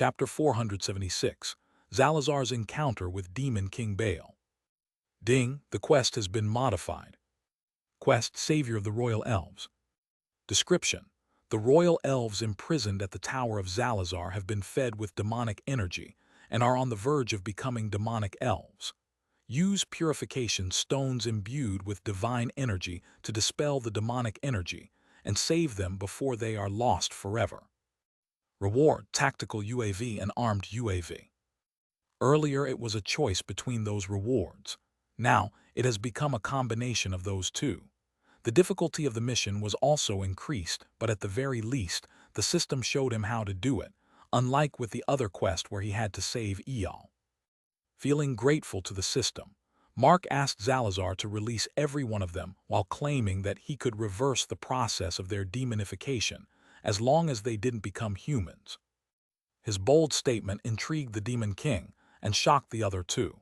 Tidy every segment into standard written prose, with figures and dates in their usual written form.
Chapter 476, Zalazar's Encounter with Demon King Baal. Ding, the quest has been modified. Quest, Savior of the Royal Elves. Description: the Royal Elves imprisoned at the Tower of Zalazar have been fed with demonic energy and are on the verge of becoming demonic elves. Use purification stones imbued with divine energy to dispel the demonic energy and save them before they are lost forever. Reward: tactical UAV and armed UAV. Earlier it was a choice between those rewards. Now it has become a combination of those two. The difficulty of the mission was also increased, but at the very least, the system showed him how to do it, unlike with the other quest where he had to save Eyal. Feeling grateful to the system, Mark asked Zalazar to release every one of them while claiming that he could reverse the process of their demonification as long as they didn't become humans. His bold statement intrigued the Demon King and shocked the other two.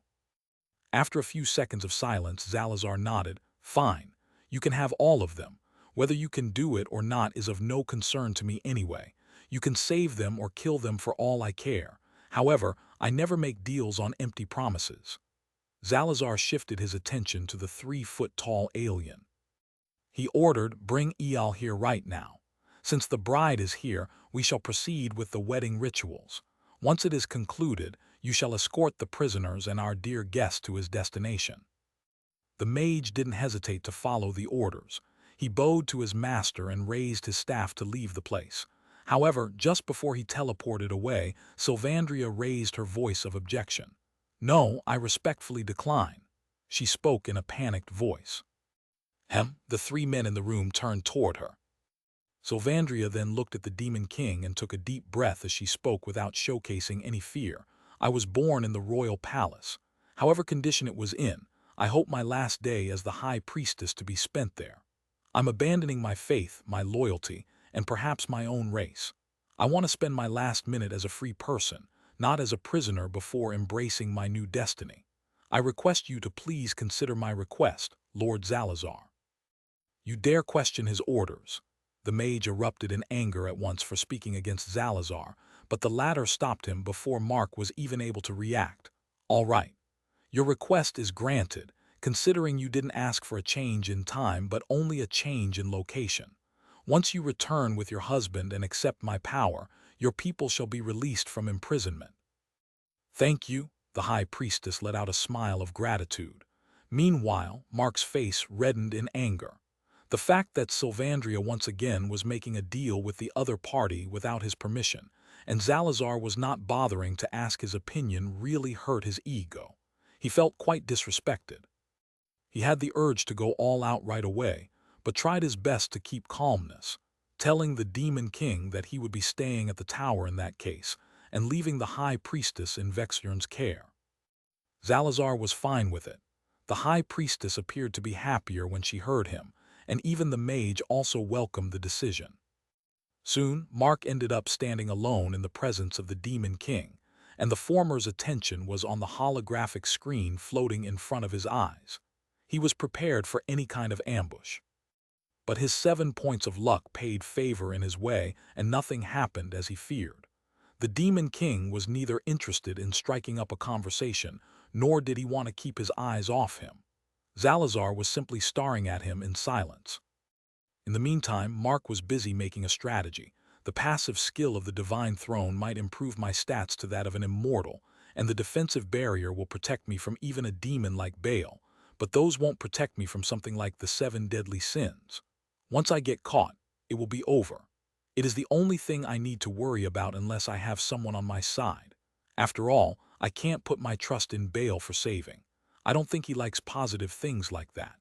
After a few seconds of silence, Zalazar nodded. "Fine, you can have all of them. Whether you can do it or not is of no concern to me anyway. You can save them or kill them for all I care. However, I never make deals on empty promises." Zalazar shifted his attention to the 3-foot-tall alien. He ordered, "Bring Eyal here right now. Since the bride is here, we shall proceed with the wedding rituals. Once it is concluded, you shall escort the prisoners and our dear guest to his destination." The mage didn't hesitate to follow the orders. He bowed to his master and raised his staff to leave the place. However, just before he teleported away, Sylvandria raised her voice of objection. "No, I respectfully decline." She spoke in a panicked voice. The 3 men in the room turned toward her. Sylvandria then looked at the Demon King and took a deep breath as she spoke without showcasing any fear. "I was born in the royal palace. However condition it was in, I hope my last day as the High Priestess to be spent there. I'm abandoning my faith, my loyalty, and perhaps my own race. I want to spend my last minute as a free person, not as a prisoner before embracing my new destiny. I request you to please consider my request, Lord Zalazar." "You dare question his orders?" The mage erupted in anger at once for speaking against Zalazar, but the latter stopped him before Mark was even able to react. "All right. Your request is granted, considering you didn't ask for a change in time but only a change in location. Once you return with your husband and accept my power, your people shall be released from imprisonment." "Thank you." The High Priestess let out a smile of gratitude. Meanwhile, Mark's face reddened in anger. The fact that Sylvandria once again was making a deal with the other party without his permission, and Zalazar was not bothering to ask his opinion, really hurt his ego. He felt quite disrespected. He had the urge to go all out right away, but tried his best to keep calmness, telling the Demon King that he would be staying at the tower in that case, and leaving the High Priestess in Vexion's care. Zalazar was fine with it. The High Priestess appeared to be happier when she heard him, and even the mage also welcomed the decision. Soon, Mark ended up standing alone in the presence of the Demon King, and the former's attention was on the holographic screen floating in front of his eyes. He was prepared for any kind of ambush. But his 7 points of luck paid favor in his way, and nothing happened as he feared. The Demon King was neither interested in striking up a conversation, nor did he want to keep his eyes off him. Zalazar was simply staring at him in silence. In the meantime, Mark was busy making a strategy. The passive skill of the Divine Throne might improve my stats to that of an Immortal, and the defensive barrier will protect me from even a demon like Baal, but those won't protect me from something like the 7 deadly sins. Once I get caught, it will be over. It is the only thing I need to worry about unless I have someone on my side. After all, I can't put my trust in Baal for saving. I don't think he likes positive things like that.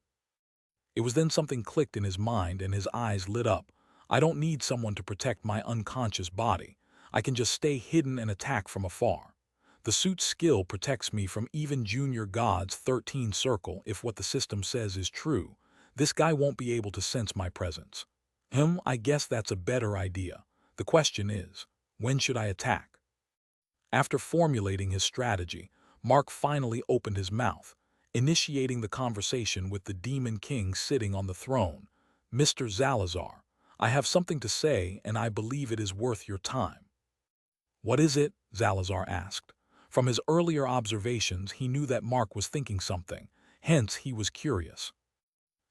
It was then something clicked in his mind and his eyes lit up. I don't need someone to protect my unconscious body. I can just stay hidden and attack from afar. The suit's skill protects me from even Junior God's 13 circle if what the system says is true. This guy won't be able to sense my presence. I guess that's a better idea. The question is, when should I attack? After formulating his strategy, Mark finally opened his mouth, initiating the conversation with the Demon King sitting on the throne. "Mr. Zalazar, I have something to say and I believe it is worth your time." What is it? Zalazar asked. From his earlier observations, he knew that Mark was thinking something, hence he was curious.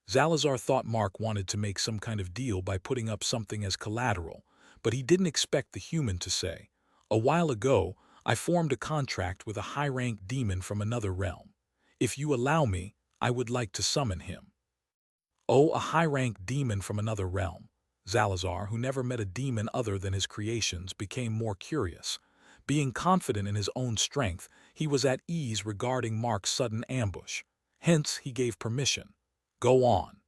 Zalazar thought Mark wanted to make some kind of deal by putting up something as collateral, but he didn't expect the human to say, "A while ago, I formed a contract with a high-ranked demon from another realm. If you allow me, I would like to summon him." Oh, a high-ranked demon from another realm. Zalazar, who never met a demon other than his creations, became more curious. Being confident in his own strength, he was at ease regarding Mark's sudden ambush. Hence, he gave permission. Go on.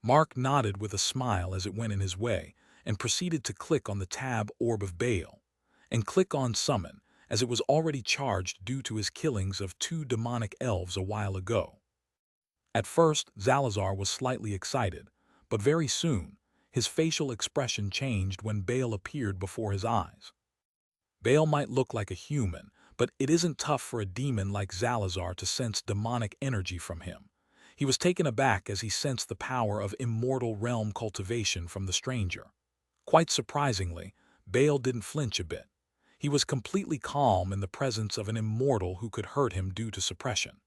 Mark nodded with a smile as it went in his way, and proceeded to click on the tab Orb of Baal, and click on Summon, as it was already charged due to his killings of 2 demonic elves a while ago. At first, Zalazar was slightly excited, but very soon, his facial expression changed when Baal appeared before his eyes. Baal might look like a human, but it isn't tough for a demon like Zalazar to sense demonic energy from him. He was taken aback as he sensed the power of Immortal realm cultivation from the stranger. Quite surprisingly, Baal didn't flinch a bit. He was completely calm in the presence of an immortal who could hurt him due to suppression.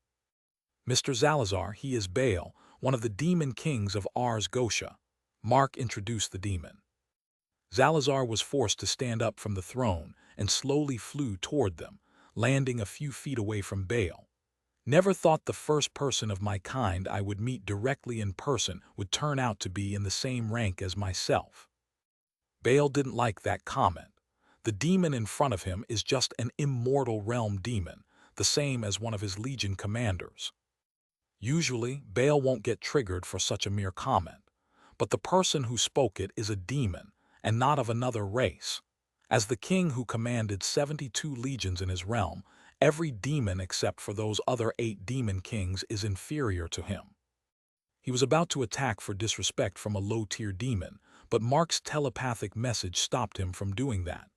Mr. Zalazar, he is Baal, one of the demon kings of Ars Gosha. Mark introduced the demon. Zalazar was forced to stand up from the throne and slowly flew toward them, landing a few feet away from Baal. Never thought the first person of my kind I would meet directly in person would turn out to be in the same rank as myself. Baal didn't like that comment. The demon in front of him is just an immortal realm demon, the same as one of his legion commanders. Usually, Baal won't get triggered for such a mere comment, but the person who spoke it is a demon, and not of another race. As the king who commanded 72 legions in his realm, every demon except for those other 8 demon kings is inferior to him. He was about to attack for disrespect from a low-tier demon, but Mark's telepathic message stopped him from doing that.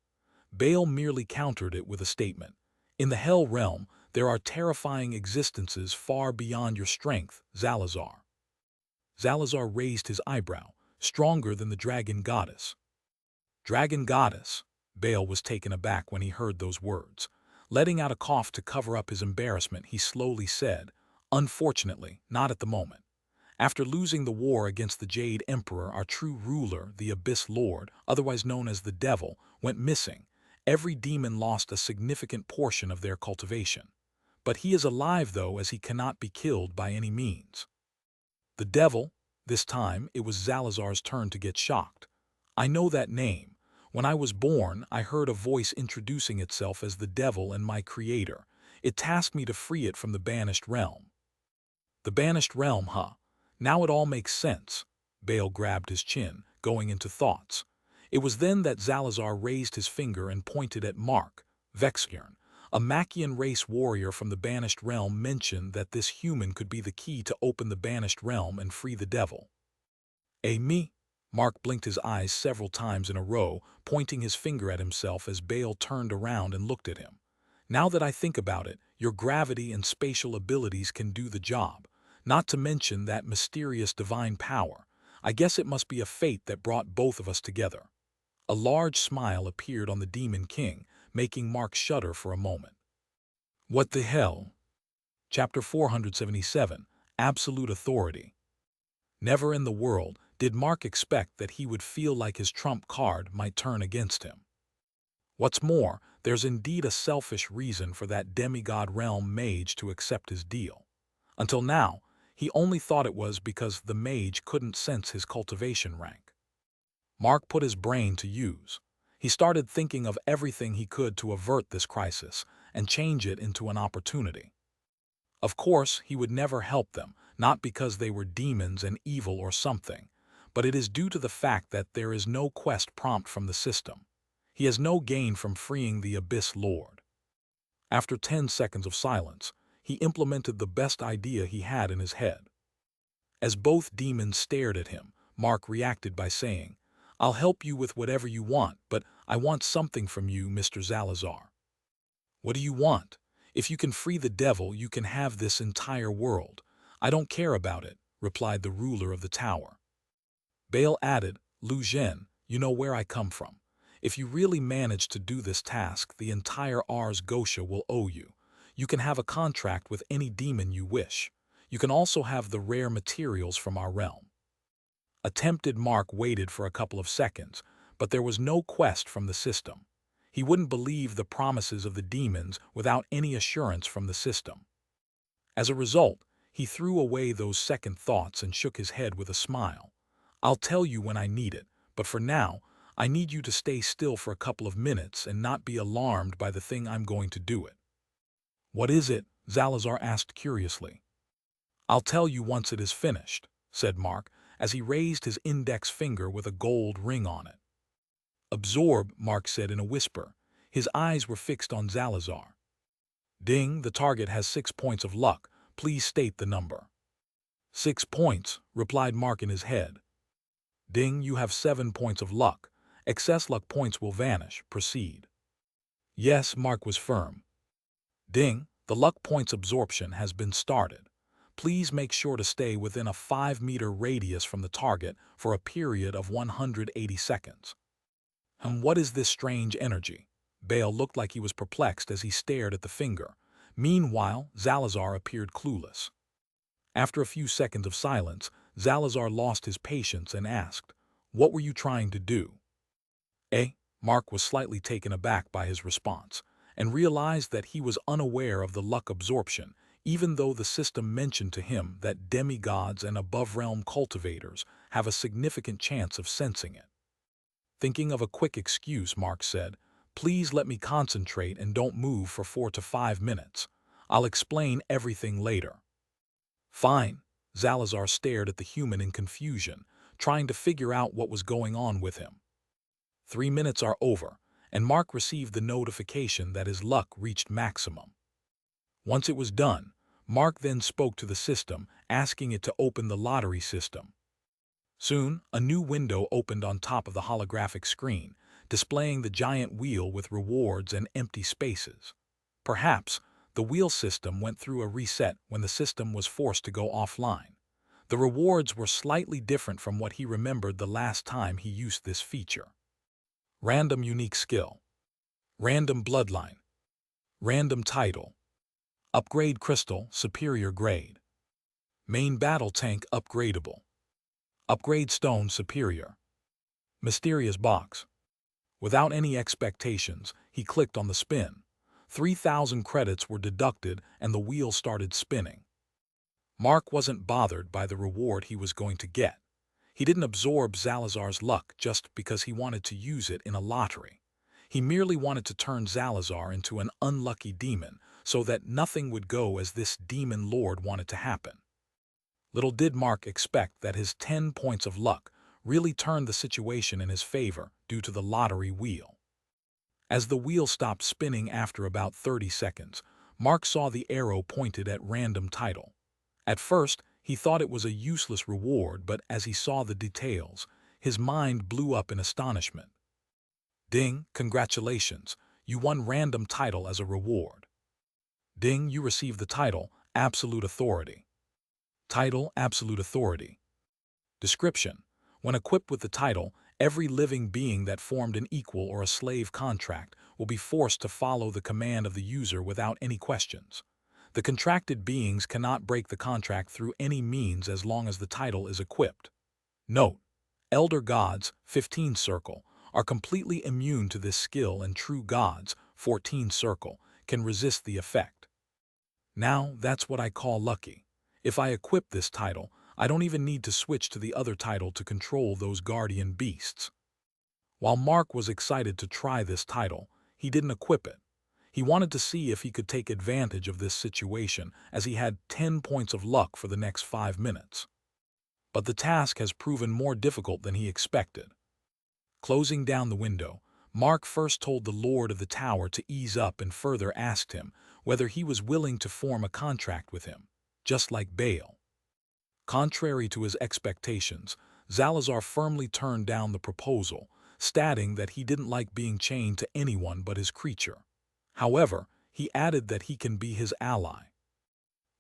Baal merely countered it with a statement. In the Hell realm, there are terrifying existences far beyond your strength, Zalazar. Zalazar raised his eyebrow, stronger than the dragon goddess. Dragon goddess? Baal was taken aback when he heard those words. Letting out a cough to cover up his embarrassment, he slowly said, "Unfortunately, not at the moment. After losing the war against the Jade Emperor, our true ruler, the Abyss Lord, otherwise known as the Devil, went missing. Every demon lost a significant portion of their cultivation. But he is alive, though, as he cannot be killed by any means." The Devil? This time, it was Zalazar's turn to get shocked. "I know that name. When I was born, I heard a voice introducing itself as the Devil and my creator. It tasked me to free it from the banished realm." The banished realm, huh? Now it all makes sense. Baal grabbed his chin, going into thoughts. It was then that Zalazar raised his finger and pointed at Mark. Vexjern, a Machian race warrior from the banished realm, mentioned that this human could be the key to open the banished realm and free the Devil. Me? Mark blinked his eyes several times in a row, pointing his finger at himself as Baal turned around and looked at him. "Now that I think about it, your gravity and spatial abilities can do the job. Not to mention that mysterious divine power. I guess it must be a fate that brought both of us together." A large smile appeared on the Demon King, making Mark shudder for a moment. What the hell? Chapter 477, Absolute Authority. Never in the world did Mark expect that he would feel like his trump card might turn against him. What's more, there's indeed a selfish reason for that demigod realm mage to accept his deal. Until now, he only thought it was because the mage couldn't sense his cultivation rank. Mark put his brain to use. He started thinking of everything he could to avert this crisis and change it into an opportunity. Of course, he would never help them, not because they were demons and evil or something, but it is due to the fact that there is no quest prompt from the system. He has no gain from freeing the Abyss Lord. After 10 seconds of silence, he implemented the best idea he had in his head. As both demons stared at him, Mark reacted by saying, "I'll help you with whatever you want, but I want something from you, Mr. Zalazar." "What do you want? If you can free the Devil, you can have this entire world. I don't care about it," replied the ruler of the tower. Baal added, "Lu Zhen, you know where I come from. If you really manage to do this task, the entire Ars Gotia will owe you. You can have a contract with any demon you wish. You can also have the rare materials from our realm. A tempted Mark waited for a couple of seconds, but there was no quest from the system. He wouldn't believe the promises of the demons without any assurance from the system. As a result, he threw away those second thoughts and shook his head with a smile. I'll tell you when I need it, but for now, I need you to stay still for a couple of minutes and not be alarmed by the thing I'm going to do it. What is it? Zalazar asked curiously. I'll tell you once it is finished, said Mark, as he raised his index finger with a gold ring on it. Absorb, Mark said in a whisper. His eyes were fixed on Zalazar. Ding, the target has 6 points of luck. Please state the number. 6 points, replied Mark in his head. Ding, you have 7 points of luck. Excess luck points will vanish. Proceed. Yes, Mark was firm. Ding, the luck points absorption has been started. Please make sure to stay within a 5-meter radius from the target for a period of 180 seconds. What is this strange energy? Bale looked like he was perplexed as he stared at the finger. Meanwhile, Zalazar appeared clueless. After a few seconds of silence, Zalazar lost his patience and asked, "What were you trying to do?" Mark was slightly taken aback by his response, and realized that he was unaware of the luck absorption, even though the system mentioned to him that demigods and above-realm cultivators have a significant chance of sensing it. Thinking of a quick excuse, Mark said, "Please let me concentrate and don't move for 4 to 5 minutes. I'll explain everything later." Fine. Zalazar stared at the human in confusion, trying to figure out what was going on with him. 3 minutes are over, and Mark received the notification that his luck reached maximum. Once it was done, Mark then spoke to the system, asking it to open the lottery system. Soon, a new window opened on top of the holographic screen, displaying the giant wheel with rewards and empty spaces. Perhaps, the wheel system went through a reset when the system was forced to go offline. The rewards were slightly different from what he remembered the last time he used this feature. Random unique skill. Random bloodline. Random title. Upgrade crystal, superior grade. Main battle tank upgradable. Upgrade stone superior. Mysterious box. Without any expectations, he clicked on the spin. 3,000 credits were deducted and the wheel started spinning. Mark wasn't bothered by the reward he was going to get. He didn't absorb Zalazar's luck just because he wanted to use it in a lottery. He merely wanted to turn Zalazar into an unlucky demon so that nothing would go as this demon lord wanted to happen. Little did Mark expect that his 10 points of luck really turned the situation in his favor due to the lottery wheel. As the wheel stopped spinning after about 30 seconds, Mark saw the arrow pointed at random title. At first, he thought it was a useless reward, but as he saw the details, his mind blew up in astonishment. Ding, congratulations, you won random title as a reward. Ding, you received the title, Absolute Authority. Title, Absolute Authority. Description: when equipped with the title, every living being that formed an equal or a slave contract will be forced to follow the command of the user without any questions. The contracted beings cannot break the contract through any means as long as the title is equipped. Note: Elder Gods, 15 circle, are completely immune to this skill, and true gods, 14 circle, can resist the effect. Now, that's what I call lucky. If I equip this title, I don't even need to switch to the other title to control those guardian beasts. While Mark was excited to try this title, he didn't equip it. He wanted to see if he could take advantage of this situation, as he had 10 points of luck for the next 5 minutes. But the task has proven more difficult than he expected. Closing down the window, Mark first told the Lord of the Tower to ease up and further asked him whether he was willing to form a contract with him, just like Bale. Contrary to his expectations, Zalazar firmly turned down the proposal, stating that he didn't like being chained to anyone but his creature. However, he added that he can be his ally.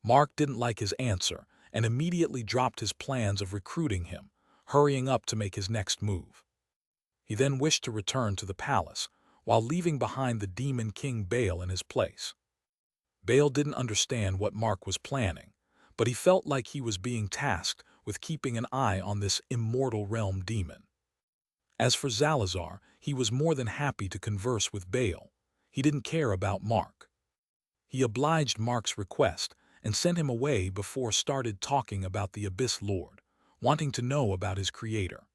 Mark didn't like his answer and immediately dropped his plans of recruiting him, hurrying up to make his next move. He then wished to return to the palace, while leaving behind the demon king Baal in his place. Baal didn't understand what Mark was planning, but he felt like he was being tasked with keeping an eye on this immortal realm demon. As for Zalazar, he was more than happy to converse with Baal. He didn't care about Mark. He obliged Mark's request and sent him away before started talking about the Abyss Lord, wanting to know about his creator.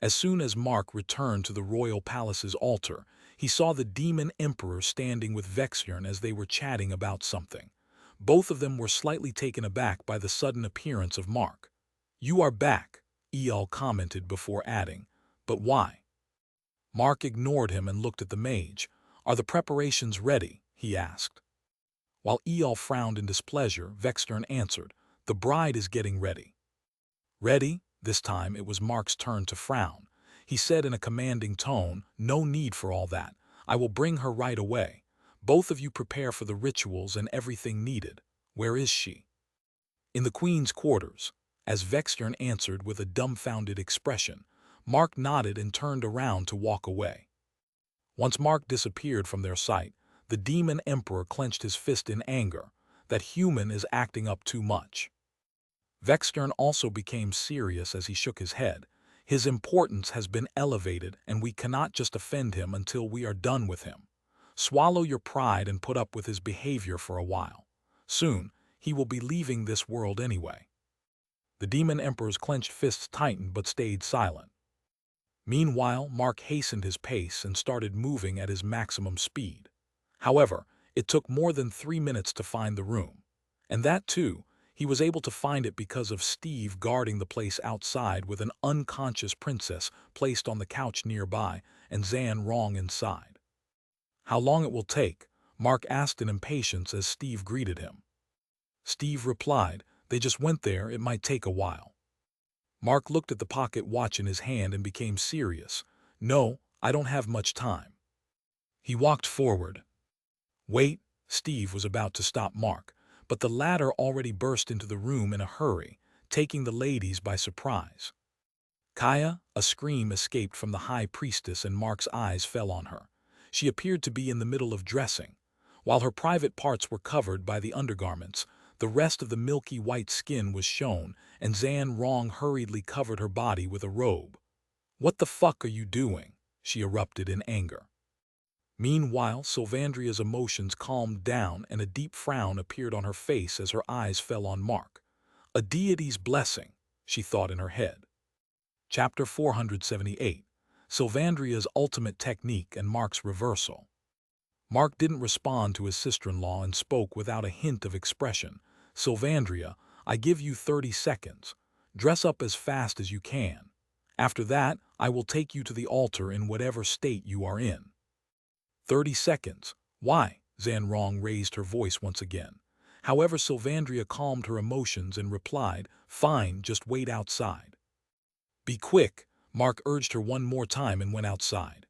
As soon as Mark returned to the royal palace's altar, he saw the demon emperor standing with Vexjern as they were chatting about something. Both of them were slightly taken aback by the sudden appearance of Mark. "You are back," Eyal commented before adding, "but why?" Mark ignored him and looked at the mage. "Are the preparations ready?" he asked. While Eyal frowned in displeasure, Vexjern answered, "The bride is getting ready." "Ready?" This time it was Mark's turn to frown. He said in a commanding tone, "No need for all that. I will bring her right away. Both of you prepare for the rituals and everything needed. Where is she?" "In the queen's quarters," as Vexjern answered with a dumbfounded expression. Mark nodded and turned around to walk away. Once Mark disappeared from their sight, the demon emperor clenched his fist in anger. That human is acting up too much. Vexjern also became serious as he shook his head. "His importance has been elevated, and we cannot just offend him until we are done with him. Swallow your pride and put up with his behavior for a while. Soon, he will be leaving this world anyway." The demon emperor's clenched fists tightened but stayed silent. Meanwhile, Mark hastened his pace and started moving at his maximum speed. However, it took more than 3 minutes to find the room. And that too, he was able to find it because of Steve guarding the place outside with an unconscious princess placed on the couch nearby and Zan Rong inside. "How long it will take?" Mark asked in impatience as Steve greeted him. Steve replied, "They just went there, it might take a while." Mark looked at the pocket watch in his hand and became serious. "No, I don't have much time." He walked forward. "Wait," Steve was about to stop Mark, but the latter already burst into the room in a hurry, taking the ladies by surprise. "Kaya," a scream escaped from the high priestess and Mark's eyes fell on her. She appeared to be in the middle of dressing. While her private parts were covered by the undergarments, the rest of the milky white skin was shown, and Zan Rong hurriedly covered her body with a robe. "What the fuck are you doing?" she erupted in anger. Meanwhile, Sylvandria's emotions calmed down and a deep frown appeared on her face as her eyes fell on Mark. "A deity's blessing," she thought in her head. Chapter 478. Sylvandria's ultimate technique and Mark's reversal. Mark didn't respond to his sister-in-law and spoke without a hint of expression. "Sylvandria, I give you 30 seconds. Dress up as fast as you can. After that, I will take you to the altar in whatever state you are in." 30 seconds. Why? Zan Rong raised her voice once again. However, Sylvandria calmed her emotions and replied, "Fine, just wait outside." "Be quick," Mark urged her one more time and went outside.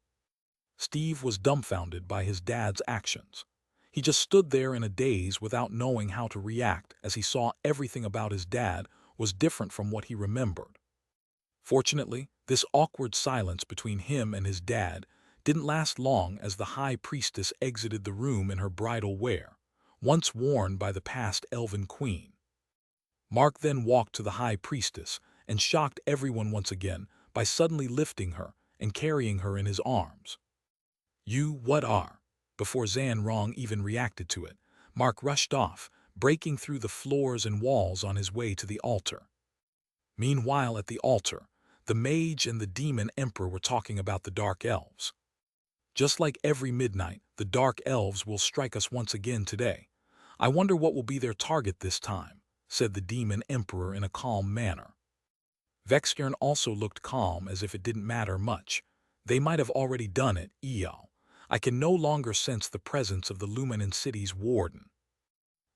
Steve was dumbfounded by his dad's actions. He just stood there in a daze without knowing how to react as he saw everything about his dad was different from what he remembered. Fortunately, this awkward silence between him and his dad didn't last long as the high priestess exited the room in her bridal wear, once worn by the past elven queen. Mark then walked to the high priestess and shocked everyone once again by suddenly lifting her and carrying her in his arms. "You, what are?" Before Zan Rong even reacted to it, Mark rushed off, breaking through the floors and walls on his way to the altar. Meanwhile, at the altar, the mage and the demon emperor were talking about the dark elves. "Just like every midnight, the dark elves will strike us once again today. I wonder what will be their target this time," said the demon emperor in a calm manner. Vexjern also looked calm as if it didn't matter much. "They might have already done it, Eyal. I can no longer sense the presence of the Luminan City's warden."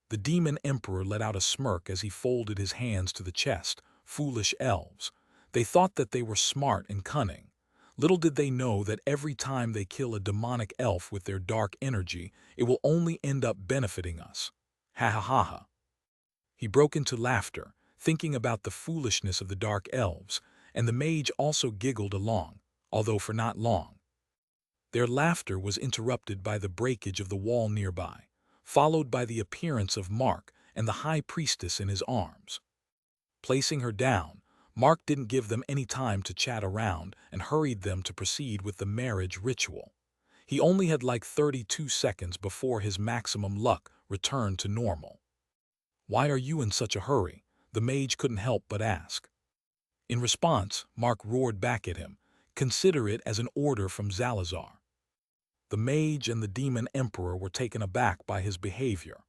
The demon emperor let out a smirk as he folded his hands to the chest. "Foolish elves. They thought that they were smart and cunning. Little did they know that every time they kill a demonic elf with their dark energy, it will only end up benefiting us. Ha ha ha ha." He broke into laughter, thinking about the foolishness of the dark elves, and the mage also giggled along, although for not long. Their laughter was interrupted by the breakage of the wall nearby, followed by the appearance of Mark and the high priestess in his arms. Placing her down, Mark didn't give them any time to chat around and hurried them to proceed with the marriage ritual. He only had like 32 seconds before his maximum luck returned to normal. "Why are you in such a hurry?" the mage couldn't help but ask. In response, Mark roared back at him, "Consider it as an order from Zalazar." The mage and the demon emperor were taken aback by his behavior.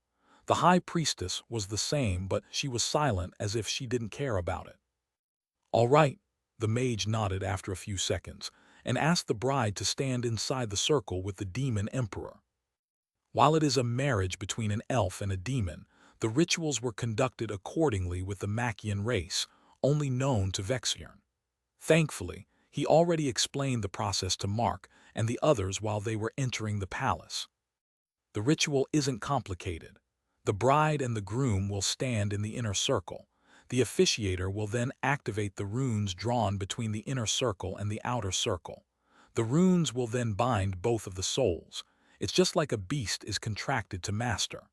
The high priestess was the same, but she was silent as if she didn't care about it. "All right," the mage nodded after a few seconds, and asked the bride to stand inside the circle with the demon emperor. While it is a marriage between an elf and a demon, the rituals were conducted accordingly with the Machian race, only known to Vexian. Thankfully, he already explained the process to Mark and the others while they were entering the palace. The ritual isn't complicated. The bride and the groom will stand in the inner circle. The officiator will then activate the runes drawn between the inner circle and the outer circle. The runes will then bind both of the souls. It's just like a beast is contracted to master.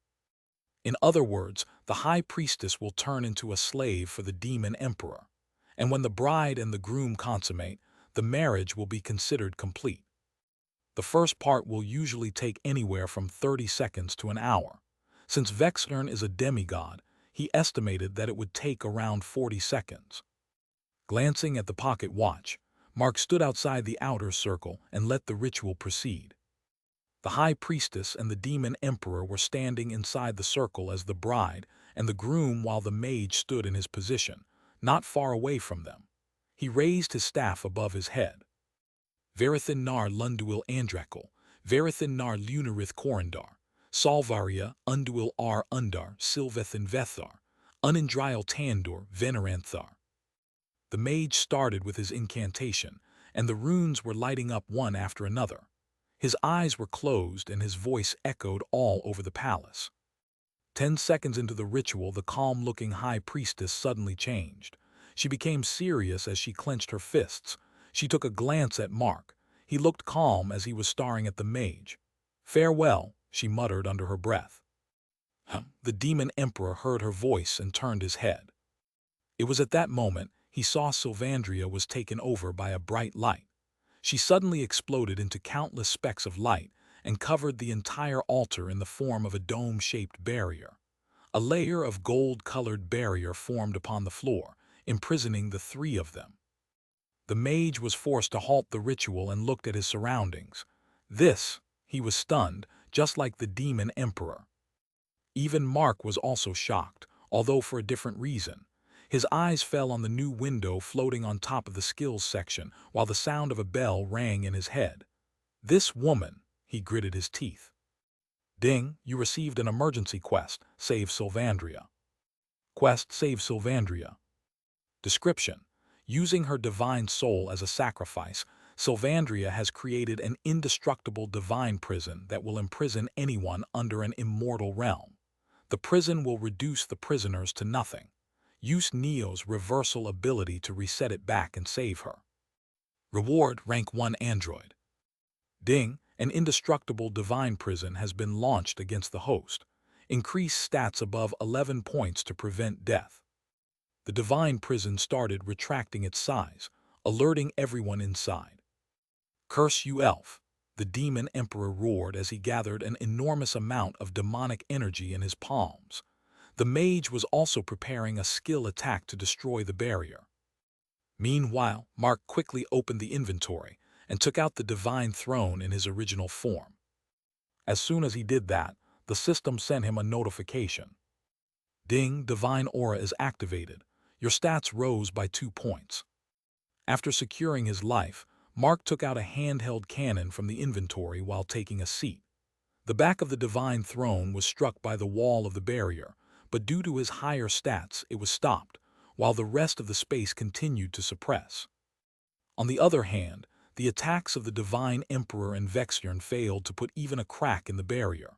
In other words, the high priestess will turn into a slave for the demon emperor. And when the bride and the groom consummate, the marriage will be considered complete. The first part will usually take anywhere from 30 seconds to an hour. Since Vexian is a demigod, he estimated that it would take around 40 seconds. Glancing at the pocket watch, Mark stood outside the outer circle and let the ritual proceed. The high priestess and the demon emperor were standing inside the circle as the bride and the groom, while the mage stood in his position, not far away from them. He raised his staff above his head. "Verithin nar lunduil andrakil, verithin nar lunarith corindar, salvaria unduil ar undar silvethin vethar, unindrial tandur veneranthar." The mage started with his incantation, and the runes were lighting up one after another. His eyes were closed and his voice echoed all over the palace. 10 seconds into the ritual, the calm-looking high priestess suddenly changed. She became serious as she clenched her fists. She took a glance at Mark. He looked calm as he was staring at the mage. "Farewell," she muttered under her breath. The demon emperor heard her voice and turned his head. It was at that moment he saw Sylvandria was taken over by a bright light. She suddenly exploded into countless specks of light and covered the entire altar in the form of a dome-shaped barrier. A layer of gold-colored barrier formed upon the floor, imprisoning the three of them. The mage was forced to halt the ritual and looked at his surroundings. He was stunned, just like the demon emperor. Even Mark was also shocked, although for a different reason. His eyes fell on the new window floating on top of the skills section, while the sound of a bell rang in his head. "This woman," he gritted his teeth. "Ding, you received an emergency quest, Save Sylvandria." Quest, Save Sylvandria. Description: using her divine soul as a sacrifice, Sylvandria has created an indestructible divine prison that will imprison anyone under an immortal realm. The prison will reduce the prisoners to nothing. Use Neo's reversal ability to reset it back and save her. Reward: Rank 1 Android. Ding, an indestructible divine prison has been launched against the host. Increase stats above 11 points to prevent death. The divine prison started retracting its size, alerting everyone inside. "Curse you, elf!" the demon emperor roared as he gathered an enormous amount of demonic energy in his palms. The mage was also preparing a skill attack to destroy the barrier. Meanwhile, Mark quickly opened the inventory and took out the divine throne in his original form. As soon as he did that, the system sent him a notification. "Ding, divine aura is activated. Your stats rose by 2 points." After securing his life, Mark took out a handheld cannon from the inventory while taking a seat. The back of the divine throne was struck by the wall of the barrier, but due to his higher stats, it was stopped, while the rest of the space continued to suppress. On the other hand, the attacks of the Divine Emperor and Vexian failed to put even a crack in the barrier.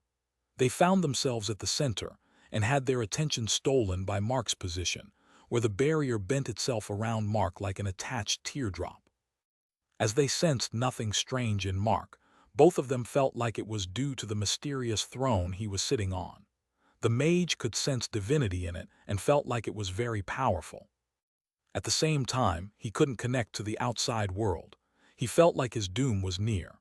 They found themselves at the center and had their attention stolen by Mark's position, where the barrier bent itself around Mark like an attached teardrop. As they sensed nothing strange in Mark, both of them felt like it was due to the mysterious throne he was sitting on. The mage could sense divinity in it and felt like it was very powerful. At the same time, he couldn't connect to the outside world. He felt like his doom was near.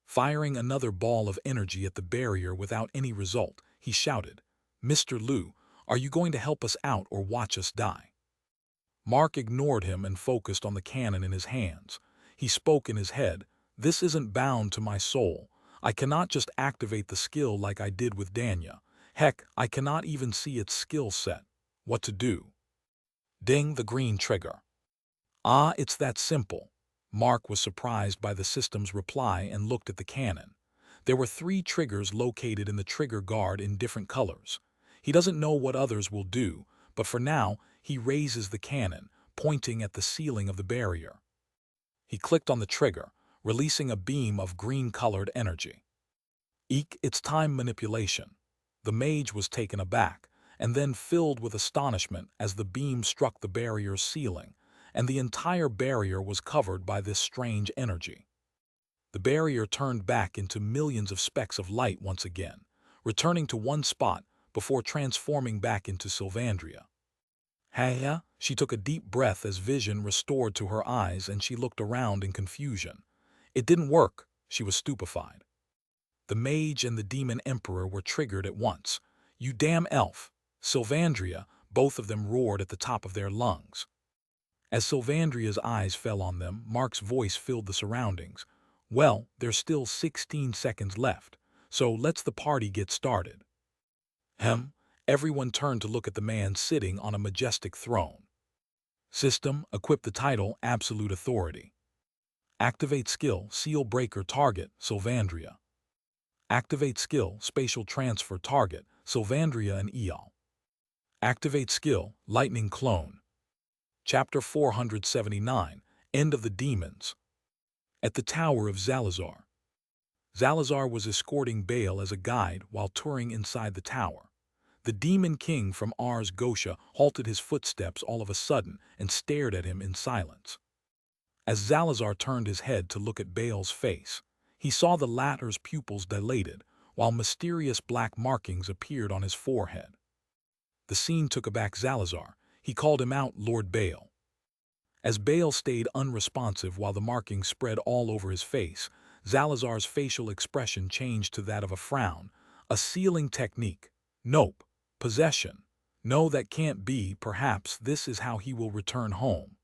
Firing another ball of energy at the barrier without any result, he shouted, "Mr. Lu, are you going to help us out or watch us die?" Mark ignored him and focused on the cannon in his hands. He spoke in his head, "This isn't bound to my soul. I cannot just activate the skill like I did with Danya. Heck, I cannot even see its skill set. What to do?" Ding the green trigger. "Ah, it's that simple." Mark was surprised by the system's reply and looked at the cannon. There were 3 triggers located in the trigger guard in different colors. He doesn't know what others will do, but for now, he raises the cannon, pointing at the ceiling of the barrier. He clicked on the trigger, releasing a beam of green-colored energy. Eek, it's time manipulation. The mage was taken aback, and then filled with astonishment as the beam struck the barrier's ceiling, and the entire barrier was covered by this strange energy. The barrier turned back into millions of specks of light once again, returning to one spot before transforming back into Sylvandria. Haya, she took a deep breath as vision restored to her eyes and she looked around in confusion. It didn't work, she was stupefied. The mage and the demon emperor were triggered at once. "You damn elf!" Sylvandria, both of them roared at the top of their lungs. As Sylvandria's eyes fell on them, Mark's voice filled the surroundings. "Well, there's still 16 seconds left, so let's the party get started." Everyone turned to look at the man sitting on a majestic throne. System, equip the title Absolute Authority. Activate skill, Seal Breaker Target, Sylvandria. Activate skill, Spatial Transfer Target, Sylvandria and Eol. Activate skill, Lightning Clone. Chapter 479, End of the Demons. At the Tower of Zalazar. Zalazar was escorting Baal as a guide while touring inside the tower. The demon king from Ars Gosha halted his footsteps all of a sudden and stared at him in silence. As Zalazar turned his head to look at Baal's face, he saw the latter's pupils dilated, while mysterious black markings appeared on his forehead. The scene took aback Zalazar. He called him out, "Lord Baal." As Baal stayed unresponsive while the markings spread all over his face, Zalazar's facial expression changed to that of a frown. "A sealing technique. Nope. Possession. No, that can't be. Perhaps this is how he will return home."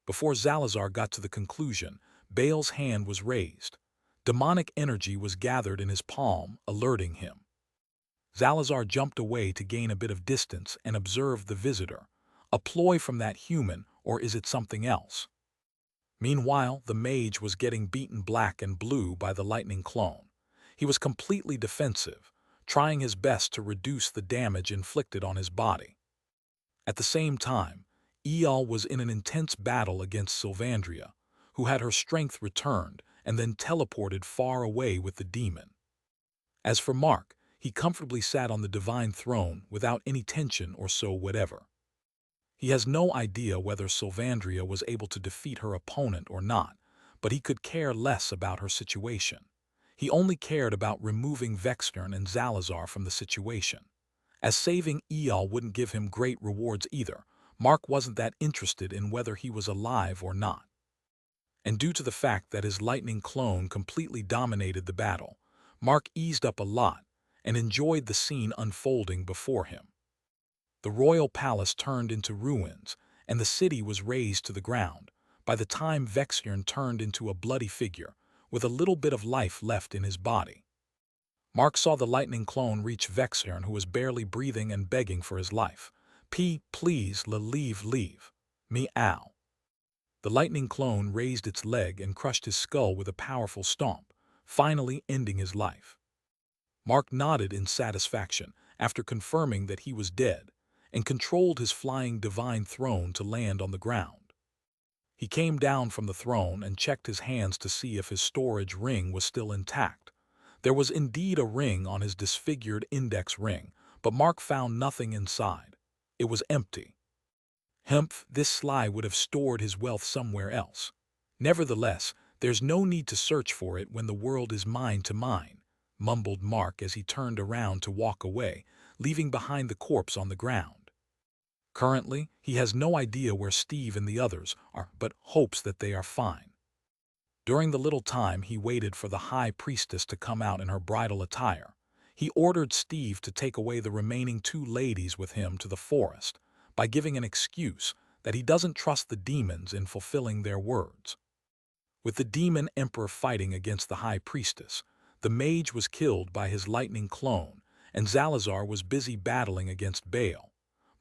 Before Zalazar got to the conclusion, Baal's hand was raised. Demonic energy was gathered in his palm, alerting him. Zalazar jumped away to gain a bit of distance and observed the visitor. A ploy from that human, or is it something else? Meanwhile, the mage was getting beaten black and blue by the lightning clone. He was completely defensive, trying his best to reduce the damage inflicted on his body. At the same time, Eol was in an intense battle against Sylvandria, who had her strength returned and then teleported far away with the demon. As for Mark, he comfortably sat on the divine throne without any tension or so whatever. He has no idea whether Sylvandria was able to defeat her opponent or not, but he could care less about her situation. He only cared about removing Vextern and Zalazar from the situation. As saving Eol wouldn't give him great rewards either, Mark wasn't that interested in whether he was alive or not. And due to the fact that his lightning clone completely dominated the battle, Mark eased up a lot and enjoyed the scene unfolding before him. The royal palace turned into ruins, and the city was razed to the ground, by the time Vextern turned into a bloody figure, with a little bit of life left in his body. Mark saw the lightning clone reach Vextern, who was barely breathing and begging for his life. Please, leave. Meow." The lightning clone raised its leg and crushed his skull with a powerful stomp, finally ending his life. Mark nodded in satisfaction after confirming that he was dead, and controlled his flying divine throne to land on the ground. He came down from the throne and checked his hands to see if his storage ring was still intact. There was indeed a ring on his disfigured index ring, but Mark found nothing inside. It was empty. This sly would have stored his wealth somewhere else. Nevertheless, there's no need to search for it when the world is mine to mine, mumbled Mark as he turned around to walk away, leaving behind the corpse on the ground. Currently, he has no idea where Steve and the others are, but hopes that they are fine. During the little time he waited for the High Priestess to come out in her bridal attire, he ordered Steve to take away the remaining 2 ladies with him to the forest, by giving an excuse that he doesn't trust the demons in fulfilling their words. With the demon emperor fighting against the High Priestess, the mage was killed by his lightning clone, and Zalazar was busy battling against Baal.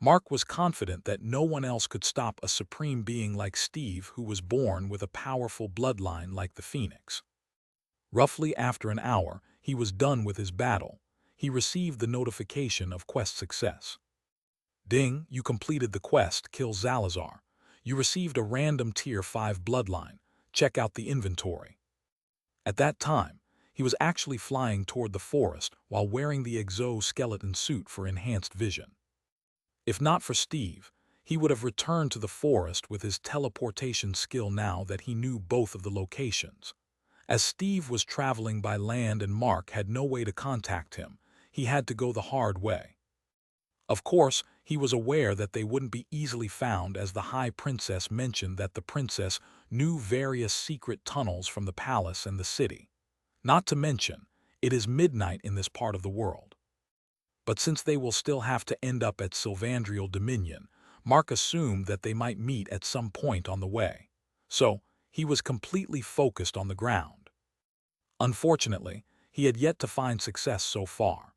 Mark was confident that no one else could stop a supreme being like Steve, who was born with a powerful bloodline like the Phoenix. Roughly after an hour, he was done with his battle. He received the notification of quest success. Ding, you completed the quest, kill Zalazar. You received a random tier 5 bloodline. Check out the inventory. At that time, he was actually flying toward the forest while wearing the exoskeleton suit for enhanced vision. If not for Steve, he would have returned to the forest with his teleportation skill now that he knew both of the locations. As Steve was traveling by land and Mark had no way to contact him, he had to go the hard way. Of course, he was aware that they wouldn't be easily found, as the High Princess mentioned that the princess knew various secret tunnels from the palace and the city. Not to mention, it is midnight in this part of the world. But since they will still have to end up at Sylvandrial Dominion, Mark assumed that they might meet at some point on the way. So, he was completely focused on the ground. Unfortunately, he had yet to find success so far.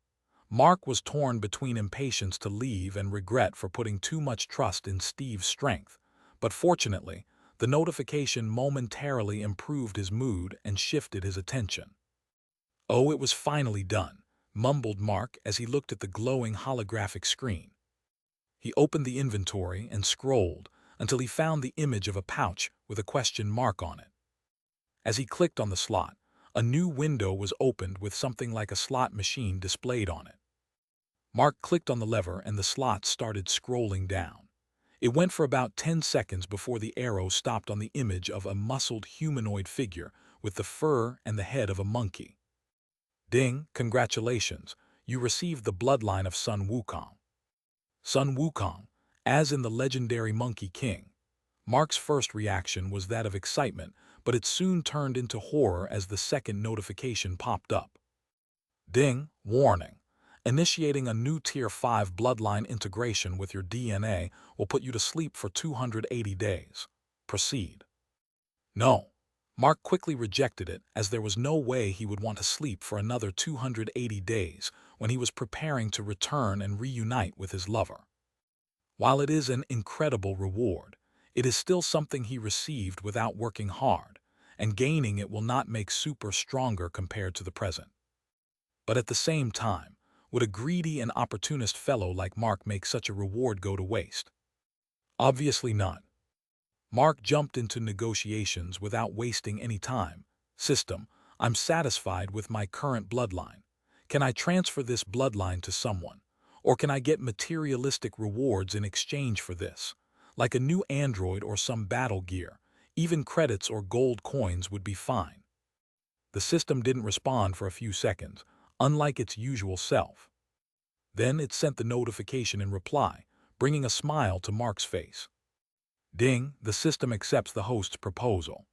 Mark was torn between impatience to leave and regret for putting too much trust in Steve's strength, but fortunately, the notification momentarily improved his mood and shifted his attention. Oh, it was finally done, mumbled Mark as he looked at the glowing holographic screen. He opened the inventory and scrolled until he found the image of a pouch with a question mark on it. As he clicked on the slot, a new window was opened with something like a slot machine displayed on it. Mark clicked on the lever and the slot started scrolling down. It went for about 10 seconds before the arrow stopped on the image of a muscled humanoid figure with the fur and the head of a monkey. Ding, congratulations, you received the bloodline of Sun Wukong. Sun Wukong, as in the legendary Monkey King. Mark's first reaction was that of excitement, but it soon turned into horror as the second notification popped up. Ding, warning. Initiating a new Tier 5 bloodline integration with your DNA will put you to sleep for 280 days. Proceed. No. Mark quickly rejected it, as there was no way he would want to sleep for another 280 days when he was preparing to return and reunite with his lover. While it is an incredible reward, it is still something he received without working hard, and gaining it will not make super stronger compared to the present. But at the same time, would a greedy and opportunist fellow like Mark make such a reward go to waste? Obviously not. Mark jumped into negotiations without wasting any time. System, I'm satisfied with my current bloodline. Can I transfer this bloodline to someone? Or can I get materialistic rewards in exchange for this? Like a new android or some battle gear, even credits or gold coins would be fine. The system didn't respond for a few seconds, unlike its usual self. Then it sent the notification in reply, bringing a smile to Mark's face. Ding, the system accepts the host's proposal.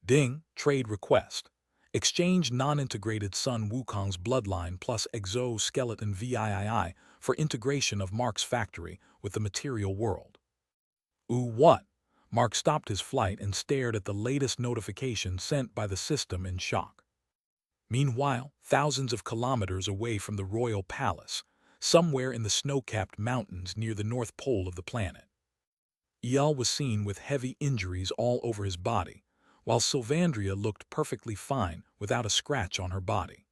Ding, trade request. Exchange non-integrated Sun Wukong's bloodline plus exoskeleton VIII for integration of Mark's factory with the material world. Ooh, what? Mark stopped his flight and stared at the latest notification sent by the system in shock. Meanwhile, thousands of kilometers away from the royal palace, somewhere in the snow-capped mountains near the north pole of the planet, Eyal was seen with heavy injuries all over his body, while Sylvandria looked perfectly fine without a scratch on her body.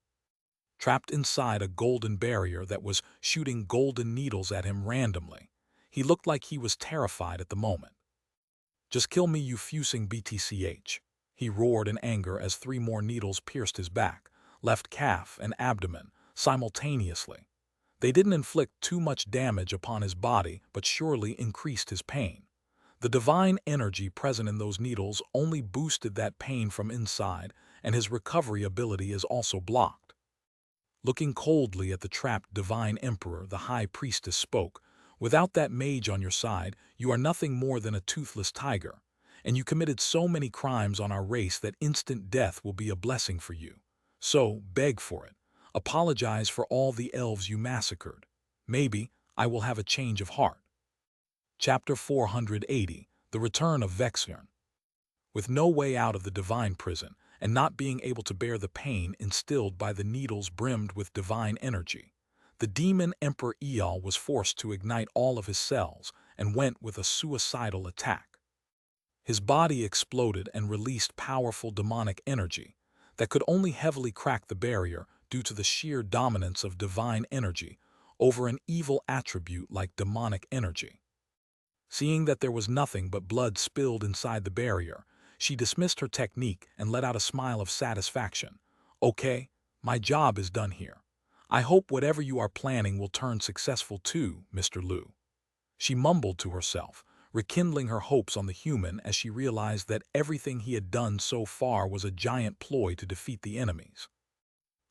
Trapped inside a golden barrier that was shooting golden needles at him randomly, he looked like he was terrified at the moment. Just kill me, you fusing BTCH, he roared in anger as 3 more needles pierced his back, left calf, and abdomen simultaneously. They didn't inflict too much damage upon his body but surely increased his pain. The divine energy present in those needles only boosted that pain from inside, and his recovery ability is also blocked. Looking coldly at the trapped divine emperor, the high priestess spoke, "Without that mage on your side, you are nothing more than a toothless tiger, and you committed so many crimes on our race that instant death will be a blessing for you. So, beg for it. Apologize for all the elves you massacred. Maybe I will have a change of heart." Chapter 480, The Return of Vexern. With no way out of the divine prison, and not being able to bear the pain instilled by the needles brimmed with divine energy, the demon Emperor Eol was forced to ignite all of his cells and went with a suicidal attack. His body exploded and released powerful demonic energy that could only heavily crack the barrier due to the sheer dominance of divine energy over an evil attribute like demonic energy. Seeing that there was nothing but blood spilled inside the barrier, she dismissed her technique and let out a smile of satisfaction. "Okay, my job is done here. I hope whatever you are planning will turn successful too, Mr. Lu." She mumbled to herself, rekindling her hopes on the human as she realized that everything he had done so far was a giant ploy to defeat the enemies.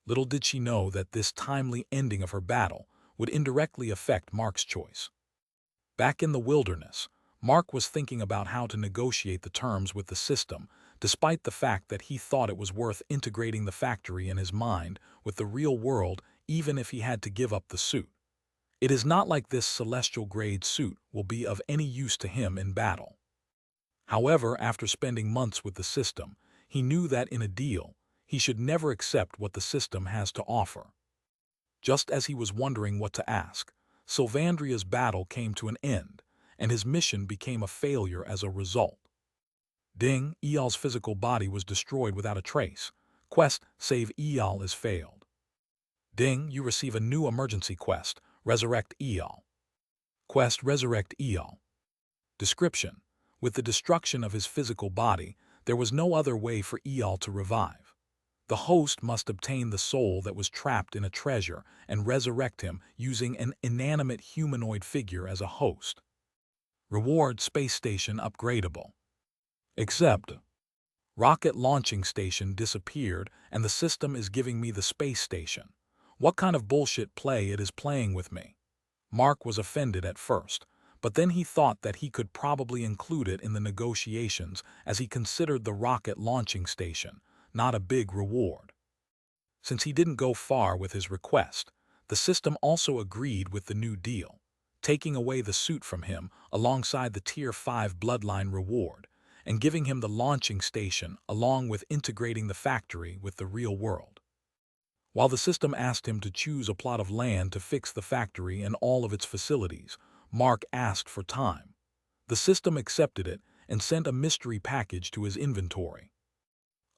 Little did she know that this timely ending of her battle would indirectly affect Mark's choice. Back in the wilderness, Mark was thinking about how to negotiate the terms with the system, despite the fact that he thought it was worth integrating the factory in his mind with the real world even if he had to give up the suit. It is not like this celestial-grade suit will be of any use to him in battle. However, after spending months with the system, he knew that in a deal, he should never accept what the system has to offer. Just as he was wondering what to ask, Sylvandria's battle came to an end, and his mission became a failure as a result. Ding, Eol's physical body was destroyed without a trace. Quest, Save Eol is failed. Ding, you receive a new emergency quest, Resurrect Eol. Quest, Resurrect Eol. Description: with the destruction of his physical body, there was no other way for Eol to revive. The host must obtain the soul that was trapped in a treasure and resurrect him using an inanimate humanoid figure as a host. Reward: Space Station upgradable. Except rocket launching station disappeared and the system is giving me the space station. What kind of bullshit play it is playing with me? Mark was offended at first, but then he thought that he could probably include it in the negotiations as he considered the rocket launching station not a big reward. Since he didn't go far with his request, the system also agreed with the new deal, taking away the suit from him alongside the Tier 5 bloodline reward, and giving him the launching station along with integrating the factory with the real world. While the system asked him to choose a plot of land to fix the factory and all of its facilities, Mark asked for time. The system accepted it and sent a mystery package to his inventory.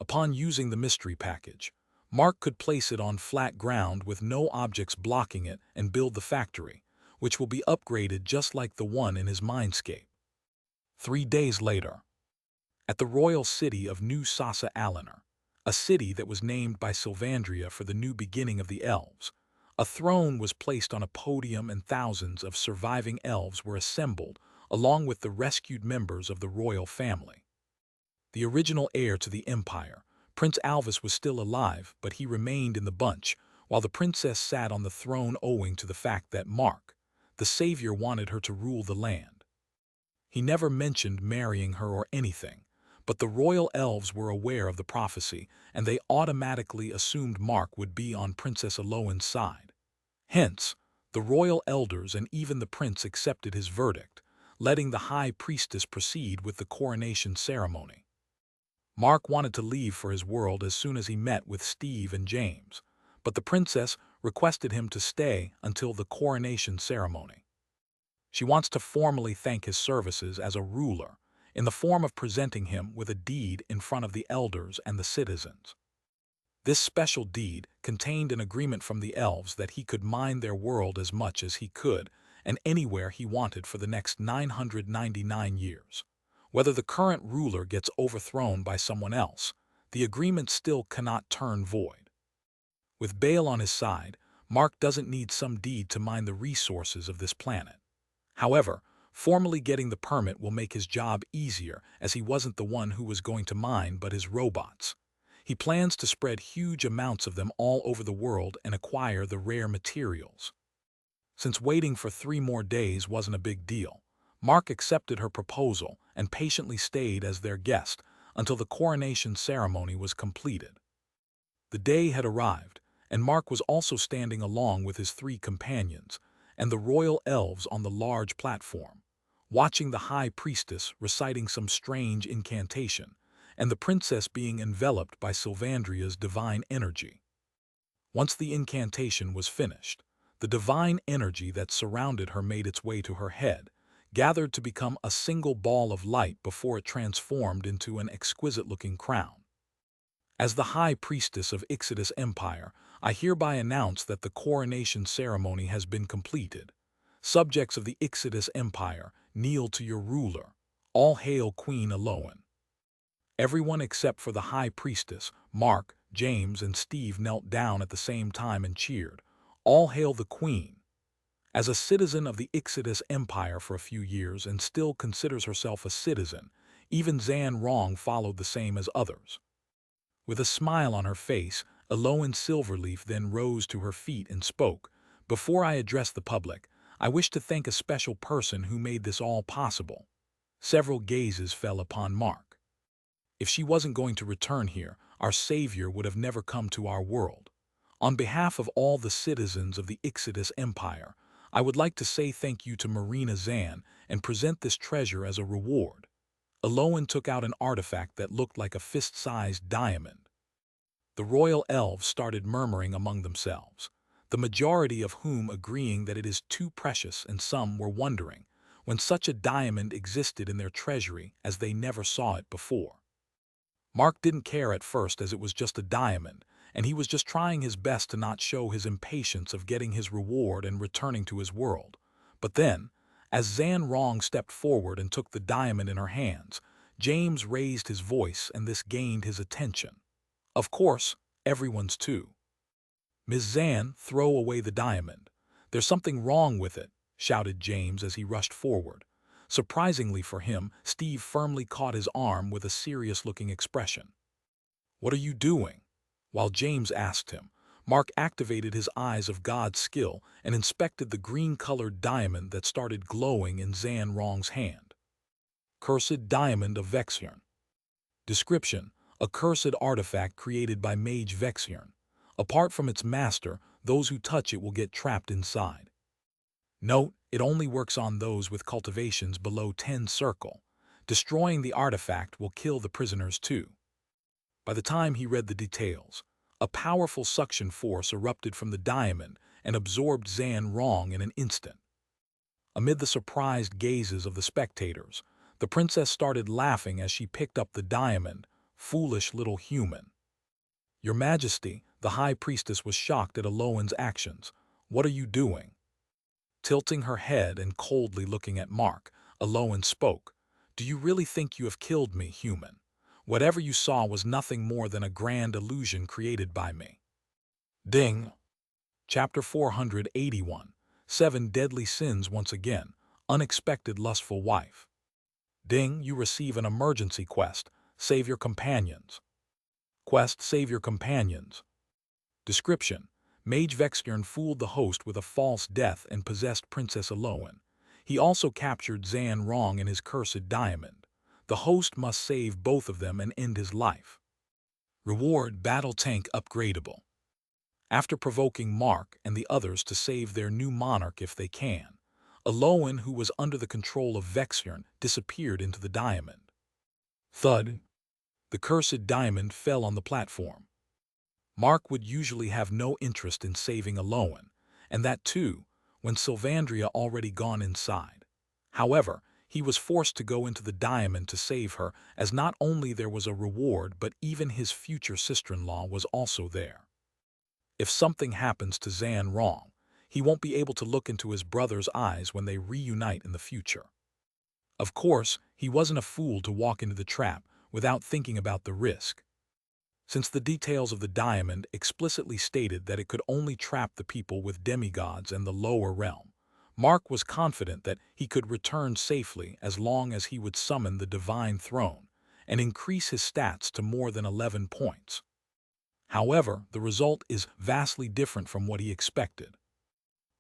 Upon using the mystery package, Mark could place it on flat ground with no objects blocking it and build the factory, which will be upgraded just like the one in his mindscape. 3 days later, at the royal city of New Sasa Alinar, a city that was named by Sylvandria for the new beginning of the elves, a throne was placed on a podium and thousands of surviving elves were assembled along with the rescued members of the royal family. The original heir to the empire, Prince Alvis, was still alive, but he remained in the bunch, while the princess sat on the throne owing to the fact that Mark, the savior, wanted her to rule the land. He never mentioned marrying her or anything, but the royal elves were aware of the prophecy, and they automatically assumed Mark would be on Princess Aloin's side. Hence, the royal elders and even the prince accepted his verdict, letting the high priestess proceed with the coronation ceremony. Mark wanted to leave for his world as soon as he met with Steve and James, but the princess requested him to stay until the coronation ceremony. She wants to formally thank his services as a ruler, in the form of presenting him with a deed in front of the elders and the citizens. This special deed contained an agreement from the elves that he could mine their world as much as he could and anywhere he wanted for the next 999 years. Whether the current ruler gets overthrown by someone else, the agreement still cannot turn void. With Bale on his side, Mark doesn't need some deed to mine the resources of this planet. However, Formally getting the permit will make his job easier, as he wasn't the one who was going to mine but his robots. He plans to spread huge amounts of them all over the world and acquire the rare materials. Since waiting for 3 more days wasn't a big deal, Mark accepted her proposal and patiently stayed as their guest until the coronation ceremony was completed. The day had arrived, and Mark was also standing along with his 3 companions and the royal elves on the large platform, watching the high priestess reciting some strange incantation, and the princess being enveloped by Sylvandria's divine energy. Once the incantation was finished, the divine energy that surrounded her made its way to her head, gathered to become a single ball of light before it transformed into an exquisite-looking crown. As the High Priestess of Ixodus Empire, I hereby announce that the coronation ceremony has been completed. Subjects of the Ixodus Empire, kneel to your ruler. All hail Queen Aloan. Everyone except for the High Priestess, Mark, James, and Steve knelt down at the same time and cheered. All hail the Queen. As a citizen of the Ixodus Empire for a few years and still considers herself a citizen, even Zan Rong followed the same as others. With a smile on her face, Aloan Silverleaf then rose to her feet and spoke. Before I address the public, I wish to thank a special person who made this all possible. Several gazes fell upon Mark. If she wasn't going to return here, our savior would have never come to our world. On behalf of all the citizens of the Ixodus Empire, I would like to say thank you to Marina Zan and present this treasure as a reward. Aloan took out an artifact that looked like a fist-sized diamond. The royal elves started murmuring among themselves, the majority of whom agreeing that it is too precious, and some were wondering when such a diamond existed in their treasury as they never saw it before. Mark didn't care at first as it was just a diamond, and he was just trying his best to not show his impatience of getting his reward and returning to his world. But then, as Zan Rong stepped forward and took the diamond in her hands, James raised his voice and this gained his attention. Of course, everyone's too. Ms. Zan, throw away the diamond. There's something wrong with it, shouted James as he rushed forward. Surprisingly for him, Steve firmly caught his arm with a serious-looking expression. What are you doing? While James asked him, Mark activated his eyes of God's skill and inspected the green-colored diamond that started glowing in Zan Rong's hand. Cursed Diamond of Vexion. Description: a cursed artifact created by Mage Vexion. Apart from its master, those who touch it will get trapped inside. Note, it only works on those with cultivations below 10 circle. Destroying the artifact will kill the prisoners too. By the time he read the details, a powerful suction force erupted from the diamond and absorbed Zan Rong in an instant. Amid the surprised gazes of the spectators, the princess started laughing as she picked up the diamond. Foolish little human. Your Majesty, the High Priestess was shocked at Aloan's actions. What are you doing? Tilting her head and coldly looking at Mark, Aloan spoke. Do you really think you have killed me, human? Whatever you saw was nothing more than a grand illusion created by me. Ding. Chapter 481. 7 Deadly Sins once again. Unexpected lustful wife. Ding, you receive an emergency quest. Save your companions. Quest: save your companions. Description: Mage Vexion fooled the host with a false death and possessed Princess Aloan. He also captured Zan Rong and his cursed diamond. The host must save both of them and end his life. Reward: battle tank upgradable. After provoking Mark and the others to save their new monarch if they can, Aloan, who was under the control of Vexion, disappeared into the diamond. Thud. The cursed diamond fell on the platform. Mark would usually have no interest in saving Aloan, and that too, when Sylvandria already gone inside. However, he was forced to go into the diamond to save her, as not only there was a reward but even his future sister-in-law was also there. If something happens to Zan Rong, he won't be able to look into his brother's eyes when they reunite in the future. Of course, he wasn't a fool to walk into the trap without thinking about the risk. Since the details of the diamond explicitly stated that it could only trap the people with demigods and the lower realm, Mark was confident that he could return safely as long as he would summon the divine throne and increase his stats to more than 11 points. However, the result is vastly different from what he expected.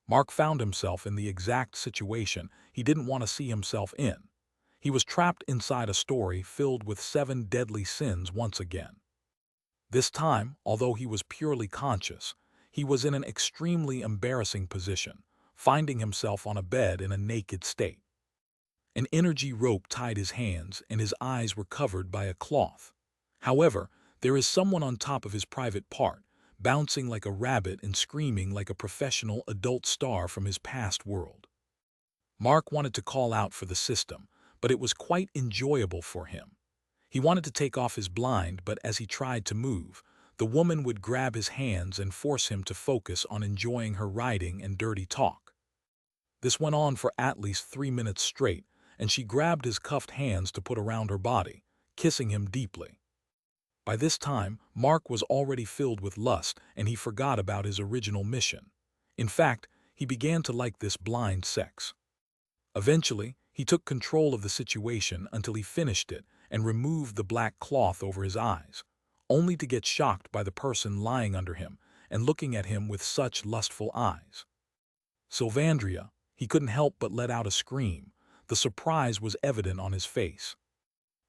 Mark found himself in the exact situation he didn't want to see himself in. He was trapped inside a story filled with 7 deadly sins once again. This time, although he was purely conscious, he was in an extremely embarrassing position, finding himself on a bed in a naked state. An energy rope tied his hands and his eyes were covered by a cloth. However, there is someone on top of his private part, bouncing like a rabbit and screaming like a professional adult star from his past world. Mark wanted to call out for the system, but it was quite enjoyable for him. He wanted to take off his blind, but as he tried to move, the woman would grab his hands and force him to focus on enjoying her riding and dirty talk. This went on for at least 3 minutes straight, and she grabbed his cuffed hands to put around her body, kissing him deeply. By this time, Mark was already filled with lust and he forgot about his original mission. In fact, he began to like this blind sex. Eventually, he took control of the situation until he finished it and removed the black cloth over his eyes, only to get shocked by the person lying under him and looking at him with such lustful eyes. Sylvandria, he couldn't help but let out a scream. The surprise was evident on his face.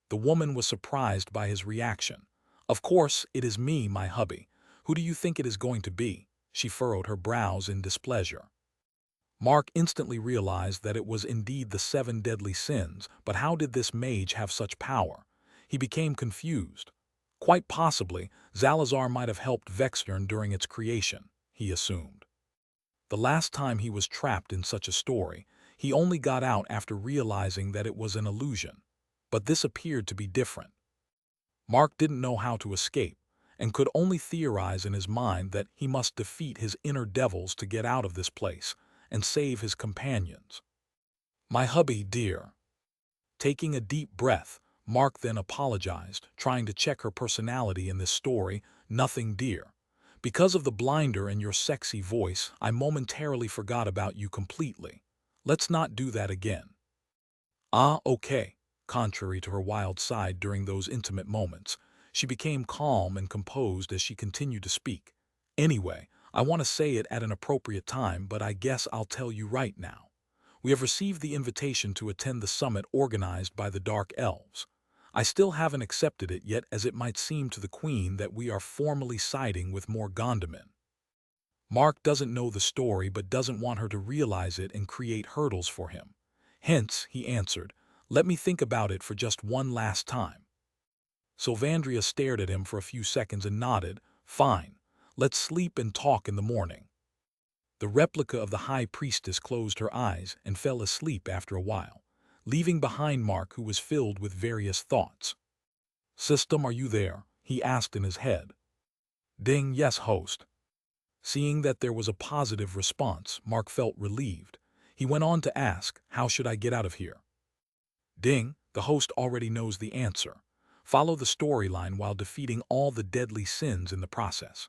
The woman was surprised by his reaction. "Of course, it is me, my hubby. Who do you think it is going to be?" She furrowed her brows in displeasure. Mark instantly realized that it was indeed the 7 deadly sins, but how did this mage have such power? He became confused. Quite possibly, Zalazar might have helped Vextern during its creation, he assumed. The last time he was trapped in such a story, he only got out after realizing that it was an illusion. But this appeared to be different. Mark didn't know how to escape, and could only theorize in his mind that he must defeat his inner devils to get out of this place and save his companions. "My hubby, dear." Taking a deep breath, Mark then apologized, trying to check her personality in this story. "Nothing, dear. Because of the blinder and your sexy voice, I momentarily forgot about you completely. Let's not do that again." "Ah, okay." Contrary to her wild side during those intimate moments, she became calm and composed as she continued to speak. "Anyway, I want to say it at an appropriate time, but I guess I'll tell you right now. We have received the invitation to attend the summit organized by the Dark Elves. I still haven't accepted it yet, as it might seem to the Queen that we are formally siding with more Gondamen." Mark doesn't know the story but doesn't want her to realize it and create hurdles for him. Hence, he answered, "Let me think about it for just one last time." Sylvandria stared at him for a few seconds and nodded. "Fine. Let's sleep and talk in the morning." The replica of the High Priestess closed her eyes and fell asleep after a while, leaving behind Mark, who was filled with various thoughts. "System, are you there?" he asked in his head. "Ding, yes, host." Seeing that there was a positive response, Mark felt relieved. He went on to ask, "How should I get out of here?" Ding, the host already knows the answer. Follow the storyline while defeating all the deadly sins in the process.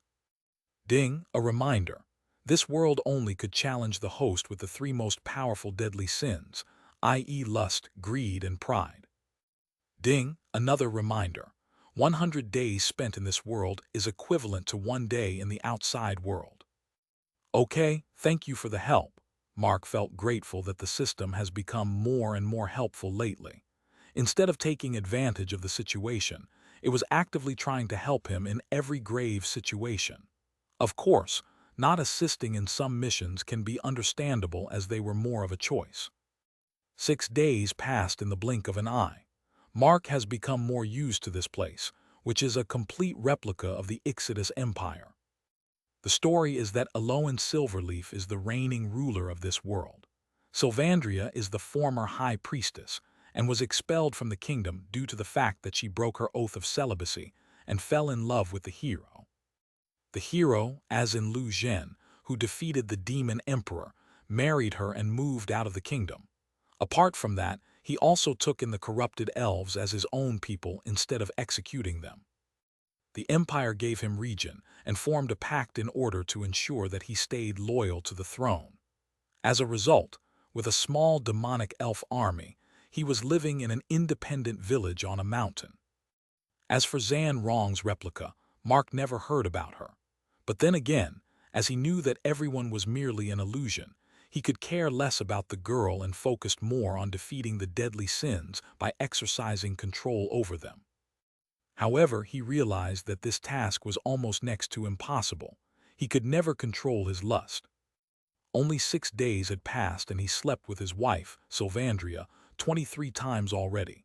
Ding, a reminder. This world only could challenge the host with the 3 most powerful deadly sins, i.e. lust, greed, and pride. Ding, another reminder. 100 days spent in this world is equivalent to 1 day in the outside world. Okay, thank you for the help. Mark felt grateful that the system has become more and more helpful lately. Instead of taking advantage of the situation, it was actively trying to help him in every grave situation. Of course, not assisting in some missions can be understandable, as they were more of a choice. 6 days passed in the blink of an eye. Mark has become more used to this place, which is a complete replica of the Ixodus Empire. The story is that Alolan Silverleaf is the reigning ruler of this world. Sylvandria is the former High Priestess and was expelled from the kingdom due to the fact that she broke her oath of celibacy and fell in love with the hero. The hero, as in Lu Zhen, who defeated the demon emperor, married her and moved out of the kingdom. Apart from that, he also took in the corrupted elves as his own people instead of executing them. The Empire gave him region and formed a pact in order to ensure that he stayed loyal to the throne. As a result, with a small demonic elf army, he was living in an independent village on a mountain. As for Zan Rong's replica, Mark never heard about her. But then again, as he knew that everyone was merely an illusion, he could care less about the girl and focused more on defeating the deadly sins by exercising control over them. However, he realized that this task was almost next to impossible. He could never control his lust. Only 6 days had passed and he slept with his wife, Sylvandria, 23 times already.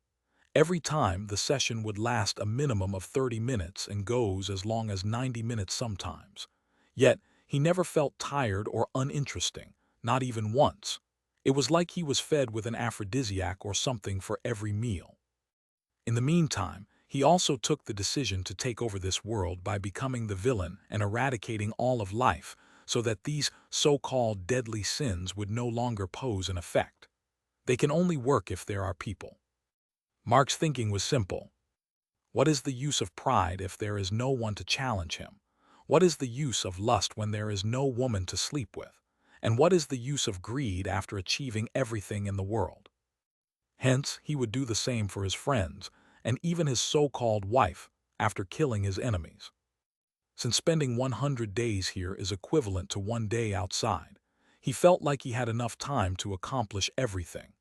Every time, the session would last a minimum of 30 minutes and goes as long as 90 minutes sometimes. Yet, he never felt tired or uninteresting, not even once. It was like he was fed with an aphrodisiac or something for every meal. In the meantime, he also took the decision to take over this world by becoming the villain and eradicating all of life so that these so-called deadly sins would no longer pose an effect. They can only work if there are people. Mark's thinking was simple. What is the use of pride if there is no one to challenge him? What is the use of lust when there is no woman to sleep with? And what is the use of greed after achieving everything in the world? Hence, he would do the same for his friends, and even his so-called wife, after killing his enemies. Since spending 100 days here is equivalent to 1 day outside, he felt like he had enough time to accomplish everything.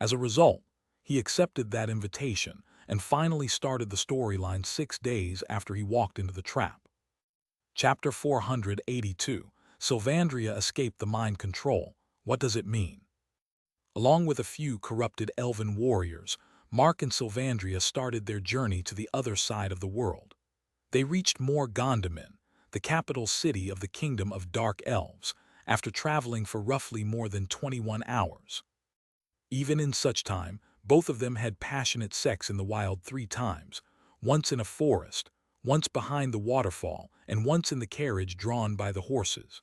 As a result, he accepted that invitation and finally started the storyline 6 days after he walked into the trap. Chapter 482, Sylvandria escaped the mind control. What does it mean? Along with a few corrupted elven warriors, Mark and Sylvandria started their journey to the other side of the world. They reached Gondamin, the capital city of the Kingdom of Dark Elves, after traveling for roughly more than 21 hours. Even in such time, both of them had passionate sex in the wild 3 times, once in a forest, once behind the waterfall, and once in the carriage drawn by the horses.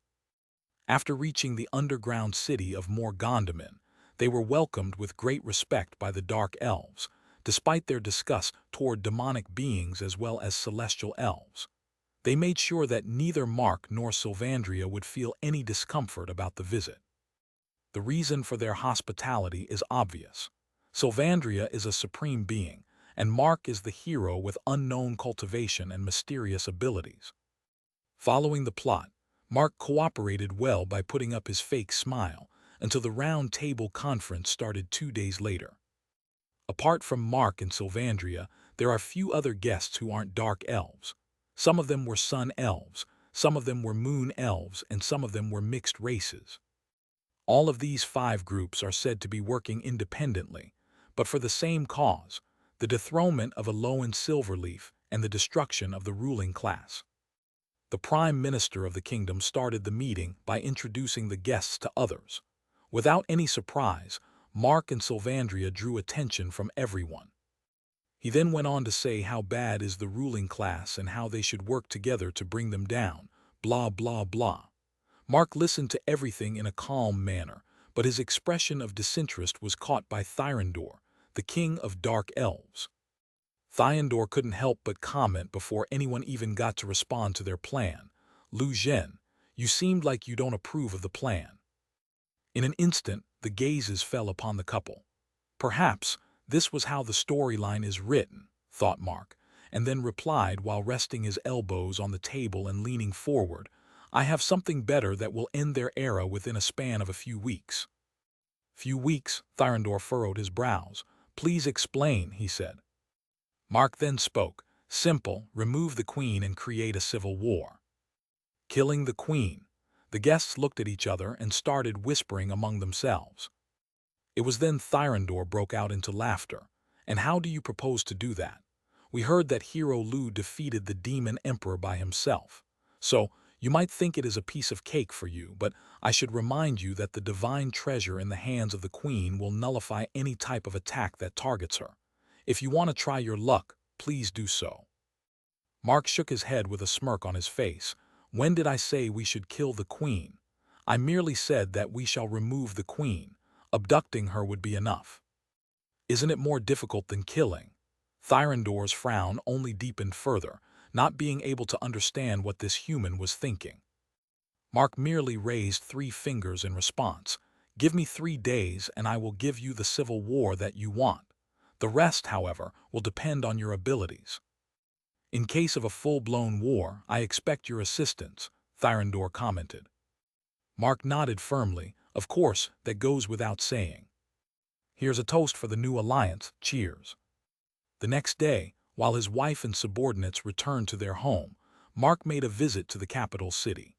After reaching the underground city of Gondamin, they were welcomed with great respect by the Dark Elves, despite their disgust toward demonic beings as well as celestial elves. They made sure that neither Mark nor Sylvandria would feel any discomfort about the visit. The reason for their hospitality is obvious. Sylvandria is a supreme being, and Mark is the hero with unknown cultivation and mysterious abilities. Following the plot, Mark cooperated well by putting up his fake smile until the round table conference started 2 days later. Apart from Mark and Sylvandria, there are few other guests who aren't dark elves. Some of them were sun elves, some of them were moon elves, and some of them were mixed races. All of these 5 groups are said to be working independently, but for the same cause, the dethronement of Alolan Silverleaf and the destruction of the ruling class. The Prime Minister of the kingdom started the meeting by introducing the guests to others. Without any surprise, Mark and Sylvandria drew attention from everyone. He then went on to say how bad is the ruling class and how they should work together to bring them down, blah blah blah. Mark listened to everything in a calm manner, but his expression of disinterest was caught by Thyrendor, the king of dark elves. Thyrendor couldn't help but comment before anyone even got to respond to their plan. Lu Zhen, you seemed like you don't approve of the plan. In an instant, the gazes fell upon the couple. Perhaps this was how the storyline is written, thought Mark, and then replied while resting his elbows on the table and leaning forward, I have something better that will end their era within a span of a few weeks. Few weeks, Thyrendor furrowed his brows. Please explain, he said. Mark then spoke. Simple, remove the queen and create a civil war. Killing the queen. The guests looked at each other and started whispering among themselves. It was then Thyrendor broke out into laughter. And how do you propose to do that? We heard that hero Lu defeated the demon emperor by himself. So, you might think it is a piece of cake for you, but I should remind you that the divine treasure in the hands of the queen will nullify any type of attack that targets her. If you want to try your luck, please do so. Mark shook his head with a smirk on his face. When did I say we should kill the queen? I merely said that we shall remove the queen. Abducting her would be enough. Isn't it more difficult than killing? Thyrendor's frown only deepened further, not being able to understand what this human was thinking. Mark merely raised 3 fingers in response. Give me 3 days and I will give you the civil war that you want. The rest, however, will depend on your abilities. In case of a full-blown war, I expect your assistance, Thyrendor commented. Mark nodded firmly. Of course, that goes without saying. Here's a toast for the new alliance. Cheers. The next day, while his wife and subordinates returned to their home, Mark made a visit to the capital city.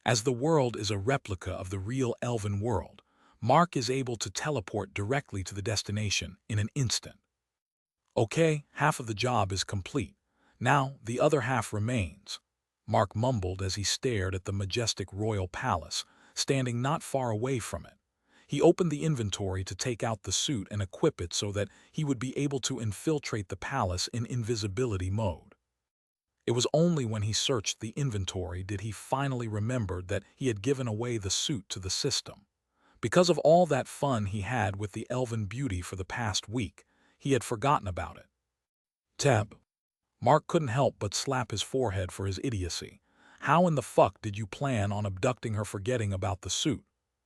As the world is a replica of the real elven world, Mark is able to teleport directly to the destination in an instant. Okay, half of the job is complete. Now, the other half remains, Mark mumbled as he stared at the majestic royal palace, standing not far away from it. He opened the inventory to take out the suit and equip it so that he would be able to infiltrate the palace in invisibility mode. It was only when he searched the inventory did he finally remember that he had given away the suit to the system. Because of all that fun he had with the elven beauty for the past week, he had forgotten about it. Teb. Mark couldn't help but slap his forehead for his idiocy. How in the fuck did you plan on abducting her forgetting about the suit?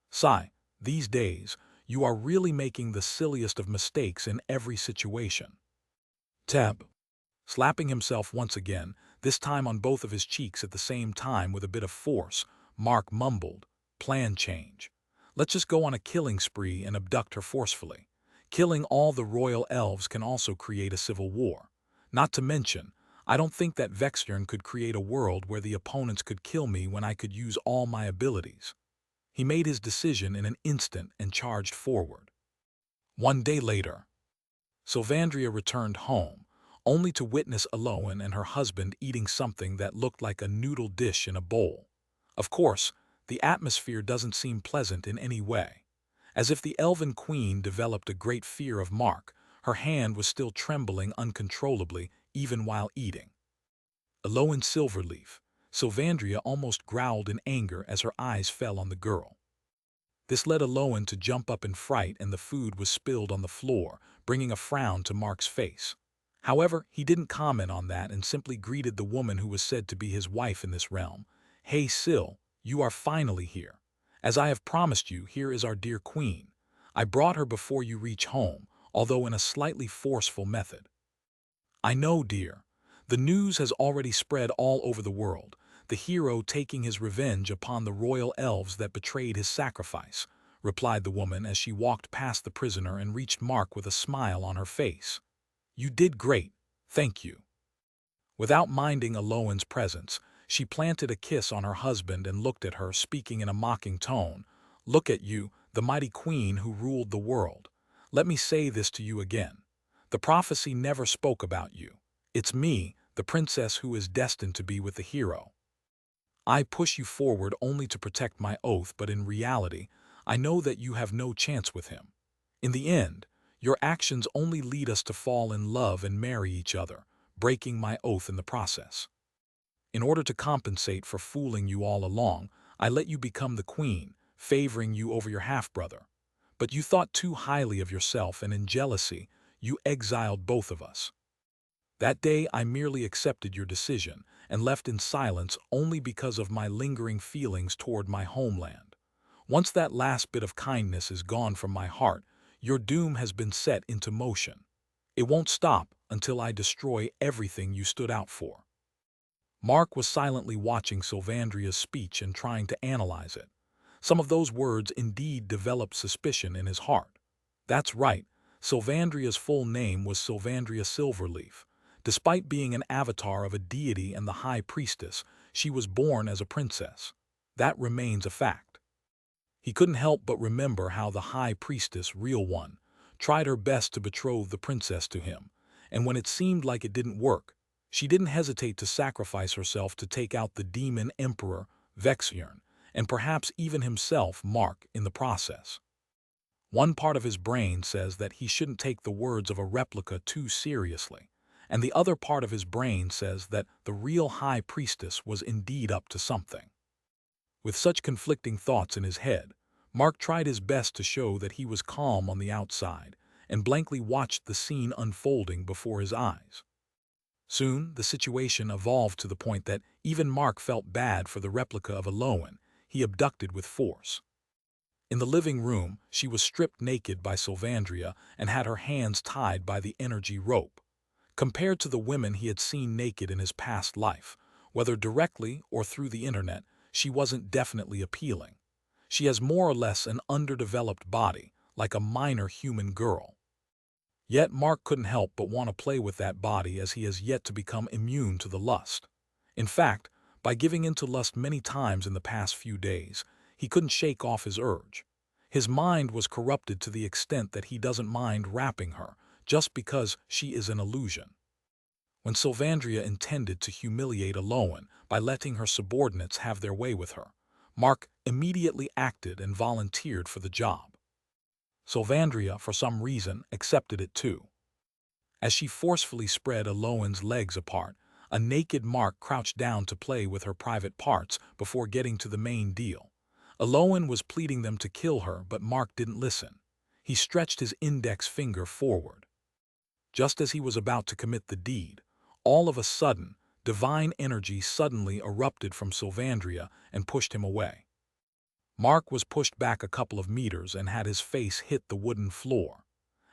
Sigh, these days, you are really making the silliest of mistakes in every situation. Teb. Slapping himself once again, this time on both of his cheeks at the same time with a bit of force, Mark mumbled, plan change. Let's just go on a killing spree and abduct her forcefully. Killing all the royal elves can also create a civil war. Not to mention, I don't think that Vexjern could create a world where the opponents could kill me when I could use all my abilities. He made his decision in an instant and charged forward. 1 day later, Sylvandria returned home, only to witness Aloan and her husband eating something that looked like a noodle dish in a bowl. Of course, the atmosphere doesn't seem pleasant in any way. As if the elven queen developed a great fear of Mark, her hand was still trembling uncontrollably even while eating. Aloan Silverleaf, Sylvandria almost growled in anger as her eyes fell on the girl. This led Aloan to jump up in fright and the food was spilled on the floor, bringing a frown to Mark's face. However, he didn't comment on that and simply greeted the woman who was said to be his wife in this realm. Hey Syl, you are finally here. As I have promised you, here is our dear queen. I brought her before you reach home, although in a slightly forceful method. I know, dear. The news has already spread all over the world, the hero taking his revenge upon the royal elves that betrayed his sacrifice, replied the woman as she walked past the prisoner and reached Mark with a smile on her face. You did great, thank you. Without minding Aloan's presence, she planted a kiss on her husband and looked at her, speaking in a mocking tone. Look at you, the mighty queen who ruled the world. Let me say this to you again. The prophecy never spoke about you. It's me, the princess who is destined to be with the hero. I push you forward only to protect my oath, but in reality, I know that you have no chance with him. In the end, your actions only lead us to fall in love and marry each other, breaking my oath in the process. In order to compensate for fooling you all along, I let you become the queen, favoring you over your half-brother. But you thought too highly of yourself, and in jealousy, you exiled both of us. That day I merely accepted your decision and left in silence only because of my lingering feelings toward my homeland. Once that last bit of kindness is gone from my heart, your doom has been set into motion. It won't stop until I destroy everything you stood out for. Mark was silently watching Sylvandria's speech and trying to analyze it. Some of those words indeed developed suspicion in his heart. That's right, Sylvandria's full name was Sylvandria Silverleaf. Despite being an avatar of a deity and the high priestess, she was born as a princess. That remains a fact. He couldn't help but remember how the high priestess, real one, tried her best to betroth the princess to him, and when it seemed like it didn't work, she didn't hesitate to sacrifice herself to take out the demon emperor, Vexjern, and perhaps even himself, Mark, in the process. One part of his brain says that he shouldn't take the words of a replica too seriously, and the other part of his brain says that the real high priestess was indeed up to something. With such conflicting thoughts in his head, Mark tried his best to show that he was calm on the outside and blankly watched the scene unfolding before his eyes. Soon, the situation evolved to the point that even Mark felt bad for the replica of Aloan he abducted with force. In the living room, she was stripped naked by Sylvandria and had her hands tied by the energy rope. Compared to the women he had seen naked in his past life, whether directly or through the internet, she wasn't definitely appealing. She has more or less an underdeveloped body, like a minor human girl. Yet Mark couldn't help but want to play with that body as he has yet to become immune to the lust. In fact, by giving in to lust many times in the past few days, he couldn't shake off his urge. His mind was corrupted to the extent that he doesn't mind rapping her, just because she is an illusion. When Sylvandria intended to humiliate Aloan by letting her subordinates have their way with her, Mark immediately acted and volunteered for the job. Sylvandria, for some reason, accepted it too. As she forcefully spread Aloan's legs apart, a naked Mark crouched down to play with her private parts before getting to the main deal. Aloan was pleading them to kill her, but Mark didn't listen. He stretched his index finger forward. Just as he was about to commit the deed, all of a sudden, divine energy suddenly erupted from Sylvandria and pushed him away. Mark was pushed back a couple of meters and had his face hit the wooden floor.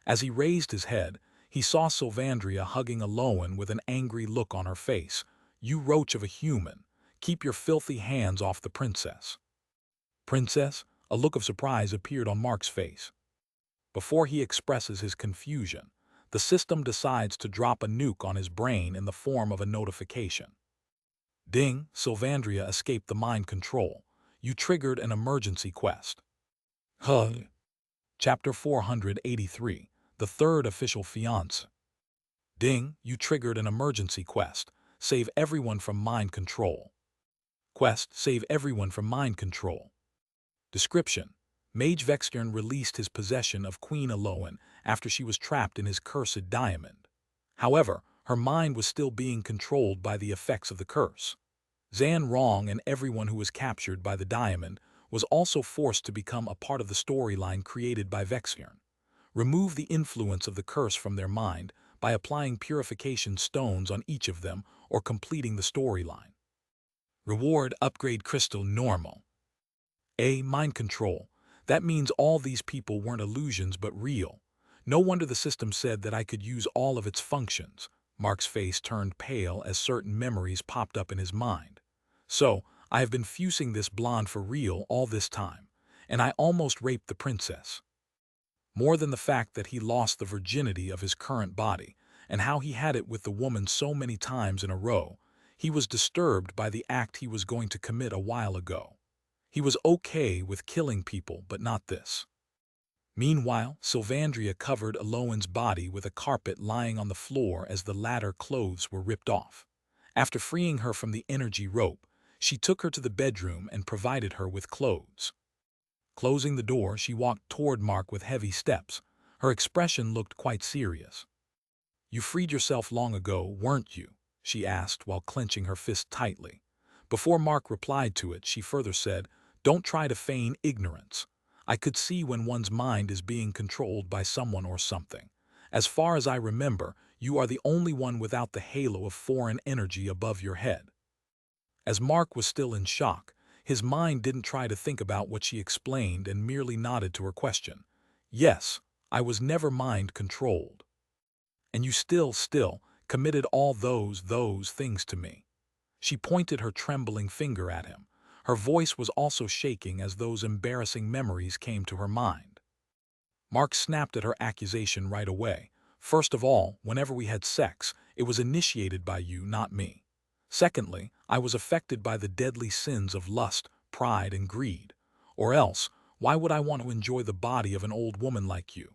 As he raised his head, he saw Sylvandria hugging Aloan with an angry look on her face. "You roach of a human, keep your filthy hands off the princess." "Princess?" A look of surprise appeared on Mark's face. Before he expresses his confusion, the system decides to drop a nuke on his brain in the form of a notification. Ding, Sylvandria escaped the mind control. You triggered an emergency quest. Chapter 483, The Third Official Fiancé. Ding, you triggered an emergency quest. Save everyone from mind control. Quest, save everyone from mind control. Description: Mage Vextern released his possession of Queen Aloan after she was trapped in his cursed diamond. However, her mind was still being controlled by the effects of the curse. Zan Rong and everyone who was captured by the diamond was also forced to become a part of the storyline created by Vextern. Remove the influence of the curse from their mind by applying purification stones on each of them or completing the storyline. Reward: Upgrade Crystal Normal. Mind control. That means all these people weren't illusions but real. No wonder the system said that I could use all of its functions. Mark's face turned pale as certain memories popped up in his mind. So, I have been fusing this blonde for real all this time, and I almost raped the princess. More than the fact that he lost the virginity of his current body, and how he had it with the woman so many times in a row, he was disturbed by the act he was going to commit a while ago. He was okay with killing people, but not this. Meanwhile, Sylvandria covered Aloan's body with a carpet lying on the floor as the latter clothes were ripped off. After freeing her from the energy rope, she took her to the bedroom and provided her with clothes. Closing the door, she walked toward Mark with heavy steps. Her expression looked quite serious. "You freed yourself long ago, weren't you?" she asked while clenching her fist tightly. Before Mark replied to it, she further said, "Don't try to feign ignorance. I could see when one's mind is being controlled by someone or something. As far as I remember, you are the only one without the halo of foreign energy above your head." As Mark was still in shock, his mind didn't try to think about what she explained and merely nodded to her question. "Yes, I was never mind-controlled." "And you still committed all those things to me." She pointed her trembling finger at him. Her voice was also shaking as those embarrassing memories came to her mind. Mark snapped at her accusation right away. "First of all, whenever we had sex, it was initiated by you, not me. Secondly, I was affected by the deadly sins of lust, pride, and greed. Or else, why would I want to enjoy the body of an old woman like you?"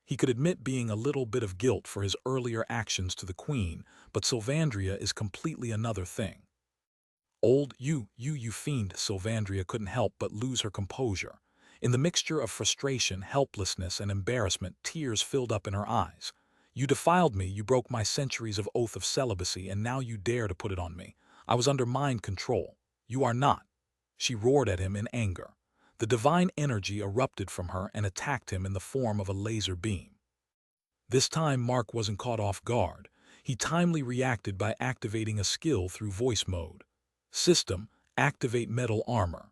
He could admit being a little bit of guilt for his earlier actions to the queen, but Sylvandria is completely another thing. "Old, you fiend," Sylvandria couldn't help but lose her composure. In the mixture of frustration, helplessness, and embarrassment, tears filled up in her eyes. "You defiled me, you broke my centuries of oath of celibacy, and now you dare to put it on me. I was under mind control. You are not." She roared at him in anger. The divine energy erupted from her and attacked him in the form of a laser beam. This time Mark wasn't caught off guard. He timely reacted by activating a skill through voice mode. System: Activate metal armor.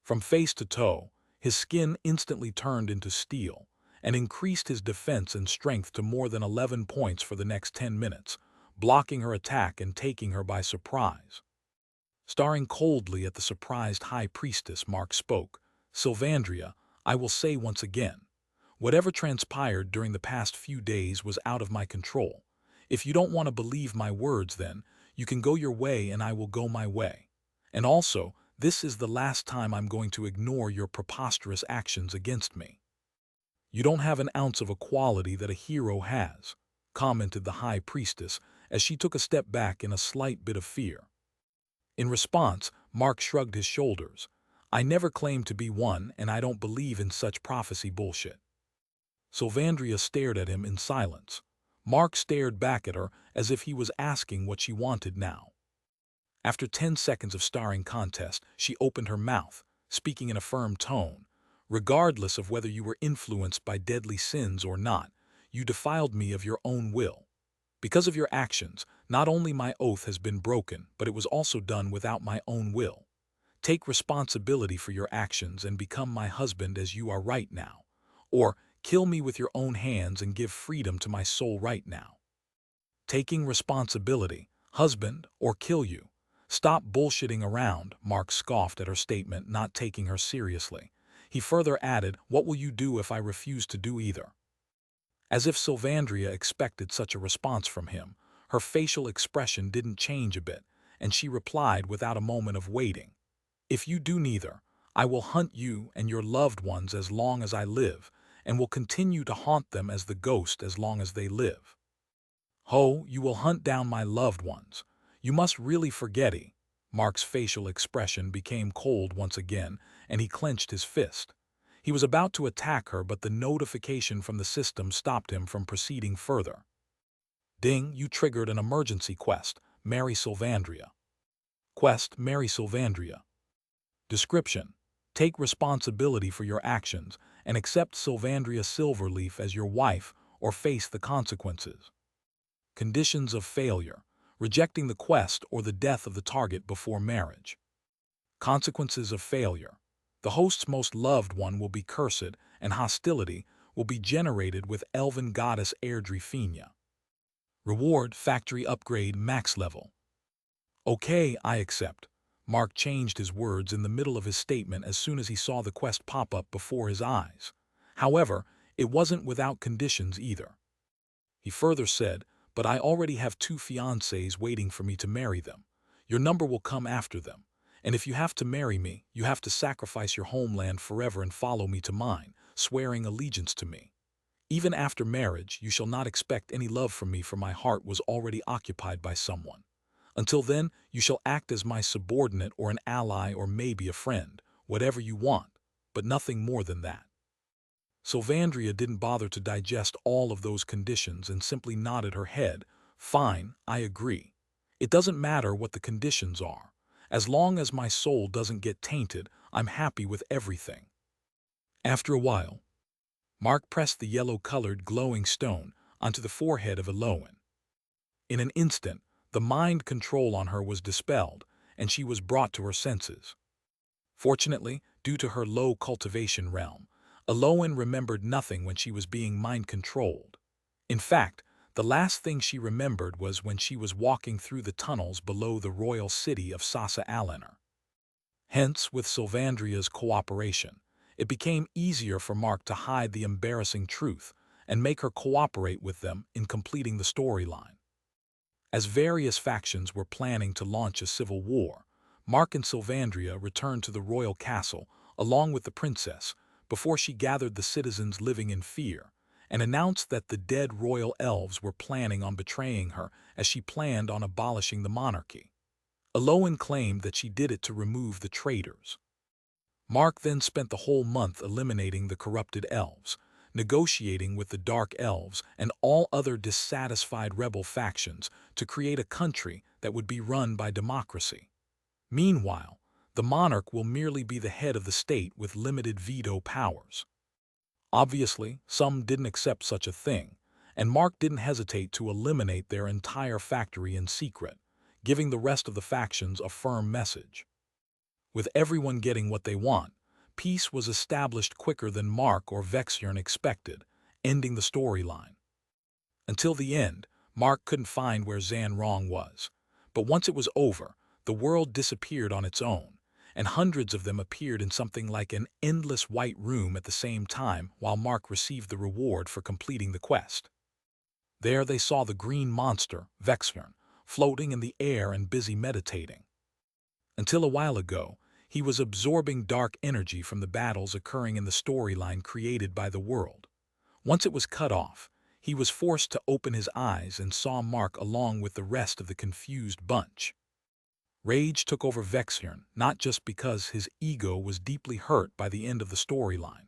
From face to toe, His skin instantly turned into steel and increased his defense and strength to more than 11 points for the next 10 minutes, blocking her attack and taking her by surprise. Staring coldly at the surprised High Priestess, Mark spoke. "Sylvandria, I will say once again, whatever transpired during the past few days was out of my control. If you don't want to believe my words, then you can go your way and I will go my way. And also, this is the last time I'm going to ignore your preposterous actions against me." "You don't have an ounce of equality that a hero has," commented the High Priestess as she took a step back in a slight bit of fear. In response, Mark shrugged his shoulders. "I never claimed to be one, and I don't believe in such prophecy bullshit." Sylvandria stared at him in silence. Mark stared back at her as if he was asking what she wanted now. After 10 seconds of starring contest, she opened her mouth, speaking in a firm tone. "Regardless of whether you were influenced by deadly sins or not, you defiled me of your own will. Because of your actions, not only my oath has been broken, but it was also done without my own will. Take responsibility for your actions and become my husband as you are right now. Or kill me with your own hands and give freedom to my soul right now." "Taking responsibility, husband, or kill you? Stop bullshitting around," Mark scoffed at her statement, not taking her seriously. He further added, "What will you do if I refuse to do either?" As if Sylvandria expected such a response from him, her facial expression didn't change a bit, and she replied without a moment of waiting. "If you do neither, I will hunt you and your loved ones as long as I live, and will continue to haunt them as the ghost as long as they live." "Ho, you will hunt down my loved ones. You must really forget it." Mark's facial expression became cold once again, and he clenched his fist. He was about to attack her, but the notification from the system stopped him from proceeding further. "Ding, you triggered an emergency quest. Marry Sylvandria." Quest: Marry Sylvandria. Description: take responsibility for your actions and accept Sylvandria Silverleaf as your wife or face the consequences. Conditions of failure: rejecting the quest or the death of the target before marriage. Consequences of failure: the host's most loved one will be cursed, and hostility will be generated with elven goddess Airdrie. Reward: factory upgrade max level. "Okay, I accept." Mark changed his words in the middle of his statement as soon as he saw the quest pop up before his eyes. However, it wasn't without conditions either. He further said, "But I already have 2 fiancés waiting for me to marry them. Your number will come after them. And if you have to marry me, you have to sacrifice your homeland forever and follow me to mine, swearing allegiance to me. Even after marriage, you shall not expect any love from me, for my heart was already occupied by someone. Until then, you shall act as my subordinate or an ally or maybe a friend, whatever you want, but nothing more than that." Sylvandria didn't bother to digest all of those conditions and simply nodded her head. "Fine, I agree. It doesn't matter what the conditions are. As long as my soul doesn't get tainted, I'm happy with everything." After a while, Mark pressed the yellow-colored glowing stone onto the forehead of Elowen. In an instant, the mind control on her was dispelled, and she was brought to her senses. Fortunately, due to her low cultivation realm, Elowen remembered nothing when she was being mind-controlled. In fact, the last thing she remembered was when she was walking through the tunnels below the royal city of Sasa Alaner. Hence, with Sylvandria's cooperation, it became easier for Mark to hide the embarrassing truth and make her cooperate with them in completing the storyline. As various factions were planning to launch a civil war, Mark and Sylvandria returned to the royal castle along with the princess before she gathered the citizens living in fear and announced that the dead royal elves were planning on betraying her as she planned on abolishing the monarchy. Elowen claimed that she did it to remove the traitors. Mark then spent the whole month eliminating the corrupted elves, negotiating with the Dark Elves and all other dissatisfied rebel factions to create a country that would be run by democracy. Meanwhile, the monarch will merely be the head of the state with limited veto powers. Obviously, some didn't accept such a thing, and Mark didn't hesitate to eliminate their entire factory in secret, giving the rest of the factions a firm message. With everyone getting what they want, peace was established quicker than Mark or Vexjern expected, ending the storyline. Until the end, Mark couldn't find where Zan Rong was. But once it was over, the world disappeared on its own, and hundreds of them appeared in something like an endless white room at the same time while Mark received the reward for completing the quest. There they saw the green monster, Vexjern, floating in the air and busy meditating. Until a while ago, he was absorbing dark energy from the battles occurring in the storyline created by the world. Once it was cut off, he was forced to open his eyes and saw Mark along with the rest of the confused bunch. Rage took over Vexjern, not just because his ego was deeply hurt by the end of the storyline,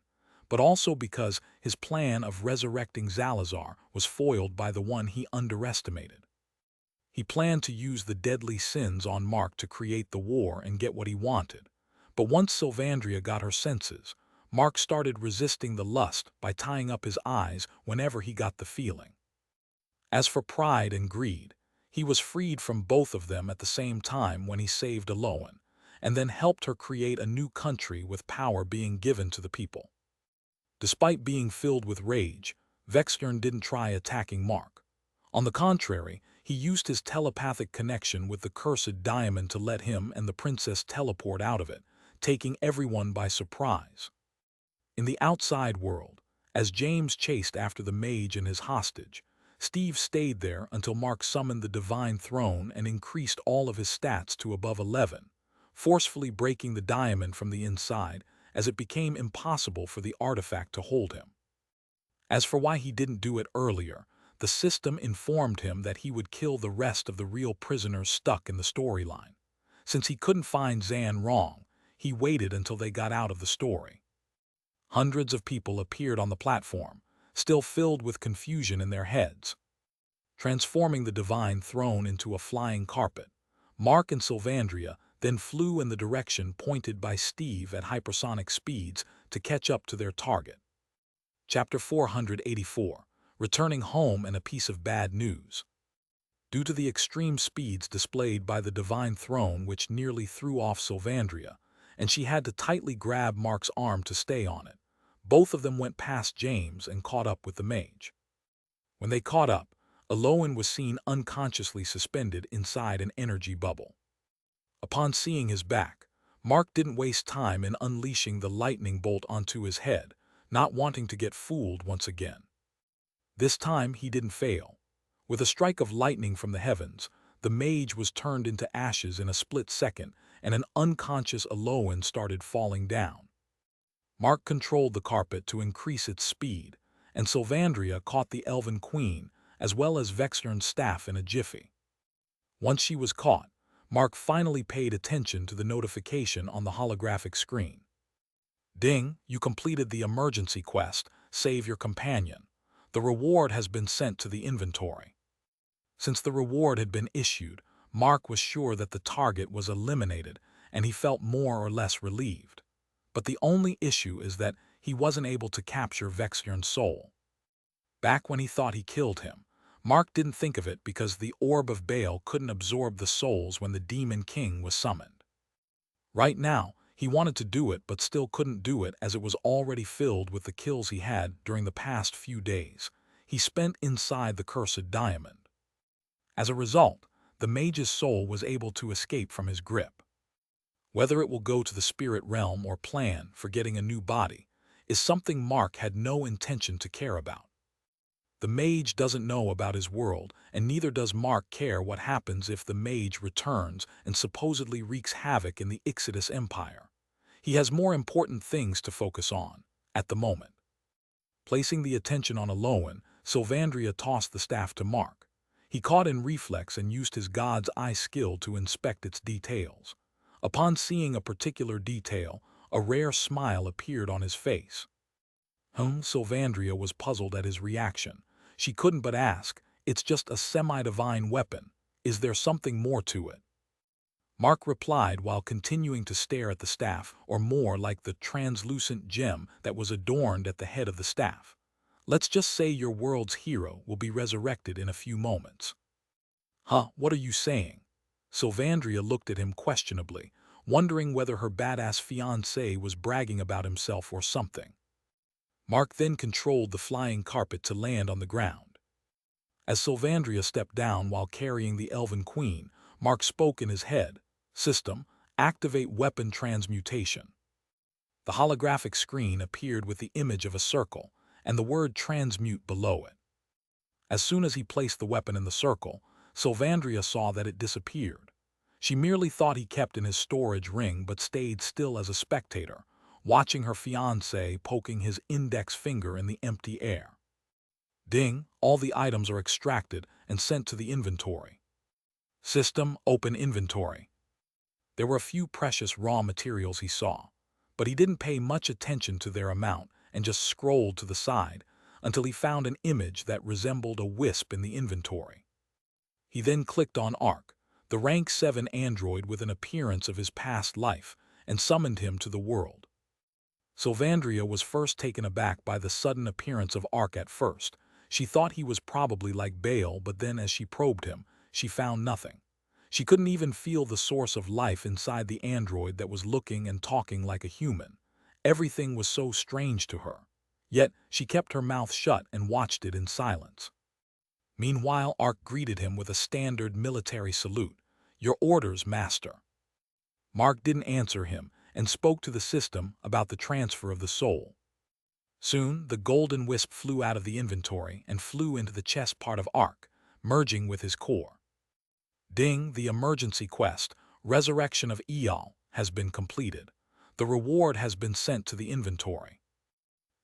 but also because his plan of resurrecting Zalazar was foiled by the one he underestimated. He planned to use the deadly sins on Mark to create the war and get what he wanted. But once Sylvandria got her senses, Mark started resisting the lust by tying up his eyes whenever he got the feeling. As for pride and greed, he was freed from both of them at the same time when he saved Aloan, and then helped her create a new country with power being given to the people. Despite being filled with rage, Vexjern didn't try attacking Mark. On the contrary, he used his telepathic connection with the cursed diamond to let him and the princess teleport out of it, taking everyone by surprise. In the outside world, as James chased after the mage and his hostage, Steve stayed there until Mark summoned the divine throne and increased all of his stats to above 11, forcefully breaking the diamond from the inside as it became impossible for the artifact to hold him. As for why he didn't do it earlier, the system informed him that he would kill the rest of the real prisoners stuck in the storyline. Since he couldn't find Zan Rong, he waited until they got out of the story. Hundreds of people appeared on the platform, still filled with confusion in their heads. Transforming the divine throne into a flying carpet, Mark and Sylvandria then flew in the direction pointed by Steve at hypersonic speeds to catch up to their target. Chapter 484, Returning Home and a Piece of Bad News. Due to the extreme speeds displayed by the divine throne which nearly threw off Sylvandria, and she had to tightly grab Mark's arm to stay on it, both of them went past James and caught up with the mage. When they caught up, Aloan was seen unconsciously suspended inside an energy bubble. Upon seeing his back, Mark didn't waste time in unleashing the lightning bolt onto his head, not wanting to get fooled once again. This time he didn't fail. With a strike of lightning from the heavens, the mage was turned into ashes in a split second, and an unconscious Aloan started falling down. Mark controlled the carpet to increase its speed, and Sylvandria caught the Elven Queen, as well as Vexjern's staff in a jiffy. Once she was caught, Mark finally paid attention to the notification on the holographic screen. Ding, you completed the emergency quest, Save Your Companion. The reward has been sent to the inventory. Since the reward had been issued, Mark was sure that the target was eliminated, and he felt more or less relieved. But the only issue is that he wasn't able to capture Vexjern's soul. Back when he thought he killed him, Mark didn't think of it because the Orb of Baal couldn't absorb the souls when the Demon King was summoned. Right now, he wanted to do it but still couldn't do it as it was already filled with the kills he had during the past few days he spent inside the cursed diamond. As a result, the mage's soul was able to escape from his grip. Whether it will go to the spirit realm or plan for getting a new body is something Mark had no intention to care about. The mage doesn't know about his world, and neither does Mark care what happens if the mage returns and supposedly wreaks havoc in the Ixodus Empire. He has more important things to focus on, at the moment. Placing the attention on Aloan, Sylvandria tossed the staff to Mark. He caught in reflex and used his God's Eye skill to inspect its details. Upon seeing a particular detail, a rare smile appeared on his face. Sylvandria was puzzled at his reaction. She couldn't but ask, "It's just a semi-divine weapon. Is there something more to it?" Mark replied while continuing to stare at the staff, or more like the translucent gem that was adorned at the head of the staff. "Let's just say your world's hero will be resurrected in a few moments." "Huh, what are you saying?" Sylvandria looked at him questionably, wondering whether her badass fiancé was bragging about himself or something. Mark then controlled the flying carpet to land on the ground. As Sylvandria stepped down while carrying the Elven Queen, Mark spoke in his head, "System, activate weapon transmutation." The holographic screen appeared with the image of a circle and the word transmute below it. As soon as he placed the weapon in the circle, Sylvandria saw that it disappeared. She merely thought he kept in his storage ring but stayed still as a spectator, watching her fiancé poking his index finger in the empty air. Ding, all the items are extracted and sent to the inventory. System, open inventory. There were a few precious raw materials he saw, but he didn't pay much attention to their amount and just scrolled to the side until he found an image that resembled a wisp in the inventory. He then clicked on Ark, the rank 7 android with an appearance of his past life, and summoned him to the world. Sylvandria was first taken aback by the sudden appearance of Ark at first. She thought he was probably like Baal, but then as she probed him, she found nothing. She couldn't even feel the source of life inside the android that was looking and talking like a human. Everything was so strange to her. Yet she kept her mouth shut and watched it in silence. Meanwhile, Ark greeted him with a standard military salute. "Your orders, master." Mark didn't answer him and spoke to the system about the transfer of the soul. Soon, the golden wisp flew out of the inventory and flew into the chest part of Ark, merging with his core. Ding, the emergency quest, Resurrection of Eyal, has been completed. The reward has been sent to the inventory.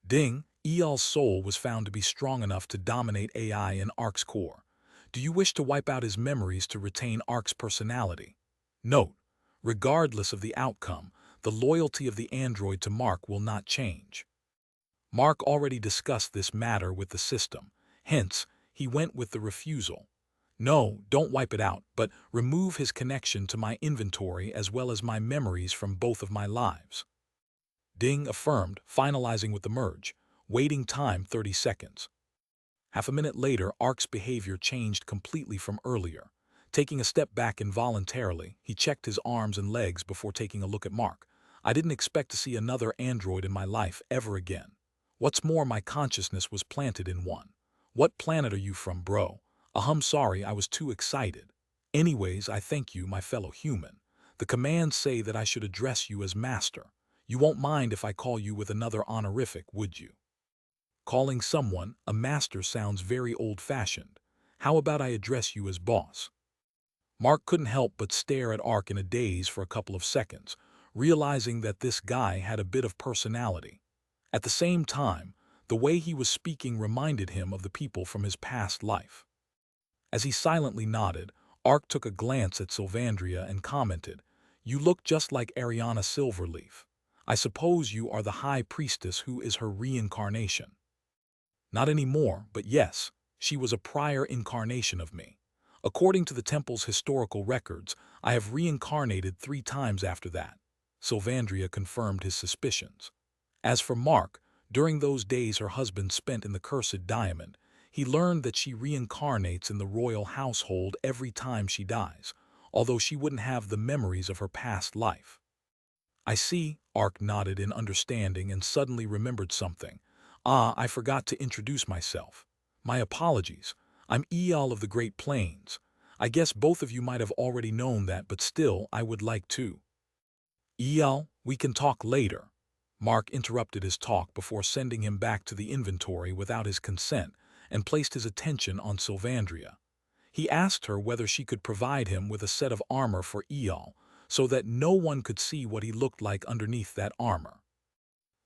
Ding, Eyal's soul was found to be strong enough to dominate AI in Ark's core. Do you wish to wipe out his memories to retain Ark's personality? Note, regardless of the outcome, the loyalty of the android to Mark will not change. Mark already discussed this matter with the system, hence, he went with the refusal. No, don't wipe it out, but remove his connection to my inventory as well as my memories from both of my lives. Ding affirmed, finalizing with the merge. Waiting time 30 seconds. Half a minute later, Ark's behavior changed completely from earlier. Taking a step back involuntarily, he checked his arms and legs before taking a look at Mark. I didn't expect to see another android in my life ever again. What's more, my consciousness was planted in one. What planet are you from, bro? Sorry, I was too excited. Anyways, I thank you, my fellow human. The commands say that I should address you as master. You won't mind if I call you with another honorific, would you? Calling someone a master sounds very old-fashioned. How about I address you as boss? Mark couldn't help but stare at Ark in a daze for a couple of seconds, realizing that this guy had a bit of personality. At the same time, the way he was speaking reminded him of the people from his past life. As he silently nodded, Ark took a glance at Sylvandria and commented, "You look just like Ariana Silverleaf. I suppose you are the high priestess who is her reincarnation." Not anymore, but yes, she was a prior incarnation of me. According to the temple's historical records, I have reincarnated 3 times after that. Sylvandria confirmed his suspicions. As for Mark, during those days her husband spent in the Cursed Diamond, he learned that she reincarnates in the royal household every time she dies, although she wouldn't have the memories of her past life. I see, Ark nodded in understanding and suddenly remembered something. I forgot to introduce myself. My apologies. I'm Eyal of the Great Plains. I guess both of you might have already known that, but still, I would like to. Eyal, we can talk later. Mark interrupted his talk before sending him back to the inventory without his consent and placed his attention on Sylvandria. He asked her whether she could provide him with a set of armor for Eyal so that no one could see what he looked like underneath that armor.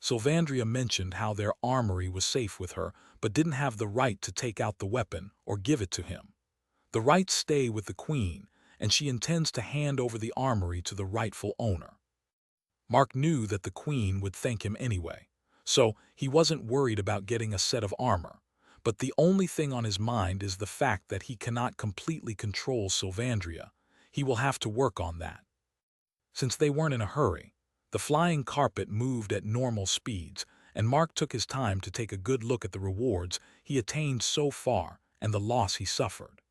Sylvandria mentioned how their armory was safe with her, but didn't have the right to take out the weapon or give it to him. The rights stay with the queen, and she intends to hand over the armory to the rightful owner. Mark knew that the queen would thank him anyway, so he wasn't worried about getting a set of armor. But the only thing on his mind is the fact that he cannot completely control Sylvandria. He will have to work on that. Since they weren't in a hurry, the flying carpet moved at normal speeds, and Mark took his time to take a good look at the rewards he attained so far and the loss he suffered.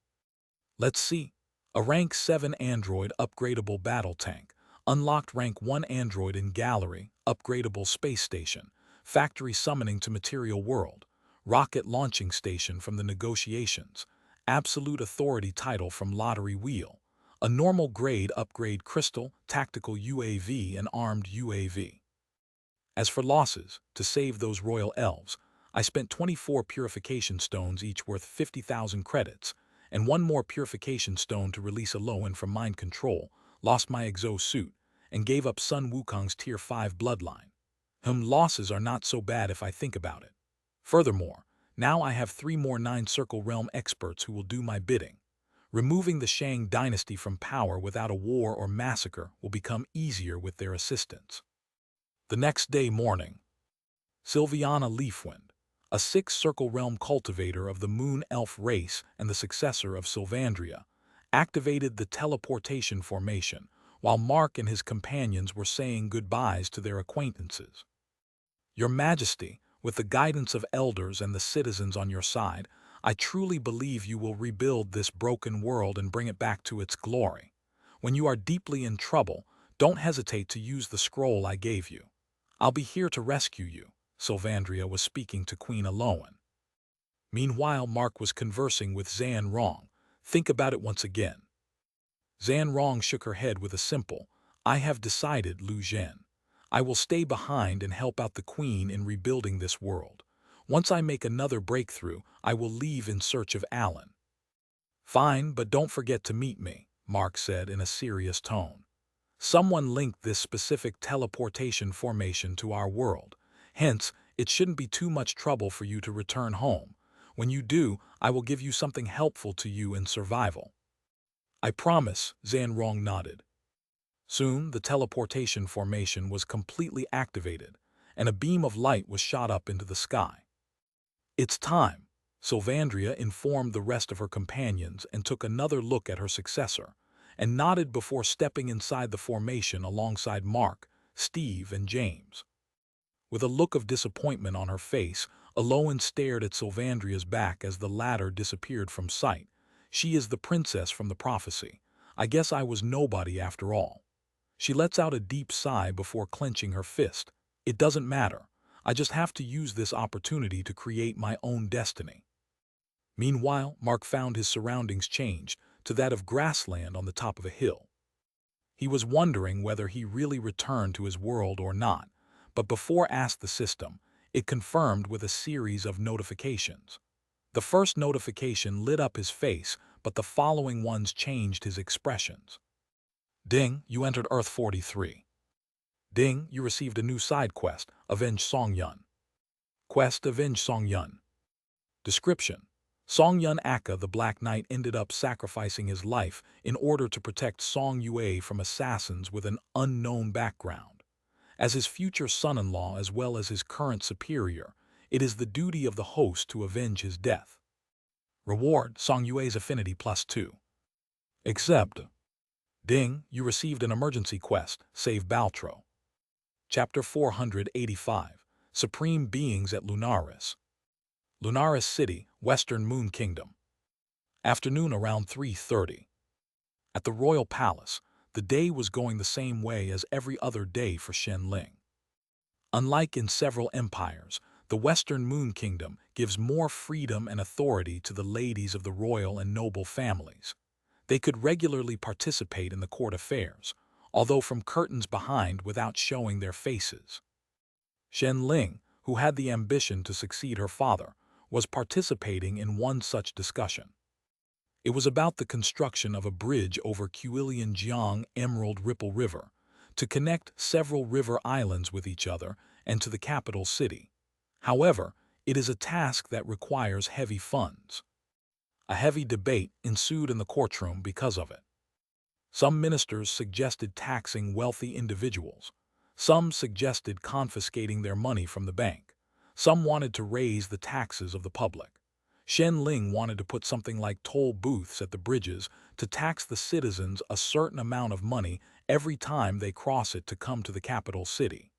Let's see. A rank 7 android upgradable battle tank, unlocked rank 1 android in gallery, upgradable space station, factory summoning to material world, rocket launching station from the negotiations, absolute authority title from lottery wheel, a normal grade upgrade crystal, tactical UAV and armed UAV. As for losses, to save those royal elves, I spent 24 purification stones each worth 50,000 credits, and 1 more purification stone to release a Loan from mind control, lost my exo suit, and gave up Sun Wukong's tier 5 bloodline. Losses are not so bad if I think about it. Furthermore, now I have 3 more 9-circle realm experts who will do my bidding. Removing the Shang dynasty from power without a war or massacre will become easier with their assistance. The next day morning, Sylviana Leafwind, a 6-circle realm cultivator of the Moon Elf race and the successor of Sylvandria, activated the teleportation formation while Mark and his companions were saying goodbyes to their acquaintances. Your Majesty, with the guidance of elders and the citizens on your side, I truly believe you will rebuild this broken world and bring it back to its glory. When you are deeply in trouble, don't hesitate to use the scroll I gave you. I'll be here to rescue you, Sylvandria was speaking to Queen Aloan. Meanwhile, Mark was conversing with Zan Rong. Think about it once again. Zan Rong shook her head with a simple, I have decided, Lu Zhen. I will stay behind and help out the Queen in rebuilding this world. Once I make another breakthrough, I will leave in search of Alan. Fine, but don't forget to meet me, Mark said in a serious tone. Someone linked this specific teleportation formation to our world. Hence, it shouldn't be too much trouble for you to return home. When you do, I will give you something helpful to you in survival. I promise, Zan Rong nodded. Soon, the teleportation formation was completely activated, and a beam of light was shot up into the sky. It's time, Sylvandria informed the rest of her companions and took another look at her successor, and nodded before stepping inside the formation alongside Mark, Steve, and James. With a look of disappointment on her face, Aloan stared at Sylvandria's back as the latter disappeared from sight. She is the princess from the prophecy. I guess I was nobody after all. She lets out a deep sigh before clenching her fist. It doesn't matter. I just have to use this opportunity to create my own destiny. Meanwhile, Mark found his surroundings changed to that of grassland on the top of a hill. He was wondering whether he really returned to his world or not, but before asked the system, it confirmed with a series of notifications. The first notification lit up his face, but the following ones changed his expressions. Ding, you entered Earth 43. Ding, you received a new side quest, Avenge Song Yun. Quest Avenge Song Yun. Description: Song Yun Aka the Black Knight ended up sacrificing his life in order to protect Song Yue from assassins with an unknown background. As his future son-in-law as well as his current superior, it is the duty of the host to avenge his death. Reward: Song Yue's affinity +2. Except Ding, you received an emergency quest, Save Baltro. Chapter 485, Supreme Beings at Lunaris. Lunaris City, Western Moon Kingdom. Afternoon around 3:30. At the Royal Palace, the day was going the same way as every other day for Shen Ling. Unlike in several empires, the Western Moon Kingdom gives more freedom and authority to the ladies of the royal and noble families. They could regularly participate in the court affairs, although from curtains behind without showing their faces. Shen Ling, who had the ambition to succeed her father, was participating in one such discussion. It was about the construction of a bridge over Quilian-Jiang Emerald Ripple River to connect several river islands with each other and to the capital city. However, it is a task that requires heavy funds. A heavy debate ensued in the courtroom because of it. Some ministers suggested taxing wealthy individuals. Some suggested confiscating their money from the bank. Some wanted to raise the taxes of the public. Shen Ling wanted to put something like toll booths at the bridges to tax the citizens a certain amount of money every time they cross it to come to the capital city.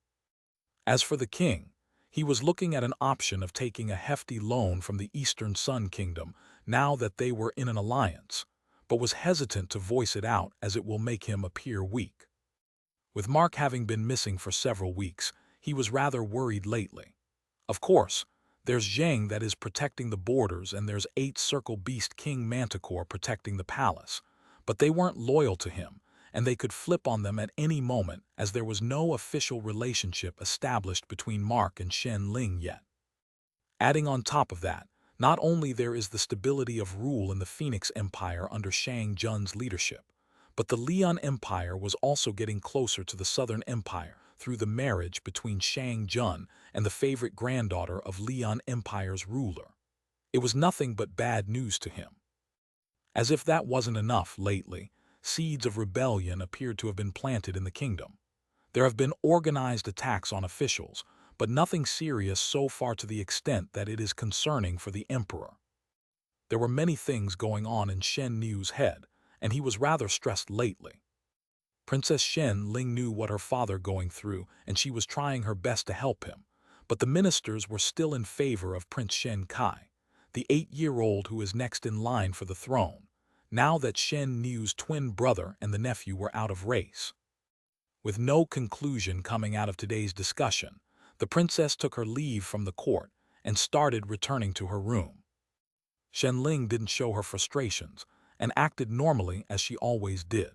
As for the king, he was looking at an option of taking a hefty loan from the Eastern Sun Kingdom now that they were in an alliance, but was hesitant to voice it out as it will make him appear weak. With Mark having been missing for several weeks, he was rather worried lately. Of course, there's Zhang that is protecting the borders and there's 8-Circle Beast King Manticore protecting the palace, but they weren't loyal to him, and they could flip on them at any moment as there was no official relationship established between Mark and Shen Ling yet. Adding on top of that, not only there is the stability of rule in the Phoenix Empire under Shang Jun's leadership, but the Lian Empire was also getting closer to the Southern Empire through the marriage between Shang Jun and the favorite granddaughter of Lian Empire's ruler. It was nothing but bad news to him. As if that wasn't enough lately, seeds of rebellion appeared to have been planted in the kingdom. There have been organized attacks on officials, but nothing serious so far to the extent that it is concerning for the emperor. There were many things going on in Shen Niu's head, and he was rather stressed lately. Princess Shen Ling knew what her father going through, and she was trying her best to help him, but the ministers were still in favor of Prince Shen Kai, the 8-year-old who is next in line for the throne, now that Shen Niu's twin brother and the nephew were out of race. With no conclusion coming out of today's discussion, the princess took her leave from the court and started returning to her room. Shen Ling didn't show her frustrations and acted normally as she always did.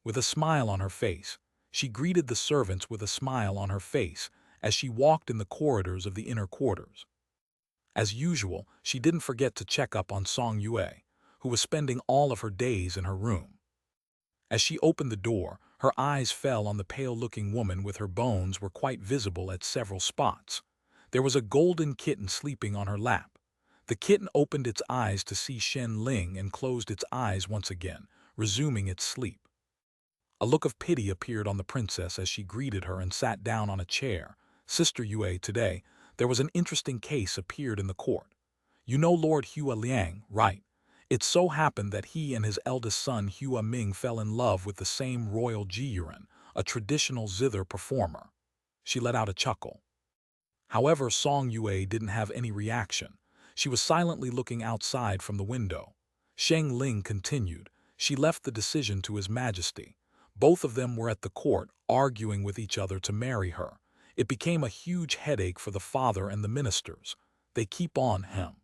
With a smile on her face, she greeted the servants with a smile on her face as she walked in the corridors of the inner quarters. As usual, she didn't forget to check up on Song Yue, who was spending all of her days in her room. As she opened the door, her eyes fell on the pale-looking woman with her bones were quite visible at several spots. There was a golden kitten sleeping on her lap. The kitten opened its eyes to see Shen Ling and closed its eyes once again, resuming its sleep. A look of pity appeared on the princess as she greeted her and sat down on a chair. Sister Yue, today, there was an interesting case appeared in the court. You know Lord Hua Liang, right? It so happened that he and his eldest son Hua Ming fell in love with the same royal Jiyuan, a traditional zither performer. She let out a chuckle. However, Song Yue didn't have any reaction. She was silently looking outside from the window. Sheng Ling continued. She left the decision to His Majesty. Both of them were at the court, arguing with each other to marry her. It became a huge headache for the father and the ministers. They keep on him.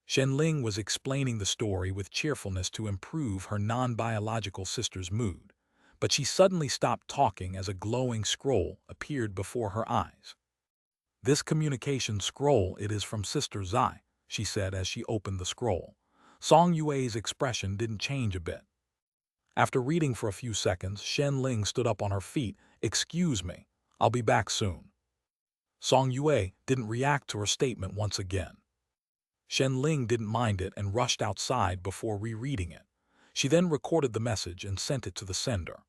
Shen Ling was explaining the story with cheerfulness to improve her non-biological sister's mood, but she suddenly stopped talking as a glowing scroll appeared before her eyes. This communication scroll, it is from Sister Zai, she said as she opened the scroll. Song Yue's expression didn't change a bit. After reading for a few seconds, Shen Ling stood up on her feet. Excuse me, I'll be back soon. Song Yue didn't react to her statement once again. Shen Ling didn't mind it and rushed outside before rereading it. She then recorded the message and sent it to the sender.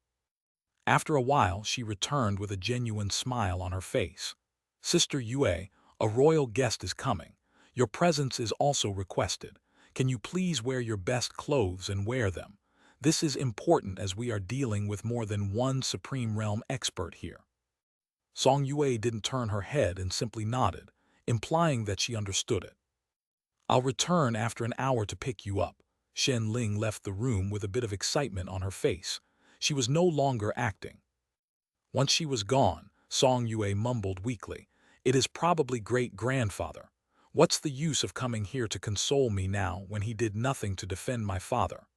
After a while, she returned with a genuine smile on her face. Sister Yue, a royal guest is coming. Your presence is also requested. Can you please wear your best clothes and wear them? This is important as we are dealing with more than one Supreme Realm expert here. Song Yue didn't turn her head and simply nodded, implying that she understood it. I'll return after an hour to pick you up. Shen Ling left the room with a bit of excitement on her face. She was no longer acting. Once she was gone, Song Yue mumbled weakly, "It is probably great-grandfather. What's the use of coming here to console me now when he did nothing to defend my father?"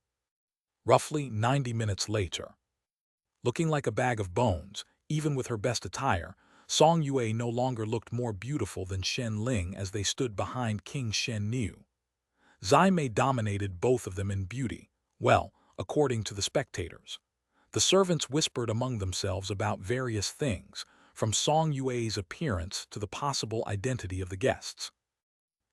Roughly 90 minutes later. Looking like a bag of bones, even with her best attire, Song Yue no longer looked more beautiful than Shen Ling as they stood behind King Shen Niu. Zai Mei dominated both of them in beauty, well, according to the spectators. The servants whispered among themselves about various things, from Song Yue's appearance to the possible identity of the guests.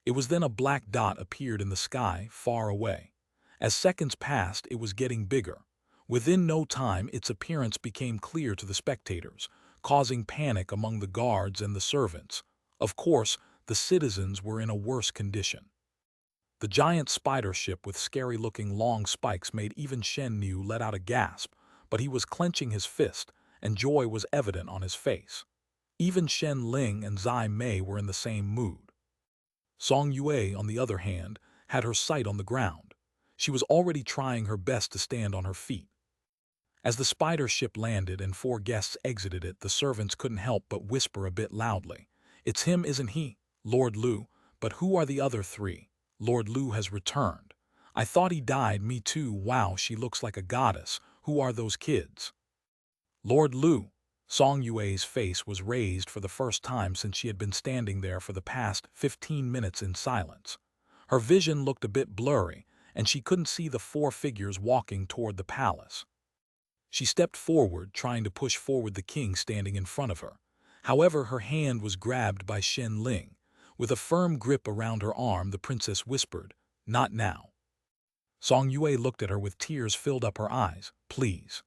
It was then a black dot appeared in the sky far away. As seconds passed, it was getting bigger. Within no time, its appearance became clear to the spectators, causing panic among the guards and the servants. Of course, the citizens were in a worse condition. The giant spider ship with scary-looking long spikes made even Shen Niu let out a gasp, but he was clenching his fist, and joy was evident on his face. Even Shen Ling and Zai Mei were in the same mood. Song Yue, on the other hand, had her sight on the ground. She was already trying her best to stand on her feet. As the spider ship landed and 4 guests exited it, the servants couldn't help but whisper a bit loudly. "It's him, isn't he, Lord Lu? But who are the other 3? Lord Lu has returned. I thought he died, me too. Wow, she looks like a goddess. Who are those kids?" Lord Lu. Song Yue's face was raised for the first time since she had been standing there for the past 15 minutes in silence. Her vision looked a bit blurry, and she couldn't see the 4 figures walking toward the palace. She stepped forward, trying to push forward the king standing in front of her. However, her hand was grabbed by Shen Ling. With a firm grip around her arm, the princess whispered, "Not now." Song Yue looked at her with tears filled up her eyes. "Please."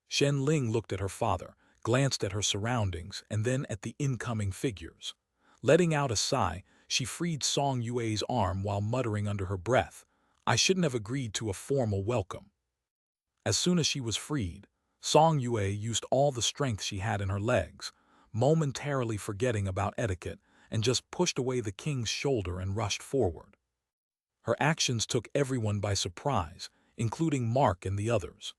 Shen Ling looked at her father, glanced at her surroundings, and then at the incoming figures. Letting out a sigh, she freed Song Yue's arm while muttering under her breath, "I shouldn't have agreed to a formal welcome." As soon as she was freed, Song Yue used all the strength she had in her legs, momentarily forgetting about etiquette, and just pushed away the king's shoulder and rushed forward. Her actions took everyone by surprise, including Mark and the others.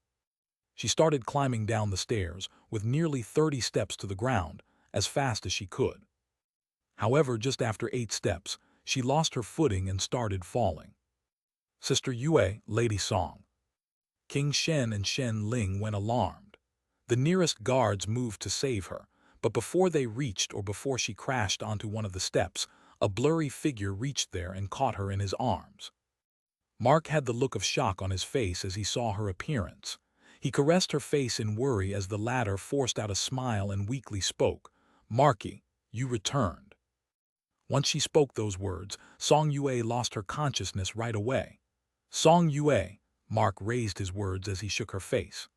She started climbing down the stairs, with nearly 30 steps to the ground, as fast as she could. However, just after 8 steps, she lost her footing and started falling. "Sister Yue, Lady Song." King Shen and Shen Ling went alarmed. The nearest guards moved to save her, but before they reached or before she crashed onto one of the steps, a blurry figure reached there and caught her in his arms. Mark had the look of shock on his face as he saw her appearance. He caressed her face in worry as the latter forced out a smile and weakly spoke, "Marky, you returned." Once she spoke those words, Song Yue lost her consciousness right away. "Song Yue," Mark raised his words as he shook her face.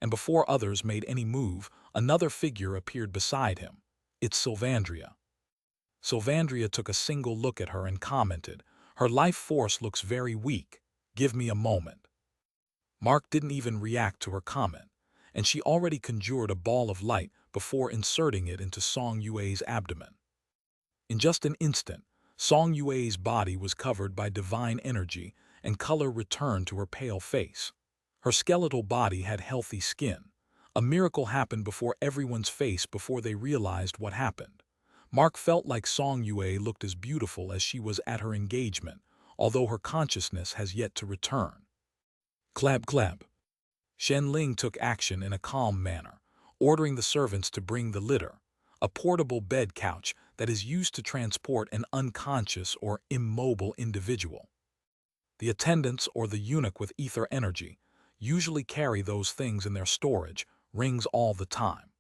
And before others made any move, another figure appeared beside him. "It's Sylvandria." Sylvandria took a single look at her and commented, "Her life force looks very weak. Give me a moment." Mark didn't even react to her comment, and she already conjured a ball of light before inserting it into Song Yue's abdomen. In just an instant, Song Yue's body was covered by divine energy and color returned to her pale face. Her skeletal body had healthy skin. A miracle happened before everyone's face before they realized what happened. Mark felt like Song Yue looked as beautiful as she was at her engagement, although her consciousness has yet to return. Clab clab. Shen Ling took action in a calm manner, ordering the servants to bring the litter, a portable bed couch that is used to transport an unconscious or immobile individual. The attendants or the eunuch with ether energy usually carry those things in their storage rings all the time.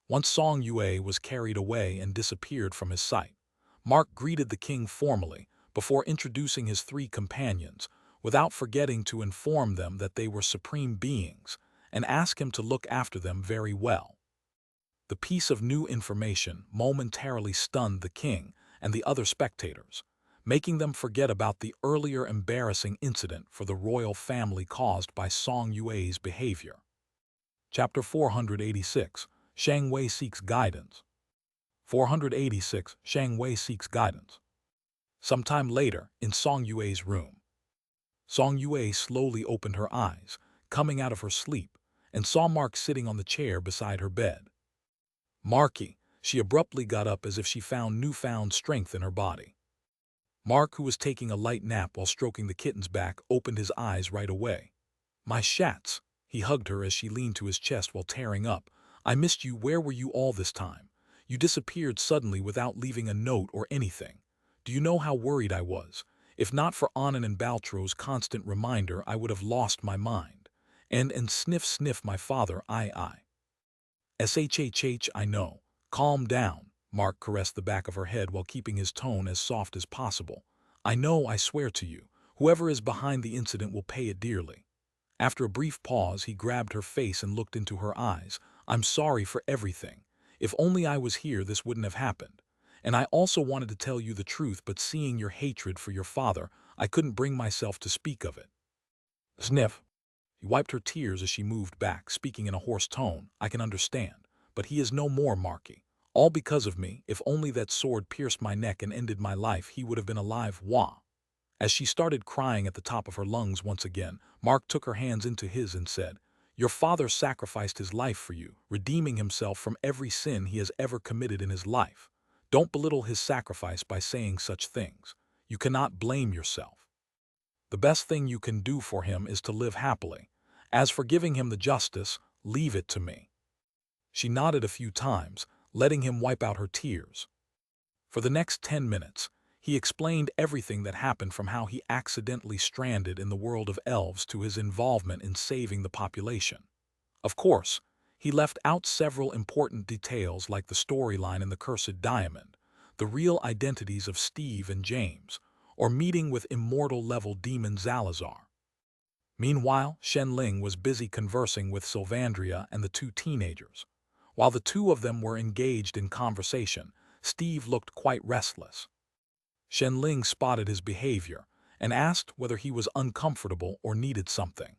Once Song Yue was carried away and disappeared from his sight, Mark greeted the king formally before introducing his 3 companions, without forgetting to inform them that they were supreme beings and ask him to look after them very well. The piece of new information momentarily stunned the king and the other spectators, making them forget about the earlier embarrassing incident for the royal family caused by Song Yue's behavior. Chapter 486, Shang Wei Seeks Guidance. 486, Shang Wei Seeks Guidance. Sometime later, in Song Yue's room, Song Yue slowly opened her eyes, coming out of her sleep, and saw Mark sitting on the chair beside her bed. "Marky," she abruptly got up as if she found newfound strength in her body. Mark, who was taking a light nap while stroking the kitten's back, opened his eyes right away. "My shats," he hugged her as she leaned to his chest while tearing up. "I missed you. Where were you all this time? You disappeared suddenly without leaving a note or anything. Do you know how worried I was? If not for Annan and Baltro's constant reminder, I would have lost my mind. And sniff sniff my father, I. Shhh, I know. Calm down." Mark caressed the back of her head while keeping his tone as soft as possible. "I know, I swear to you, whoever is behind the incident will pay it dearly." After a brief pause, he grabbed her face and looked into her eyes. "I'm sorry for everything. If only I was here, this wouldn't have happened. And I also wanted to tell you the truth, but seeing your hatred for your father, I couldn't bring myself to speak of it." Sniff. He wiped her tears as she moved back, speaking in a hoarse tone. "I can understand, but he is no more, Marky. All because of me. If only that sword pierced my neck and ended my life, he would have been alive. Wah." As she started crying at the top of her lungs once again, Mark took her hands into his and said, Your father sacrificed his life for you, redeeming himself from every sin he has ever committed in his life. Don't belittle his sacrifice by saying such things. You cannot blame yourself. The best thing you can do for him is to live happily. As for giving him the justice, leave it to me." She nodded a few times, letting him wipe out her tears. For the next 10 minutes, he explained everything that happened, from how he accidentally stranded in the world of elves to his involvement in saving the population. Of course, he left out several important details like the storyline in the Cursed Diamond, the real identities of Steve and James, or meeting with Immortal-level demon Zalazar. Meanwhile, Shenling was busy conversing with Sylvandria and the two teenagers. While the two of them were engaged in conversation, Steve looked quite restless. Shenling spotted his behavior and asked whether he was uncomfortable or needed something.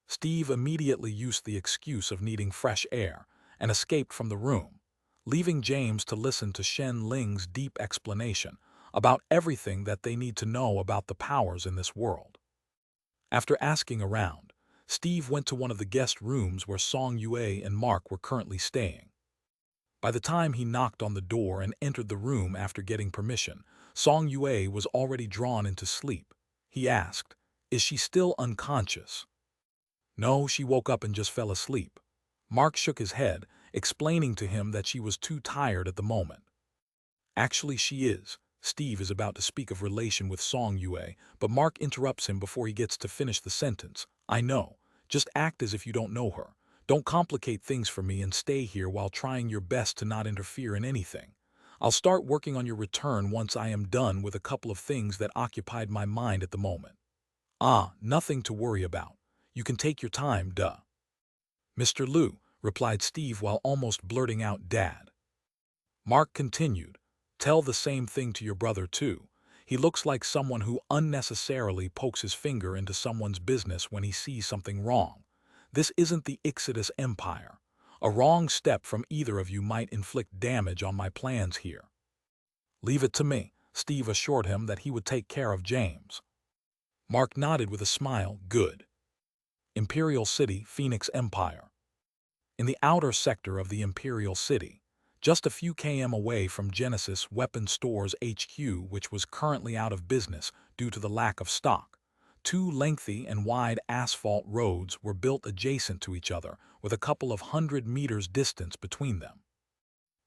Steve immediately used the excuse of needing fresh air and escaped from the room, leaving James to listen to Shenling's deep explanation about everything that they need to know about the powers in this world. After asking around, Steve went to one of the guest rooms where Song Yue and Mark were currently staying. By the time he knocked on the door and entered the room after getting permission, Song Yue was already drawn into sleep. He asked, "Is she still unconscious?" "No, she woke up and just fell asleep." Mark shook his head, explaining to him that she was too tired at the moment. "Actually, she is." Steve is about to speak of relation with Song Yue, but Mark interrupts him before he gets to finish the sentence. "I know. Just act as if you don't know her. Don't complicate things for me and stay here while trying your best to not interfere in anything. I'll start working on your return once I am done with a couple of things that occupied my mind at the moment." "Ah, nothing to worry about. You can take your time, duh." "Mr. Lu," replied Steve while almost blurting out "Dad." Mark continued, "Tell the same thing to your brother too. He looks like someone who unnecessarily pokes his finger into someone's business when he sees something wrong. This isn't the Ixodus Empire. A wrong step from either of you might inflict damage on my plans here." "Leave it to me," Steve assured him that he would take care of James. Mark nodded with a smile. "Good." Imperial City, Phoenix Empire. In the outer sector of the Imperial City, just a few km away from Genesis Weapon Stores HQ, which was currently out of business due to the lack of stock, two lengthy and wide asphalt roads were built adjacent to each other with a couple of 100 meters distance between them.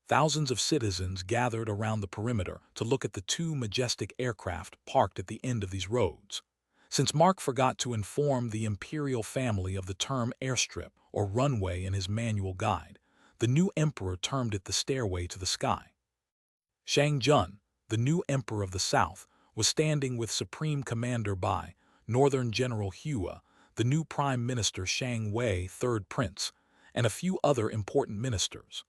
Thousands of citizens gathered around the perimeter to look at the two majestic aircraft parked at the end of these roads. Since Mark forgot to inform the Imperial family of the term airstrip or runway in his manual guide, the new emperor termed it the stairway to the sky. Shang Jun, the new emperor of the south, was standing with Supreme Commander Bai, Northern General Hua, the new Prime Minister Shang Wei, Third Prince, and a few other important ministers.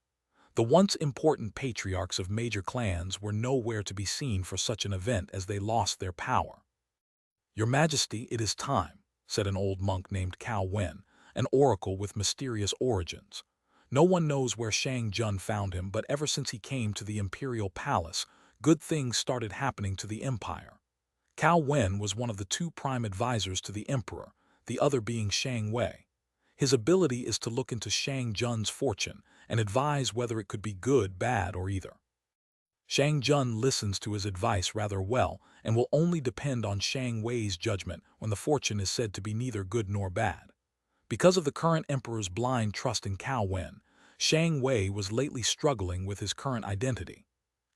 The once important patriarchs of major clans were nowhere to be seen for such an event as they lost their power. "Your Majesty, it is time," said an old monk named Cao Wen, an oracle with mysterious origins. No one knows where Shang Jun found him, but ever since he came to the Imperial Palace, good things started happening to the Empire. Cao Wen was one of the two prime advisors to the Emperor, the other being Shang Wei. His ability is to look into Shang Jun's fortune and advise whether it could be good, bad, or either. Shang Jun listens to his advice rather well and will only depend on Shang Wei's judgment when the fortune is said to be neither good nor bad. Because of the current emperor's blind trust in Cao Wen, Shang Wei was lately struggling with his current identity.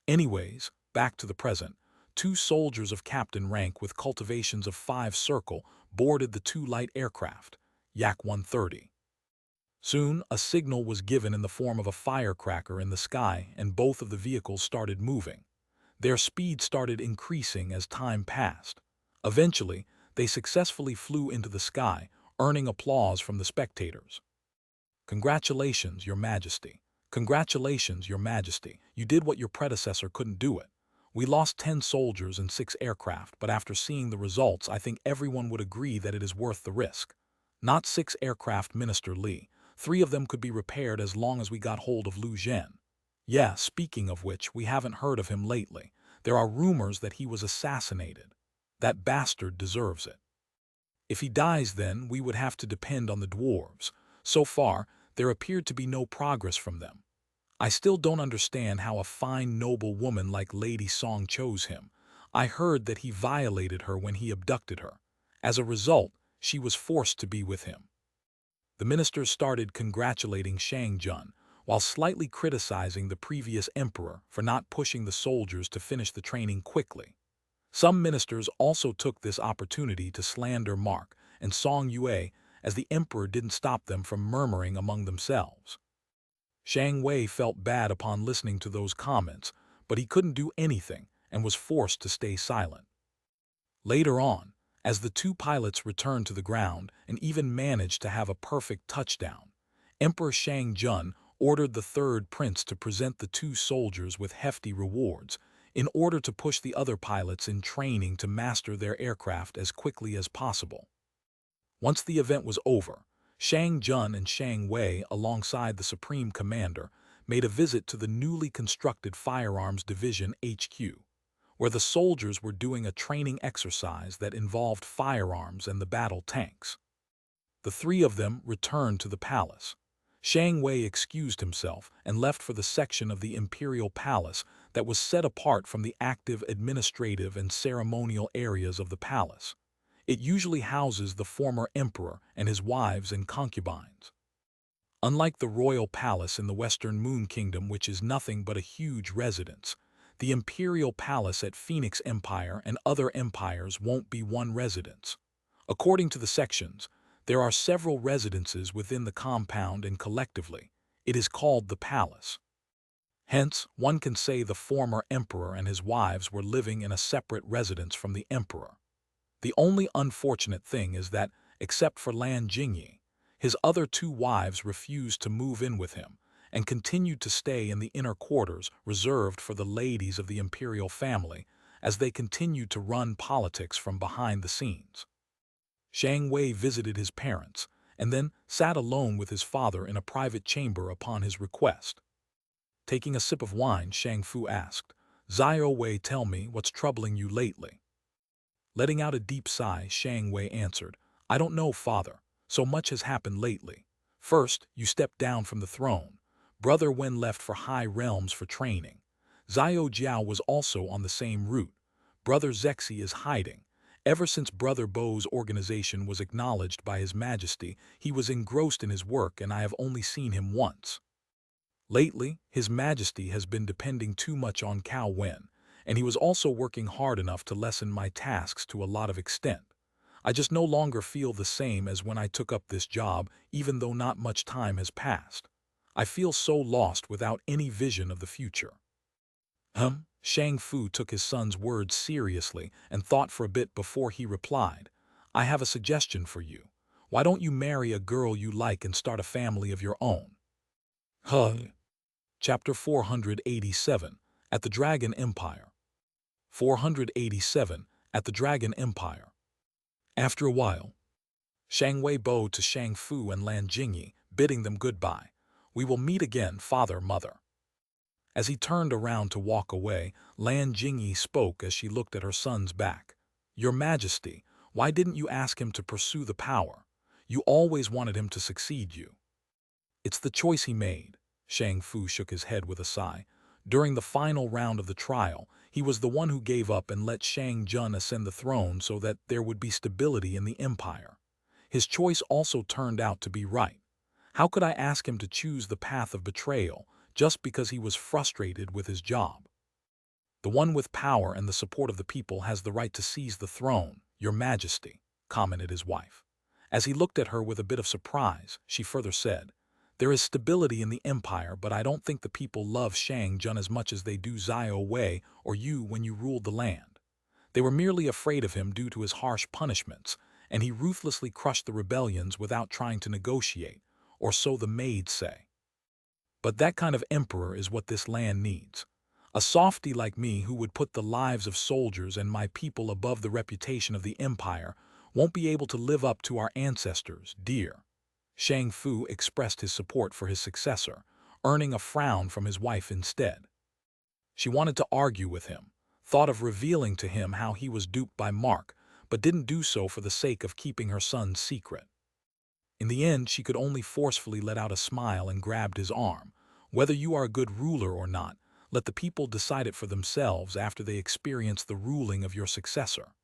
Anyways, back to the present, two soldiers of captain rank with cultivations of 5 circle boarded the two light aircraft, Yak 130. Soon, a signal was given in the form of a firecracker in the sky, and both of the vehicles started moving. Their speed started increasing as time passed. Eventually, they successfully flew into the sky, earning applause from the spectators. "Congratulations, Your Majesty. Congratulations, Your Majesty. You did what your predecessor couldn't do it. We lost 10 soldiers and 6 aircraft, but after seeing the results, I think everyone would agree that it is worth the risk. Not 6 aircraft, Minister Li. 3 of them could be repaired as long as we got hold of Lu Zhen. Yeah, speaking of which, we haven't heard of him lately. There are rumors that he was assassinated. That bastard deserves it. If he dies, then we would have to depend on the dwarves, So far, there appeared to be no progress from them. I still don't understand how a fine noble woman like Lady Song chose him. I heard that he violated her when he abducted her. As a result, she was forced to be with him. The ministers started congratulating Shang Jun, while slightly criticizing the previous emperor for not pushing the soldiers to finish the training quickly. Some ministers also took this opportunity to slander Mark and Song Yue, as the emperor didn't stop them from murmuring among themselves. Shang Wei felt bad upon listening to those comments, but he couldn't do anything and was forced to stay silent. Later on, as the two pilots returned to the ground and even managed to have a perfect touchdown, Emperor Shang Jun ordered the third prince to present the two soldiers with hefty rewards in order to push the other pilots in training to master their aircraft as quickly as possible. Once the event was over, Shang Jun and Shang Wei, alongside the Supreme Commander, made a visit to the newly constructed Firearms Division HQ, where the soldiers were doing a training exercise that involved firearms and the battle tanks. The three of them returned to the palace. Shang Wei excused himself and left for the section of the Imperial Palace that was set apart from the active administrative and ceremonial areas of the palace. It usually houses the former emperor and his wives and concubines. Unlike the royal palace in the Western Moon Kingdom, which is nothing but a huge residence, the imperial palace at Phoenix Empire and other empires won't be one residence. According to the sections, there are several residences within the compound, and collectively, it is called the palace. Hence, one can say the former emperor and his wives were living in a separate residence from the emperor. The only unfortunate thing is that, except for Lan Jingyi, his other two wives refused to move in with him and continued to stay in the inner quarters reserved for the ladies of the imperial family, as they continued to run politics from behind the scenes. Shang Wei visited his parents and then sat alone with his father in a private chamber upon his request. Taking a sip of wine, Shang Fu asked, "Xiao Wei, tell me what's troubling you lately." Letting out a deep sigh, Shang Wei answered, "I don't know, father. So much has happened lately. First, you stepped down from the throne. Brother Wen left for high realms for training. Xiao Jiao was also on the same route. Brother Zexi is hiding. Ever since Brother Bo's organization was acknowledged by His Majesty, he was engrossed in his work and I have only seen him once. Lately, His Majesty has been depending too much on Cao Wen, and he was also working hard enough to lessen my tasks to a lot of extent. I just no longer feel the same as when I took up this job, even though not much time has passed. I feel so lost without any vision of the future." Shang Fu took his son's words seriously and thought for a bit before he replied, "I have a suggestion for you. Why don't you marry a girl you like and start a family of your own?" Chapter 487, At the Dragon Empire. 487, At the Dragon Empire. After a while, Shang Wei bowed to Shang Fu and Lan Jingyi, bidding them goodbye. "We will meet again, father, mother." As he turned around to walk away, Lan Jingyi spoke as she looked at her son's back. "Your Majesty, why didn't you ask him to pursue the power? You always wanted him to succeed you." "It's the choice he made." Shang Fu shook his head with a sigh. "During the final round of the trial, he was the one who gave up and let Shang Jun ascend the throne so that there would be stability in the empire. His choice also turned out to be right. How could I ask him to choose the path of betrayal just because he was frustrated with his job? The one with power and the support of the people has the right to seize the throne, Your Majesty," commented his wife. As he looked at her with a bit of surprise, she further said, "There is stability in the empire, but I don't think the people love Shang Jun as much as they do Xiao Wei or you when you ruled the land. They were merely afraid of him due to his harsh punishments, and he ruthlessly crushed the rebellions without trying to negotiate, or so the maids say. But that kind of emperor is what this land needs. A softy like me who would put the lives of soldiers and my people above the reputation of the empire won't be able to live up to our ancestors, dear." Shang Fu expressed his support for his successor, earning a frown from his wife instead. She wanted to argue with him, thought of revealing to him how he was duped by Mark, but didn't do so for the sake of keeping her son's secret. In the end, she could only forcefully let out a smile and grabbed his arm. Whether you are a good ruler or not, let the people decide it for themselves after they experience the ruling of your successor.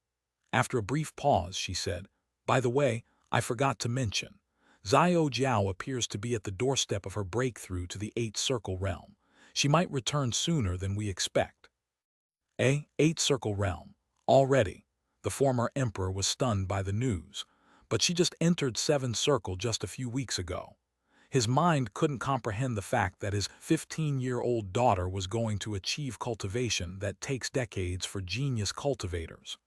After a brief pause, she said, "By the way, I forgot to mention. Xiao Jiao appears to be at the doorstep of her breakthrough to the Eight Circle Realm. She might return sooner than we expect." Eight Circle Realm. Already. The former emperor was stunned by the news. But she just entered Seven Circle just a few weeks ago. His mind couldn't comprehend the fact that his 15-year-old daughter was going to achieve cultivation that takes decades for genius cultivators.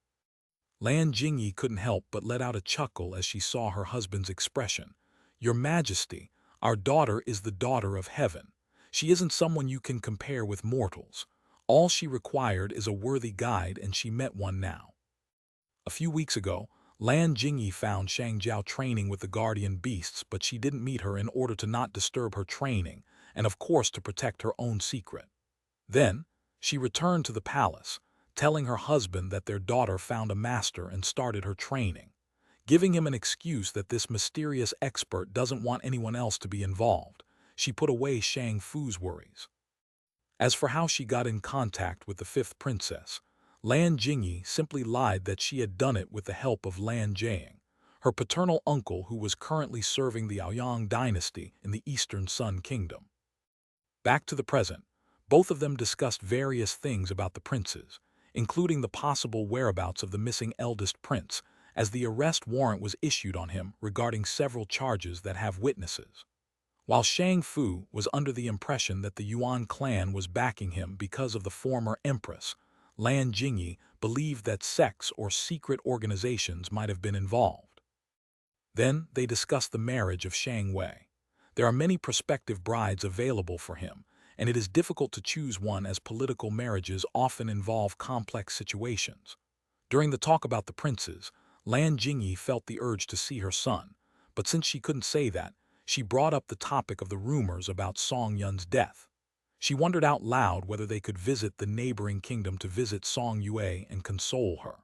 Lan Jingyi couldn't help but let out a chuckle as she saw her husband's expression. "Your Majesty, our daughter is the daughter of heaven. She isn't someone you can compare with mortals. All she required is a worthy guide, and she met one now." A few weeks ago, Lan Jingyi found Shang Jiao training with the guardian beasts, but she didn't meet her in order to not disturb her training, and of course to protect her own secret. Then, she returned to the palace, telling her husband that their daughter found a master and started her training, giving him an excuse that this mysterious expert doesn't want anyone else to be involved. She put away Shang Fu's worries. As for how she got in contact with the fifth princess, Lan Jingyi simply lied that she had done it with the help of Lan Jiang, her paternal uncle who was currently serving the Aoyang dynasty in the Eastern Sun Kingdom. Back to the present, both of them discussed various things about the princes, including the possible whereabouts of the missing eldest prince, as the arrest warrant was issued on him regarding several charges that have witnesses. While Shang Fu was under the impression that the Yuan clan was backing him because of the former empress, Lan Jingyi believed that sects or secret organizations might have been involved. Then they discussed the marriage of Shang Wei. There are many prospective brides available for him, and it is difficult to choose one as political marriages often involve complex situations. During the talk about the princes, Lan Jingyi felt the urge to see her son, but since she couldn't say that, she brought up the topic of the rumors about Song Yun's death. She wondered out loud whether they could visit the neighboring kingdom to visit Song Yue and console her.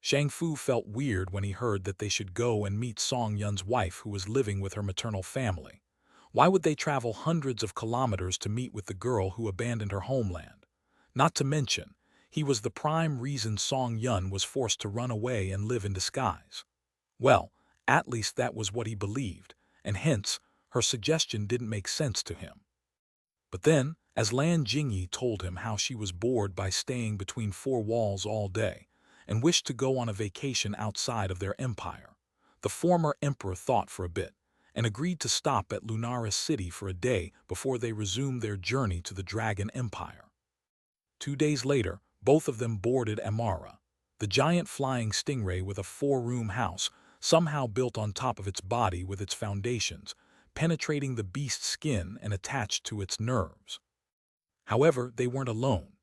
Shang Fu felt weird when he heard that they should go and meet Song Yun's wife who was living with her maternal family. Why would they travel hundreds of kilometers to meet with the girl who abandoned her homeland? Not to mention, he was the prime reason Song Yun was forced to run away and live in disguise. Well, at least that was what he believed, and hence, her suggestion didn't make sense to him. But then, as Lan Jingyi told him how she was bored by staying between four walls all day, and wished to go on a vacation outside of their empire, the former emperor thought for a bit, and agreed to stop at Lunaris City for a day before they resumed their journey to the Dragon Empire. 2 days later, both of them boarded Amara, the giant flying stingray with a 4-room house, somehow built on top of its body with its foundations, penetrating the beast's skin and attached to its nerves. However, they weren't alone.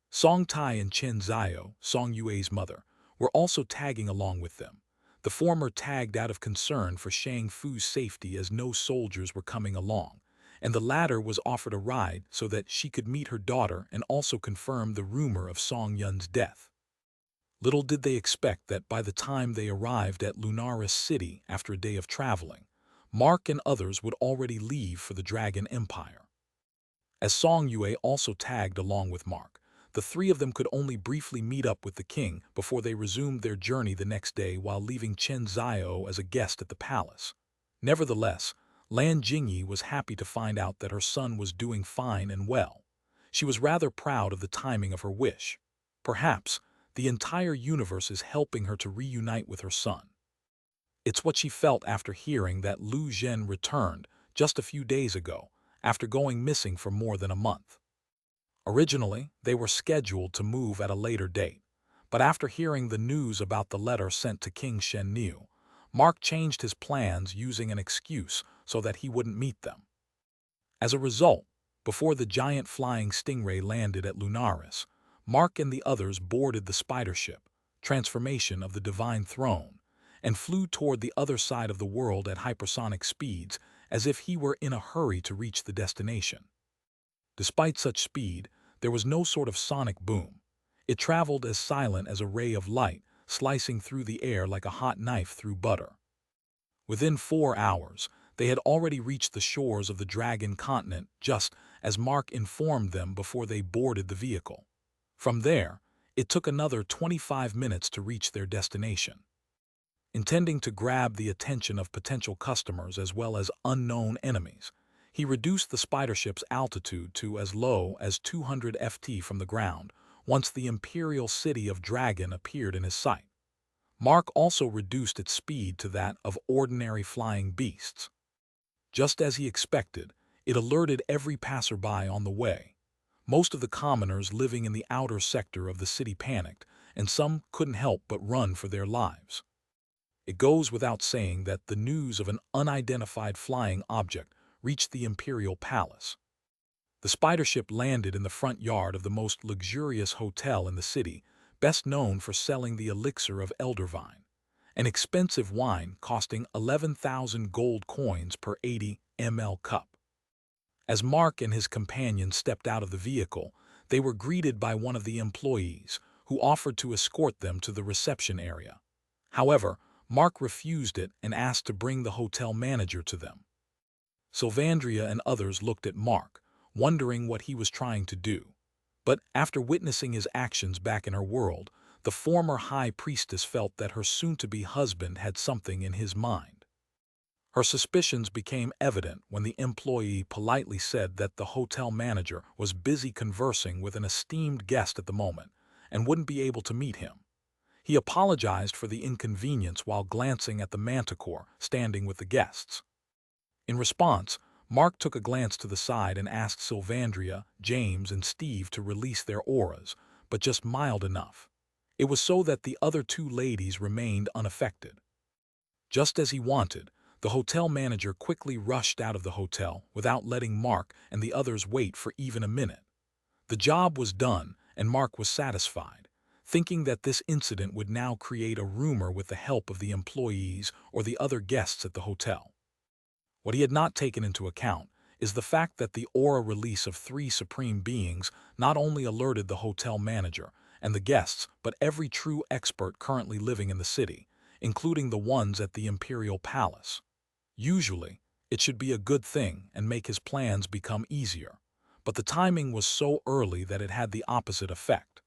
Song Tai and Chen Zio, Song Yue's mother, were also tagging along with them. The former tagged out of concern for Shang Fu's safety as no soldiers were coming along, and the latter was offered a ride so that she could meet her daughter and also confirm the rumor of Song Yun's death. Little did they expect that by the time they arrived at Lunaris City after a day of traveling, Mark and others would already leave for the Dragon Empire. As Song Yue also tagged along with Mark, the three of them could only briefly meet up with the king before they resumed their journey the next day while leaving Chen Zio as a guest at the palace. Nevertheless, Lan Jingyi was happy to find out that her son was doing fine and well. She was rather proud of the timing of her wish. Perhaps, the entire universe is helping her to reunite with her son. It's what she felt after hearing that Lu Zhen returned just a few days ago, after going missing for more than a month. Originally, they were scheduled to move at a later date, but after hearing the news about the letter sent to King Shen Niu, Mark changed his plans using an excuse so that he wouldn't meet them. As a result, before the giant flying stingray landed at Lunaris, Mark and the others boarded the spider ship, Transformation of the Divine Throne, and flew toward the other side of the world at hypersonic speeds as if he were in a hurry to reach the destination. Despite such speed, there was no sort of sonic boom. It traveled as silent as a ray of light, slicing through the air like a hot knife through butter. Within 4 hours, they had already reached the shores of the Dragon continent just as Mark informed them before they boarded the vehicle. From there, it took another 25 minutes to reach their destination. Intending to grab the attention of potential customers as well as unknown enemies, he reduced the spider ship's altitude to as low as 200 ft from the ground once the imperial city of Dragon appeared in his sight. Mark also reduced its speed to that of ordinary flying beasts. Just as he expected, it alerted every passerby on the way. Most of the commoners living in the outer sector of the city panicked, and some couldn't help but run for their lives. It goes without saying that the news of an unidentified flying object reached the imperial palace. The spider ship landed in the front yard of the most luxurious hotel in the city, best known for selling the elixir of eldervine, an expensive wine costing 11,000 gold coins per 80 ml cup. As Mark and his companion stepped out of the vehicle, they were greeted by one of the employees, who offered to escort them to the reception area. However, Mark refused it and asked to bring the hotel manager to them. Sylvandria and others looked at Mark, wondering what he was trying to do. But after witnessing his actions back in her world, the former high priestess felt that her soon-to-be husband had something in his mind. Her suspicions became evident when the employee politely said that the hotel manager was busy conversing with an esteemed guest at the moment and wouldn't be able to meet him. He apologized for the inconvenience while glancing at the manticore standing with the guests. In response, Mark took a glance to the side and asked Sylvandria, James, and Steve to release their auras, but just mild enough. It was so that the other two ladies remained unaffected. Just as he wanted, the hotel manager quickly rushed out of the hotel without letting Mark and the others wait for even a minute. The job was done, and Mark was satisfied, thinking that this incident would now create a rumor with the help of the employees or the other guests at the hotel. What he had not taken into account is the fact that the aura release of 3 supreme beings not only alerted the hotel manager and the guests, but every true expert currently living in the city, including the ones at the imperial palace. Usually, it should be a good thing and make his plans become easier, but the timing was so early that it had the opposite effect.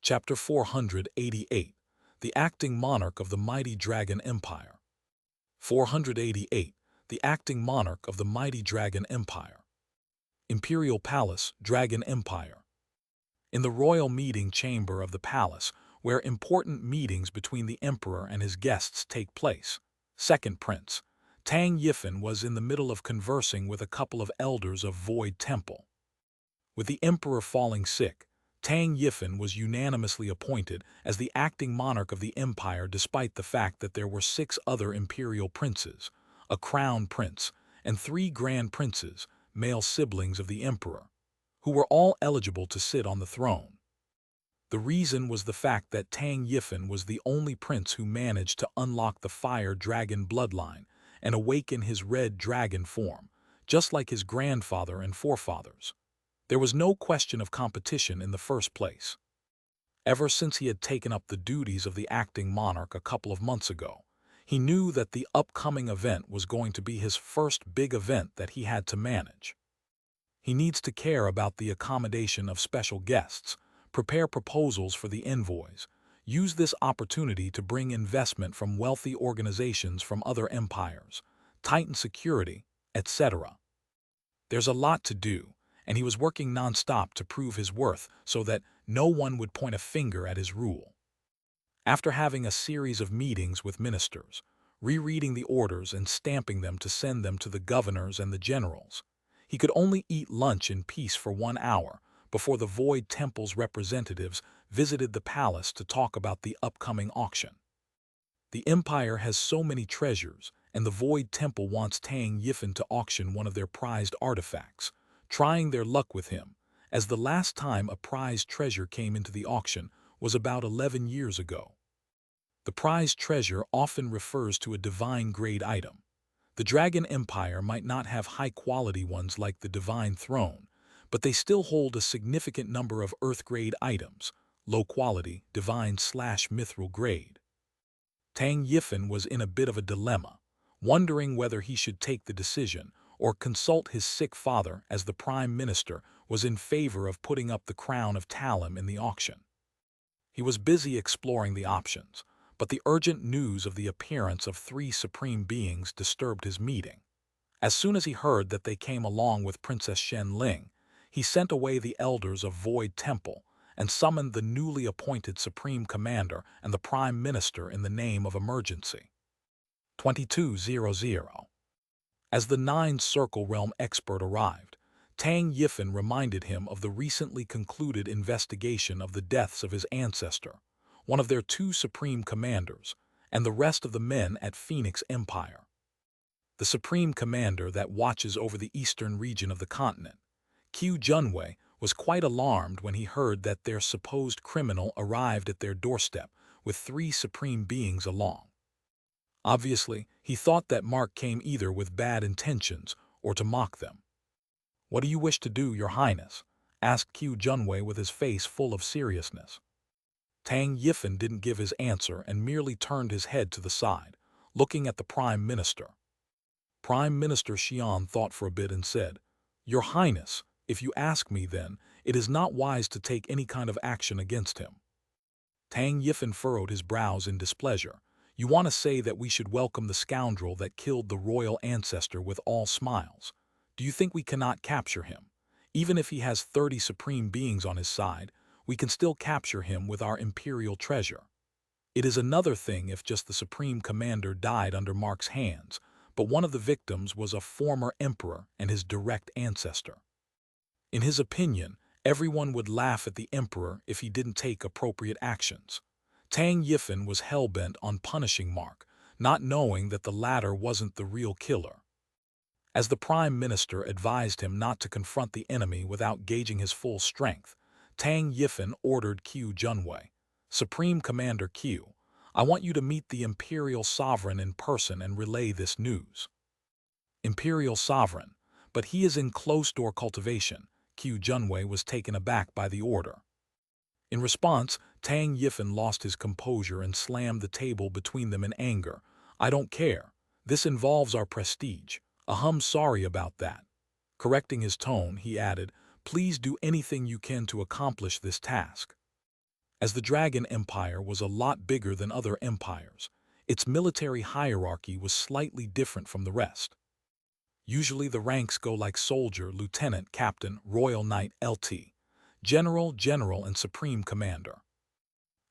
Chapter 488, The Acting Monarch of the Mighty Dragon Empire. 488, The Acting Monarch of the Mighty Dragon Empire. Imperial Palace, Dragon Empire. In the royal meeting chamber of the palace, where important meetings between the emperor and his guests take place, Second Prince Tang Yifan was in the middle of conversing with a couple of elders of Void Temple. With the emperor falling sick, Tang Yifan was unanimously appointed as the acting monarch of the empire despite the fact that there were 6 other imperial princes, a crown prince, and 3 grand princes, male siblings of the emperor, who were all eligible to sit on the throne. The reason was the fact that Tang Yifan was the only prince who managed to unlock the fire dragon bloodline and awaken his red dragon form, just like his grandfather and forefathers. There was no question of competition in the first place. Ever since he had taken up the duties of the acting monarch a couple of months ago, he knew that the upcoming event was going to be his first big event that he had to manage. He needs to care about the accommodation of special guests, prepare proposals for the envoys, use this opportunity to bring investment from wealthy organizations from other empires, tighten security, etc. There's a lot to do, and he was working non-stop to prove his worth so that no one would point a finger at his rule. After having a series of meetings with ministers, rereading the orders and stamping them to send them to the governors and the generals, he could only eat lunch in peace for 1 hour before the Void Temple's representatives visited the palace to talk about the upcoming auction. The Empire has so many treasures, and the Void Temple wants Tang Yifan to auction one of their prized artifacts, trying their luck with him, as the last time a prized treasure came into the auction was about 11 years ago. The prized treasure often refers to a divine-grade item. The Dragon Empire might not have high-quality ones like the Divine Throne, but they still hold a significant number of Earth-grade items, low-quality, divine/mithril grade. Tang Yifan was in a bit of a dilemma, wondering whether he should take the decision or consult his sick father, as the prime minister was in favor of putting up the crown of Talim in the auction. He was busy exploring the options, but the urgent news of the appearance of 3 supreme beings disturbed his meeting. As soon as he heard that they came along with Princess Shen Ling, he sent away the elders of Void Temple and summoned the newly appointed Supreme Commander and the Prime Minister in the name of emergency. 2200. As the 9-circle realm expert arrived, Tang Yifan reminded him of the recently concluded investigation of the deaths of his ancestor, one of their 2 supreme commanders, and the rest of the men at Phoenix Empire. The supreme commander that watches over the eastern region of the continent, Qiu Junwei, was quite alarmed when he heard that their supposed criminal arrived at their doorstep with 3 supreme beings along. Obviously, he thought that Mark came either with bad intentions or to mock them. "What do you wish to do, Your Highness?" asked Qiu Junwei with his face full of seriousness. Tang Yifan didn't give his answer and merely turned his head to the side, looking at the Prime Minister. Prime Minister Xian thought for a bit and said, "Your Highness, if you ask me then, it is not wise to take any kind of action against him." Tang Yifan furrowed his brows in displeasure. "You want to say that we should welcome the scoundrel that killed the royal ancestor with all smiles? Do you think we cannot capture him? Even if he has 30 supreme beings on his side, we can still capture him with our imperial treasure. It is another thing if just the supreme commander died under Mark's hands, but one of the victims was a former emperor and his direct ancestor. In his opinion, everyone would laugh at the emperor if he didn't take appropriate actions." Tang Yifan was hell-bent on punishing Mark, not knowing that the latter wasn't the real killer. As the Prime Minister advised him not to confront the enemy without gauging his full strength, Tang Yifan ordered Qiu Junwei, "Supreme Commander Qiu, I want you to meet the Imperial Sovereign in person and relay this news." "Imperial Sovereign, but he is in closed-door cultivation." Qiu Junwei was taken aback by the order. In response, Tang Yifan lost his composure and slammed the table between them in anger. "I don't care. This involves our prestige. Sorry about that." Correcting his tone, he added, "Please do anything you can to accomplish this task." As the Dragon Empire was a lot bigger than other empires, its military hierarchy was slightly different from the rest. Usually the ranks go like soldier, lieutenant, captain, royal knight, LT, general, general, and supreme commander.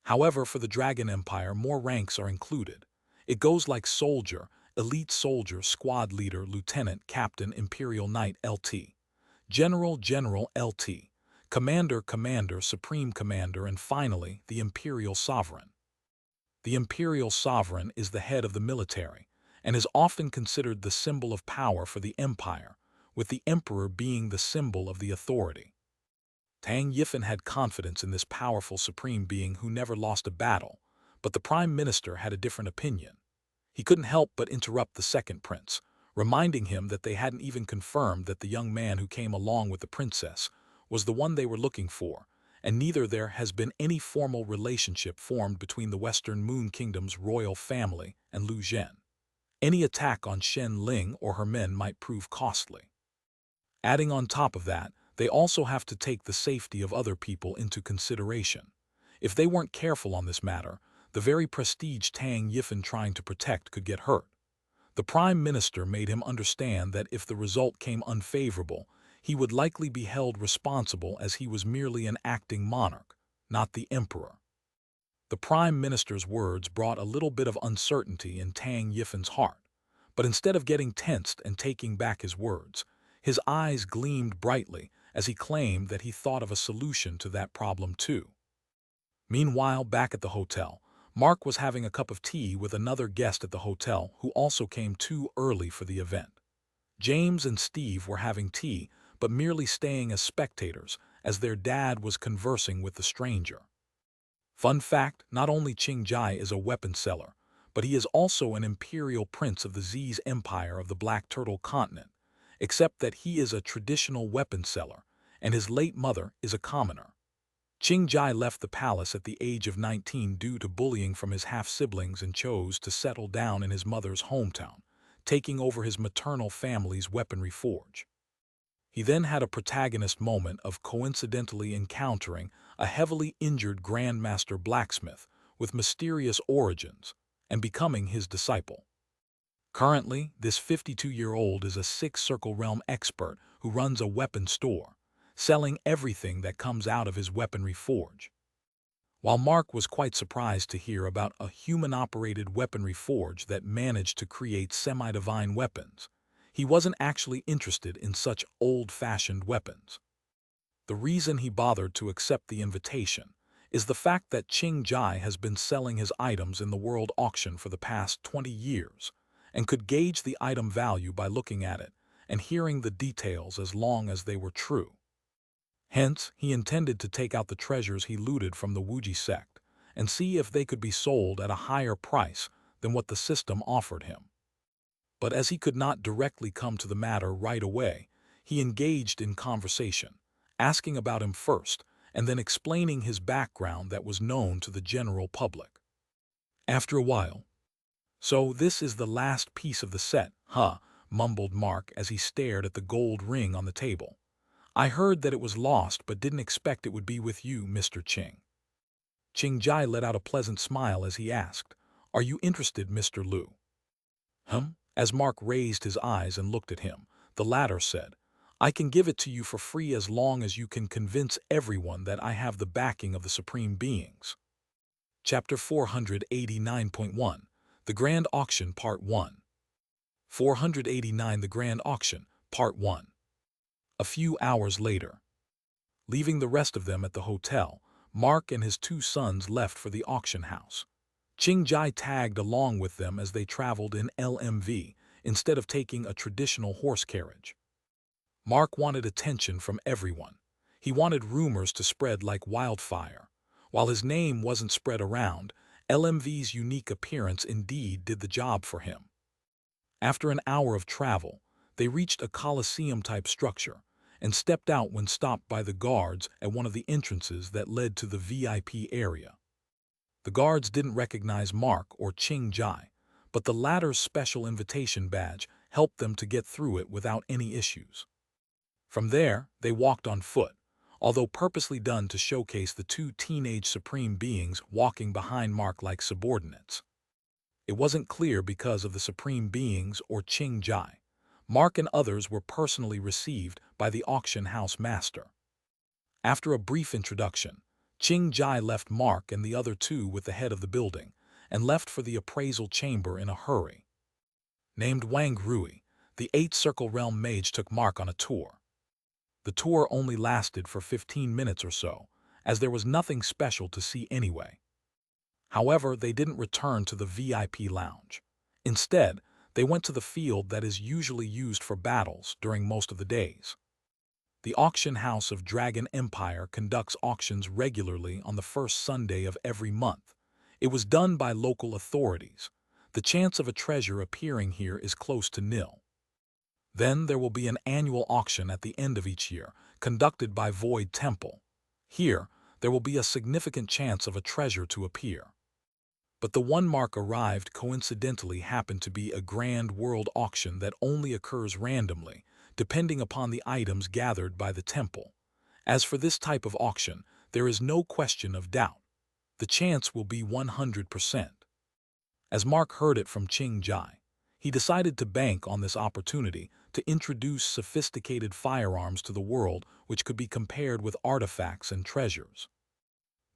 However, for the Dragon Empire, more ranks are included. It goes like soldier, elite soldier, squad leader, lieutenant, captain, imperial knight, LT, general, general, LT, commander, commander, supreme commander, and finally, the imperial sovereign. The imperial sovereign is the head of the military and is often considered the symbol of power for the empire, with the emperor being the symbol of the authority. Tang Yifan had confidence in this powerful supreme being who never lost a battle, but the prime minister had a different opinion. He couldn't help but interrupt the second prince, reminding him that they hadn't even confirmed that the young man who came along with the princess was the one they were looking for, and neither there has been any formal relationship formed between the Western Moon Kingdom's royal family and Lu Zhen. Any attack on Shen Ling or her men might prove costly. Adding on top of that, they also have to take the safety of other people into consideration. If they weren't careful on this matter, the very prestige Tang Yifan trying to protect could get hurt. The Prime Minister made him understand that if the result came unfavorable, he would likely be held responsible as he was merely an acting monarch, not the emperor. The Prime Minister's words brought a little bit of uncertainty in Tang Yifan's heart, but instead of getting tensed and taking back his words, his eyes gleamed brightly as he claimed that he thought of a solution to that problem too. Meanwhile, back at the hotel, Mark was having a cup of tea with another guest at the hotel who also came too early for the event. James and Steve were having tea, but merely staying as spectators, as their dad was conversing with the stranger. Fun fact, not only Qingjai is a weapon seller, but he is also an imperial prince of the Z's empire of the Black Turtle continent, except that he is a traditional weapon seller, and his late mother is a commoner. Qingjai left the palace at the age of 19 due to bullying from his half-siblings and chose to settle down in his mother's hometown, taking over his maternal family's weaponry forge. He then had a protagonist moment of coincidentally encountering a heavily injured Grandmaster Blacksmith with mysterious origins and becoming his disciple. Currently, this 52-year-old is a six-circle realm expert who runs a weapon store, selling everything that comes out of his weaponry forge. While Mark was quite surprised to hear about a human-operated weaponry forge that managed to create semi-divine weapons, he wasn't actually interested in such old-fashioned weapons. The reason he bothered to accept the invitation is the fact that Qing Jai has been selling his items in the world auction for the past 20 years and could gauge the item value by looking at it and hearing the details as long as they were true. Hence, he intended to take out the treasures he looted from the Wuji sect and see if they could be sold at a higher price than what the system offered him. But as he could not directly come to the matter right away, he engaged in conversation, asking about him first and then explaining his background that was known to the general public. After a while, "So this is the last piece of the set, huh?" mumbled Mark as he stared at the gold ring on the table. "I heard that it was lost but didn't expect it would be with you, Mr. Qing." Qing Jai let out a pleasant smile as he asked, "Are you interested, Mr. Lu?" As Mark raised his eyes and looked at him, the latter said, "I can give it to you for free as long as you can convince everyone that I have the backing of the Supreme Beings." Chapter 489.1 The Grand Auction Part 1 489 The Grand Auction, Part 1 A few hours later. Leaving the rest of them at the hotel, Mark and his two sons left for the auction house. Qing Jai tagged along with them as they traveled in LMV instead of taking a traditional horse carriage. Mark wanted attention from everyone. He wanted rumors to spread like wildfire. While his name wasn't spread around, LMV's unique appearance indeed did the job for him. After an hour of travel, they reached a coliseum-type structure and stepped out when stopped by the guards at one of the entrances that led to the VIP area. The guards didn't recognize Mark or Qing Jai, but the latter's special invitation badge helped them to get through it without any issues. From there, they walked on foot, although purposely done to showcase the two teenage supreme beings walking behind Mark like subordinates. It wasn't clear because of the supreme beings or Qing Jai. Mark and others were personally received by the auction house master. After a brief introduction, Qing Jai left Mark and the other two with the head of the building and left for the appraisal chamber in a hurry. Named Wang Rui, the eight-circle realm mage took Mark on a tour. The tour only lasted for 15 minutes or so, as there was nothing special to see anyway. However, they didn't return to the VIP lounge. Instead, they went to the field that is usually used for battles during most of the days. The auction house of Dragon Empire conducts auctions regularly on the first Sunday of every month. It was done by local authorities. The chance of a treasure appearing here is close to nil. Then there will be an annual auction at the end of each year, conducted by Void Temple. Here, there will be a significant chance of a treasure to appear. But the one Mark arrived coincidentally happened to be a grand world auction that only occurs randomly, depending upon the items gathered by the temple. As for this type of auction, there is no question of doubt. The chance will be 100%. As Mark heard it from Qing Jai, he decided to bank on this opportunity to introduce sophisticated firearms to the world which could be compared with artifacts and treasures.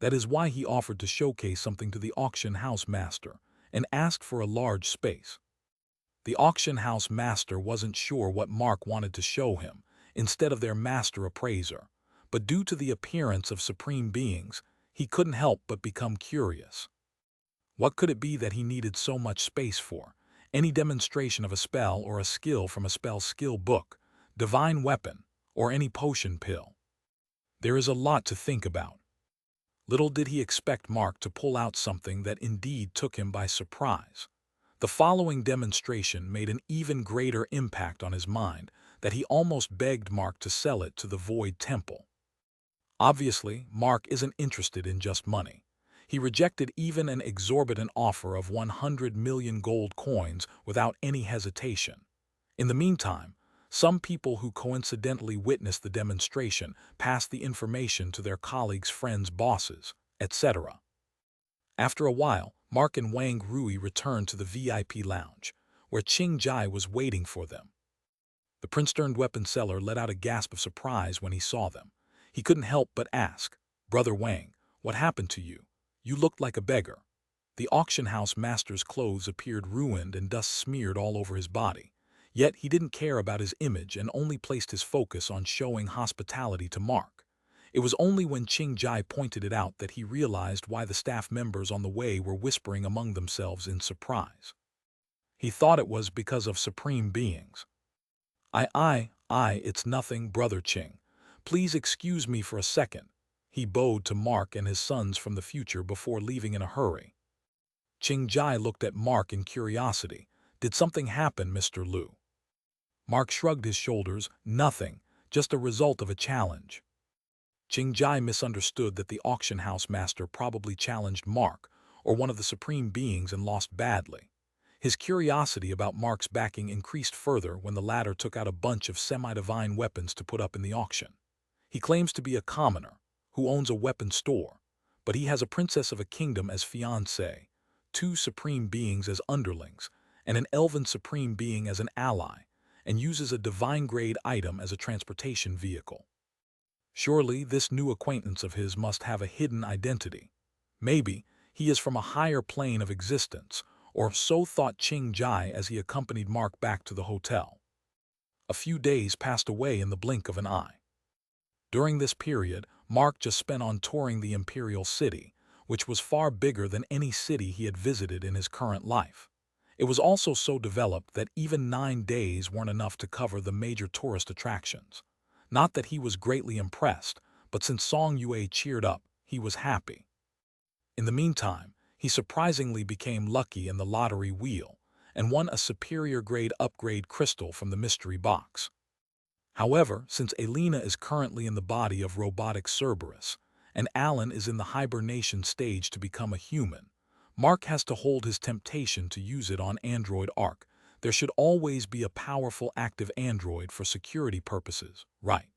That is why he offered to showcase something to the auction house master and asked for a large space. The auction house master wasn't sure what Mark wanted to show him instead of their master appraiser, but due to the appearance of supreme beings, he couldn't help but become curious. What could it be that he needed so much space for? Any demonstration of a spell or a skill from a spell skill book, divine weapon, or any potion pill? There is a lot to think about. Little did he expect Mark to pull out something that indeed took him by surprise. The following demonstration made an even greater impact on his mind that he almost begged Mark to sell it to the Void Temple. Obviously, Mark isn't interested in just money. He rejected even an exorbitant offer of 100 million gold coins without any hesitation. In the meantime, some people who coincidentally witnessed the demonstration passed the information to their colleagues, friends, bosses, etc. After a while, Mark and Wang Rui returned to the VIP lounge, where Qing Jai was waiting for them. The prince-turned weapon seller let out a gasp of surprise when he saw them. He couldn't help but ask, "Brother Wang, what happened to you? You looked like a beggar." The auction house master's clothes appeared ruined and dust smeared all over his body. Yet he didn't care about his image and only placed his focus on showing hospitality to Mark. It was only when Qing Jai pointed it out that he realized why the staff members on the way were whispering among themselves in surprise. He thought it was because of supreme beings. It's nothing, Brother Qing. Please excuse me for a second." He bowed to Mark and his sons from the future before leaving in a hurry. Qing Jai looked at Mark in curiosity. "Did something happen, Mr. Lu?" Mark shrugged his shoulders. "Nothing, just a result of a challenge." Qing Jai misunderstood that the auction house master probably challenged Mark or one of the supreme beings and lost badly. His curiosity about Mark's backing increased further when the latter took out a bunch of semi-divine weapons to put up in the auction. He claims to be a commoner who owns a weapon store, but he has a princess of a kingdom as fiancée, 2 supreme beings as underlings, and an elven supreme being as an ally, and uses a divine-grade item as a transportation vehicle. Surely this new acquaintance of his must have a hidden identity. Maybe he is from a higher plane of existence, or so thought Qing Jai as he accompanied Mark back to the hotel. A few days passed away in the blink of an eye. During this period, Mark just spent on touring the imperial city, which was far bigger than any city he had visited in his current life. It was also so developed that even 9 days weren't enough to cover the major tourist attractions. Not that he was greatly impressed, but since Song Yue cheered up, he was happy. In the meantime, he surprisingly became lucky in the lottery wheel and won a superior grade upgrade crystal from the mystery box. However, since Elena is currently in the body of robotic Cerberus, and Alan is in the hibernation stage to become a human, Mark has to hold his temptation to use it on Android Arc. There should always be a powerful active android for security purposes, right?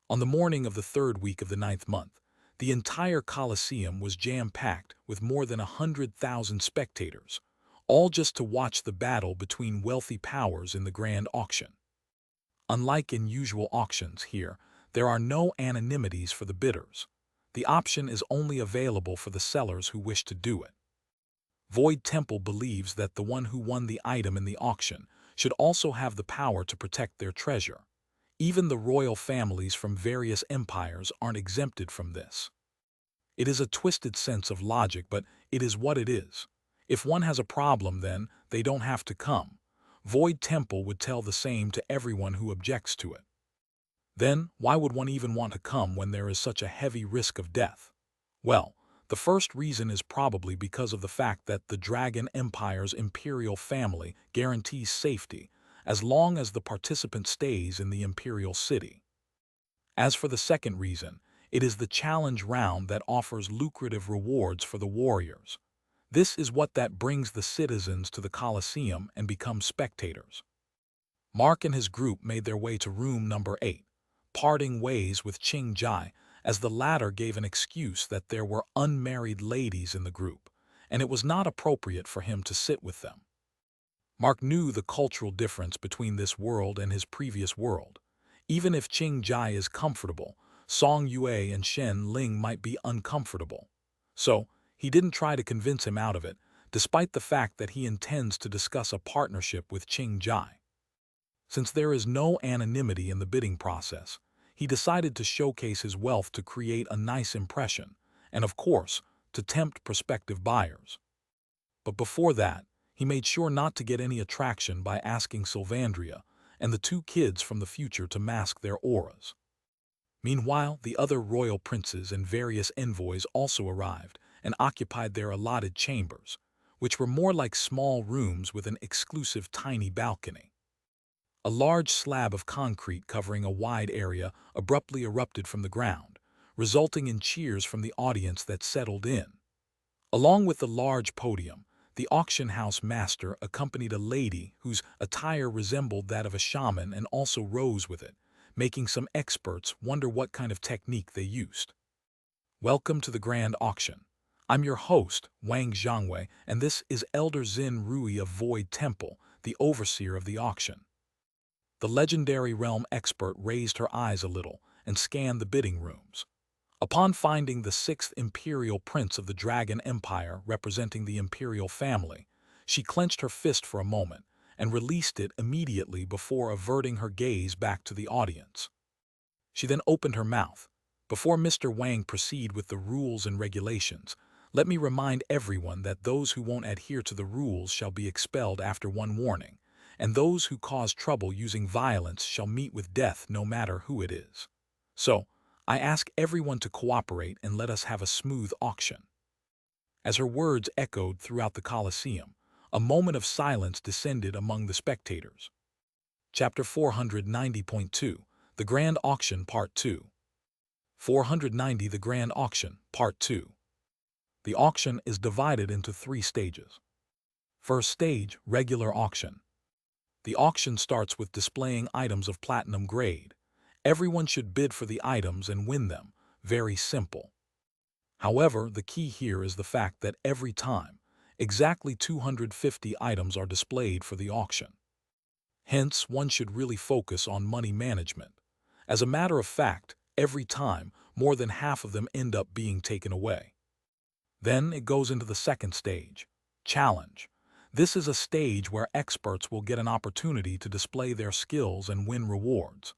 On the morning of the 3rd week of the 9th month, the entire Colosseum was jam-packed with more than 100,000 spectators, all just to watch the battle between wealthy powers in the grand auction. Unlike in usual auctions here, there are no anonymities for the bidders. The option is only available for the sellers who wish to do it. Void Temple believes that the one who won the item in the auction should also have the power to protect their treasure. Even the royal families from various empires aren't exempted from this. It is a twisted sense of logic, but it is what it is. If one has a problem, then they don't have to come. Void Temple would tell the same to everyone who objects to it. Then, why would one even want to come when there is such a heavy risk of death? Well, the first reason is probably because of the fact that the Dragon Empire's imperial family guarantees safety as long as the participant stays in the imperial city. As for the second reason, it is the challenge round that offers lucrative rewards for the warriors. This is what that brings the citizens to the Colosseum and become spectators. Mark and his group made their way to room number 8, parting ways with Qing Jai as the latter gave an excuse that there were unmarried ladies in the group, and it was not appropriate for him to sit with them. Mark knew the cultural difference between this world and his previous world. Even if Qing Jai is comfortable, Song Yue and Shen Ling might be uncomfortable. So, he didn't try to convince him out of it, despite the fact that he intends to discuss a partnership with Qing Jai. Since there is no anonymity in the bidding process, he decided to showcase his wealth to create a nice impression, and of course, to tempt prospective buyers. But before that, he made sure not to get any attraction by asking Sylvandria and the 2 kids from the future to mask their auras. Meanwhile, the other royal princes and various envoys also arrived and occupied their allotted chambers, which were more like small rooms with an exclusive tiny balcony. A large slab of concrete covering a wide area abruptly erupted from the ground, resulting in cheers from the audience that settled in. Along with the large podium, the auction house master accompanied a lady whose attire resembled that of a shaman and also rose with it, making some experts wonder what kind of technique they used. Welcome to the Grand Auction. I'm your host, Wang Zhangwei, and this is Elder Zin Rui of Void Temple, the overseer of the auction. The legendary realm expert raised her eyes a little and scanned the bidding rooms. Upon finding the sixth imperial prince of the Dragon Empire representing the imperial family, she clenched her fist for a moment and released it immediately before averting her gaze back to the audience. She then opened her mouth. Before Mr. Wang proceed with the rules and regulations, let me remind everyone that those who won't adhere to the rules shall be expelled after one warning, and those who cause trouble using violence shall meet with death no matter who it is. So, I ask everyone to cooperate and let us have a smooth auction. As her words echoed throughout the Colosseum, a moment of silence descended among the spectators. Chapter 490.2, The Grand Auction Part 2. 490 The Grand Auction Part 2. The auction is divided into 3 stages. First stage, regular auction. The auction starts with displaying items of platinum grade. Everyone should bid for the items and win them. Very simple. However, the key here is the fact that every time, exactly 250 items are displayed for the auction. Hence, one should really focus on money management. As a matter of fact, every time, more than half of them end up being taken away. Then it goes into the second stage, challenge. This is a stage where experts will get an opportunity to display their skills and win rewards.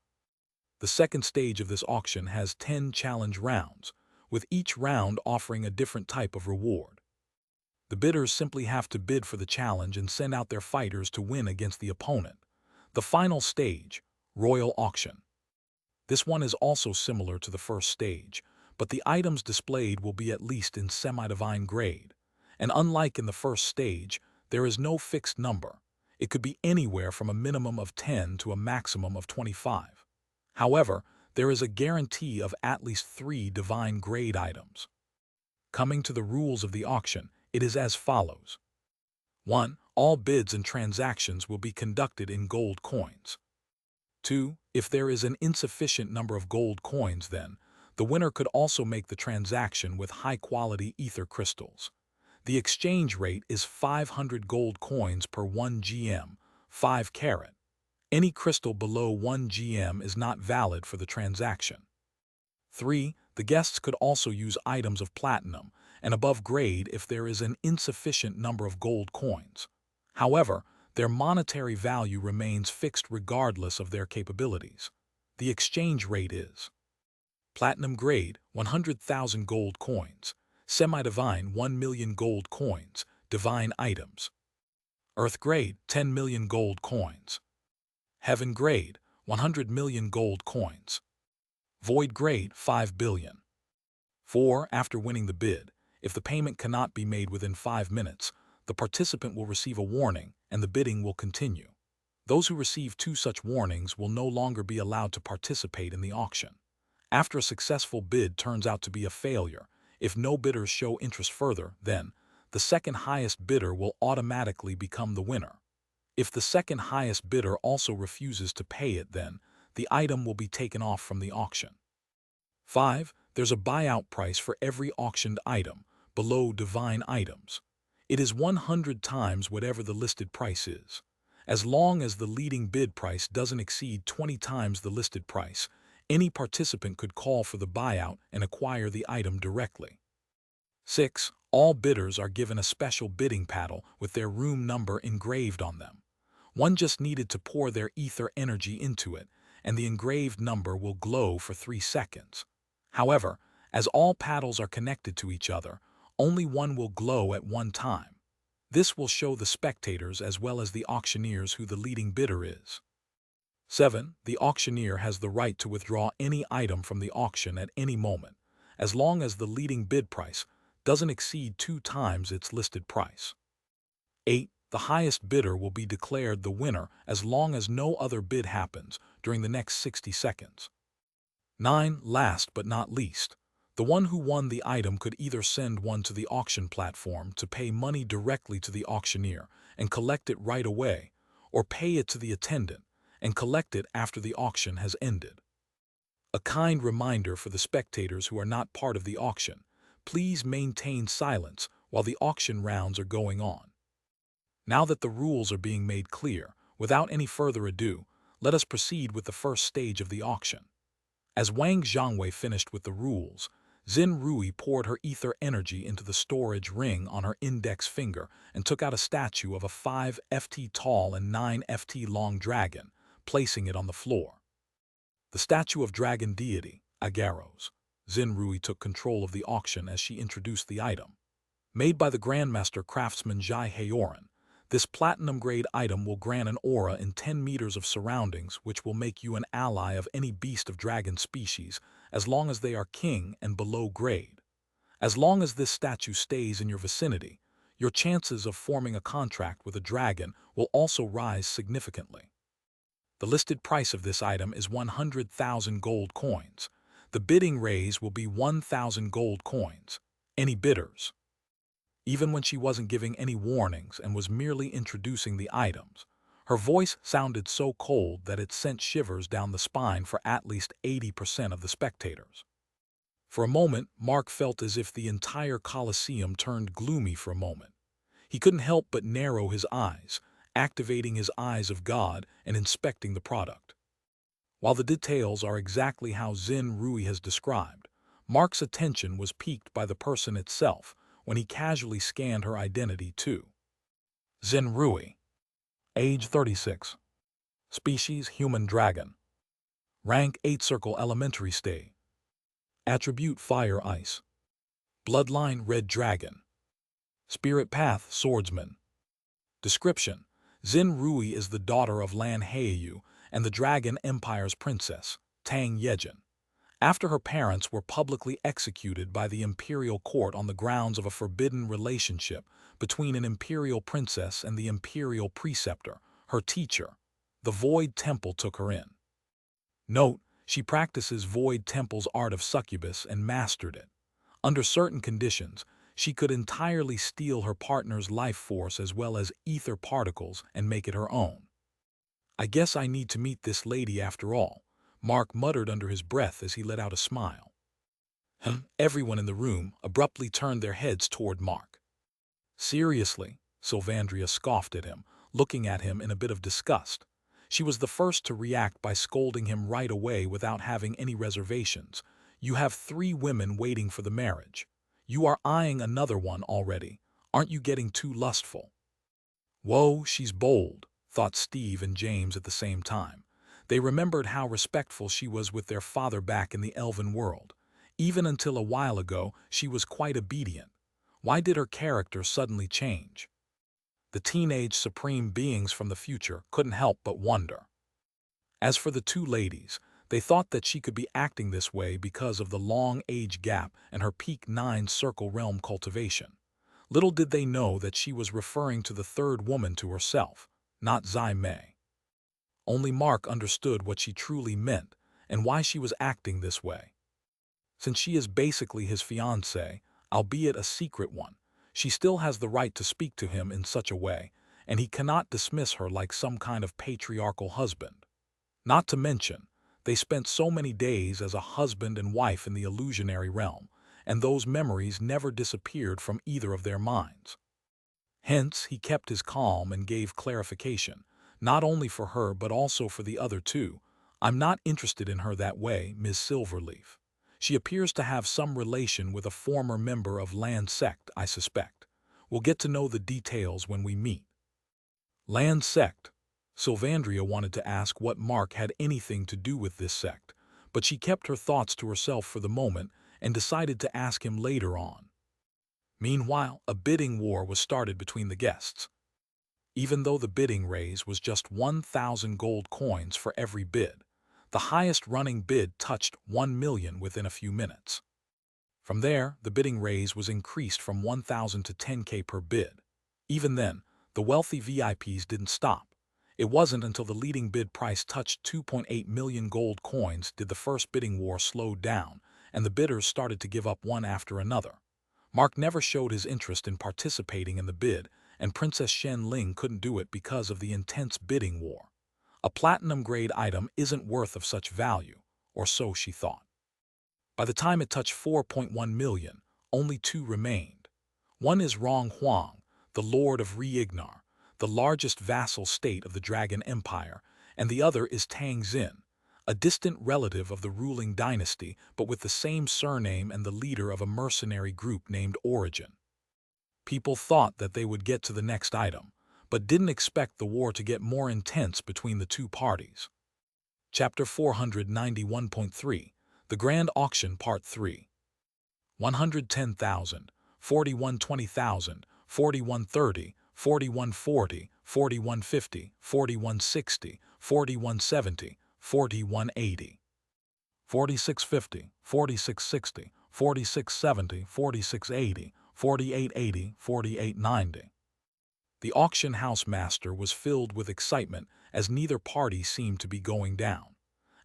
The second stage of this auction has 10 challenge rounds, with each round offering a different type of reward. The bidders simply have to bid for the challenge and send out their fighters to win against the opponent. The final stage, royal auction. This one is also similar to the first stage, but the items displayed will be at least in semi-divine grade. And unlike in the first stage, there is no fixed number. It could be anywhere from a minimum of 10 to a maximum of 25. However, there is a guarantee of at least 3 divine grade items. Coming to the rules of the auction, it is as follows. 1. All bids and transactions will be conducted in gold coins. 2. If there is an insufficient number of gold coins, then the winner could also make the transaction with high-quality ether crystals. The exchange rate is 500 gold coins per 1 GM, 5 carat. Any crystal below 1 GM is not valid for the transaction. 3. The guests could also use items of platinum and above grade if there is an insufficient number of gold coins. However, their monetary value remains fixed regardless of their capabilities. The exchange rate is platinum grade, 100,000 gold coins, semi-divine, 1 million gold coins, divine items. Earth grade, 10 million gold coins. Heaven grade, 100 million gold coins. Void grade, 5 billion. 4. After winning the bid, if the payment cannot be made within 5 minutes, the participant will receive a warning and the bidding will continue. Those who receive 2 such warnings will no longer be allowed to participate in the auction. After a successful bid turns out to be a failure, if no bidders show interest further, then the second highest bidder will automatically become the winner. If the second highest bidder also refuses to pay it, then the item will be taken off from the auction. 5. There's a buyout price for every auctioned item, below divine items. It is 100 times whatever the listed price is. As long as the leading bid price doesn't exceed 20 times the listed price, any participant could call for the buyout and acquire the item directly. 6. All bidders are given a special bidding paddle with their room number engraved on them. One just needed to pour their ether energy into it, and the engraved number will glow for 3 seconds. However, as all paddles are connected to each other, only one will glow at one time. This will show the spectators as well as the auctioneers who the leading bidder is. 7. The auctioneer has the right to withdraw any item from the auction at any moment, as long as the leading bid price doesn't exceed 2 times its listed price. 8. The highest bidder will be declared the winner as long as no other bid happens during the next 60 seconds. 9. Last but not least, The one who won the item could either send one to the auction platform to pay money directly to the auctioneer and collect it right away, or pay it to the attendant and collect it after the auction has ended. A kind reminder for the spectators who are not part of the auction: please maintain silence while the auction rounds are going on. Now that the rules are being made clear, without any further ado, let us proceed with the first stage of the auction. As Wang Zhangwei finished with the rules, Xin Rui poured her ether energy into the storage ring on her index finger and took out a statue of a 5 FT tall and 9 FT long dragon, placing it on the floor. The statue of dragon deity, Agaros. Xin Rui took control of the auction as she introduced the item. Made by the Grandmaster craftsman Zhai Heoran, this platinum-grade item will grant an aura in 10 meters of surroundings, which will make you an ally of any beast of dragon species, as long as they are king and below grade. As long as this statue stays in your vicinity, your chances of forming a contract with a dragon will also rise significantly. The listed price of this item is 100,000 gold coins. The bidding raise will be 1,000 gold coins. Any bidders? Even when she wasn't giving any warnings and was merely introducing the items, her voice sounded so cold that it sent shivers down the spine for at least 80% of the spectators. For a moment, Mark felt as if the entire Colosseum turned gloomy for a moment. He couldn't help but narrow his eyes, activating his eyes of God and inspecting the product. While the details are exactly how Xin Rui has described, Mark's attention was piqued by the person itself when he casually scanned her identity too. Xin Rui. Age 36. Species human dragon. Rank 8 circle elementary stage. Attribute fire ice. Bloodline red dragon. Spirit path swordsman. Description: Xin Rui is the daughter of Lan Heiyu and the Dragon Empire's princess, Tang Yejin. After her parents were publicly executed by the imperial court on the grounds of a forbidden relationship between an imperial princess and the imperial preceptor, her teacher, the Void Temple took her in. Note: she practices Void Temple's art of succubus and mastered it. Under certain conditions, she could entirely steal her partner's life force as well as ether particles and make it her own. I guess I need to meet this lady after all, Mark muttered under his breath as he let out a smile. Everyone in the room abruptly turned their heads toward Mark. Seriously? Sylvandria scoffed at him, looking at him in a bit of disgust. She was the first to react by scolding him right away without having any reservations. You have 3 women waiting for the marriage. You are eyeing another one already. Aren't you getting too lustful? Whoa, she's bold, thought Steve and James at the same time. They remembered how respectful she was with their father back in the elven world. Even until a while ago, she was quite obedient. Why did her character suddenly change? The teenage supreme beings from the future couldn't help but wonder. As for the 2 ladies, they thought that she could be acting this way because of the long age gap and her peak 9 circle realm cultivation. Little did they know that she was referring to the 3rd woman to herself, not Zai Mei. Only Mark understood what she truly meant and why she was acting this way. Since she is basically his fiancée, albeit a secret one, she still has the right to speak to him in such a way, and he cannot dismiss her like some kind of patriarchal husband. Not to mention, they spent so many days as a husband and wife in the illusionary realm, and those memories never disappeared from either of their minds. Hence, he kept his calm and gave clarification, not only for her but also for the other 2. I'm not interested in her that way, Ms. Silverleaf. She appears to have some relation with a former member of Land Sect, I suspect. We'll get to know the details when we meet. Land Sect. Sylvandria wanted to ask what Mark had anything to do with this sect, but she kept her thoughts to herself for the moment and decided to ask him later on. Meanwhile, a bidding war was started between the guests. Even though the bidding raise was just 1,000 gold coins for every bid, the highest running bid touched 1 million within a few minutes. From there, the bidding raise was increased from 1,000 to 10K per bid. Even then, the wealthy VIPs didn't stop. It wasn't until the leading bid price touched 2.8 million gold coins did the first bidding war slow down, and the bidders started to give up one after another. Mark never showed his interest in participating in the bid, and Princess Shen Ling couldn't do it because of the intense bidding war. A platinum-grade item isn't worth of such value, or so she thought. By the time it touched 4.1 million, only two remained. One is Rong Huang, the Lord of Reignar, the largest vassal state of the Dragon Empire, and the other is Tang Xin, a distant relative of the ruling dynasty but with the same surname and the leader of a mercenary group named Origin. People thought that they would get to the next item, but didn't expect the war to get more intense between the two parties. Chapter 491.3, The Grand Auction Part 3. 110,000, 4120,000, 4130, 4140, 4150, 4160, 4170, 4180, 4650, 4660, 4670, 4680, 4880, 4890. The auction house master was filled with excitement as neither party seemed to be going down.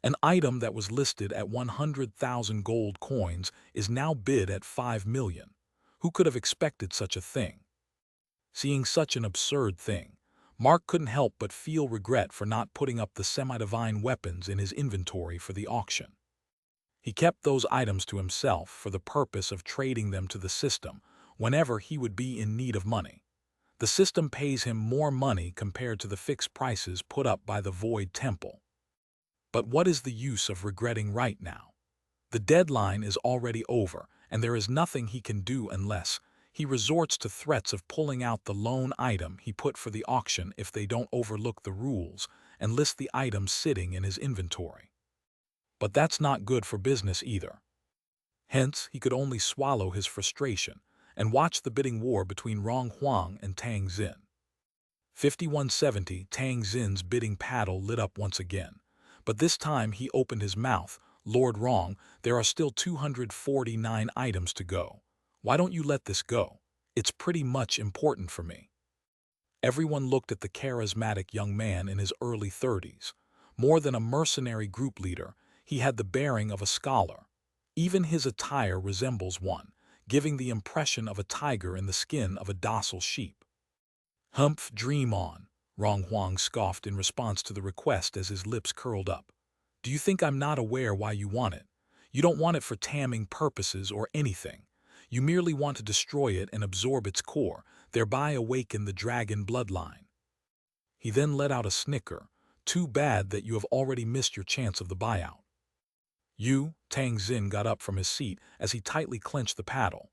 An item that was listed at 100,000 gold coins is now bid at 5 million. Who could have expected such a thing? Seeing such an absurd thing, Mark couldn't help but feel regret for not putting up the semi-divine weapons in his inventory for the auction. He kept those items to himself for the purpose of trading them to the system whenever he would be in need of money. The system pays him more money compared to the fixed prices put up by the Void Temple. But what is the use of regretting right now? The deadline is already over, and there is nothing he can do unless he resorts to threats of pulling out the lone item he put for the auction if they don't overlook the rules and list the items sitting in his inventory. But that's not good for business either. Hence, he could only swallow his frustration and watch the bidding war between Rong Huang and Tang Xin. 5170, Tang Xin's bidding paddle lit up once again, but this time he opened his mouth. Lord Rong, there are still 249 items to go. Why don't you let this go? It's pretty much important for me. Everyone looked at the charismatic young man in his early 30s. More than a mercenary group leader, he had the bearing of a scholar. Even his attire resembles one, giving the impression of a tiger in the skin of a docile sheep. Humph, dream on, Rong Huang scoffed in response to the request as his lips curled up. Do you think I'm not aware why you want it? You don't want it for tamming purposes or anything. You merely want to destroy it and absorb its core, thereby awaken the dragon bloodline. He then let out a snicker. Too bad that you have already missed your chance of the buyout. Tang Xin got up from his seat as he tightly clenched the paddle.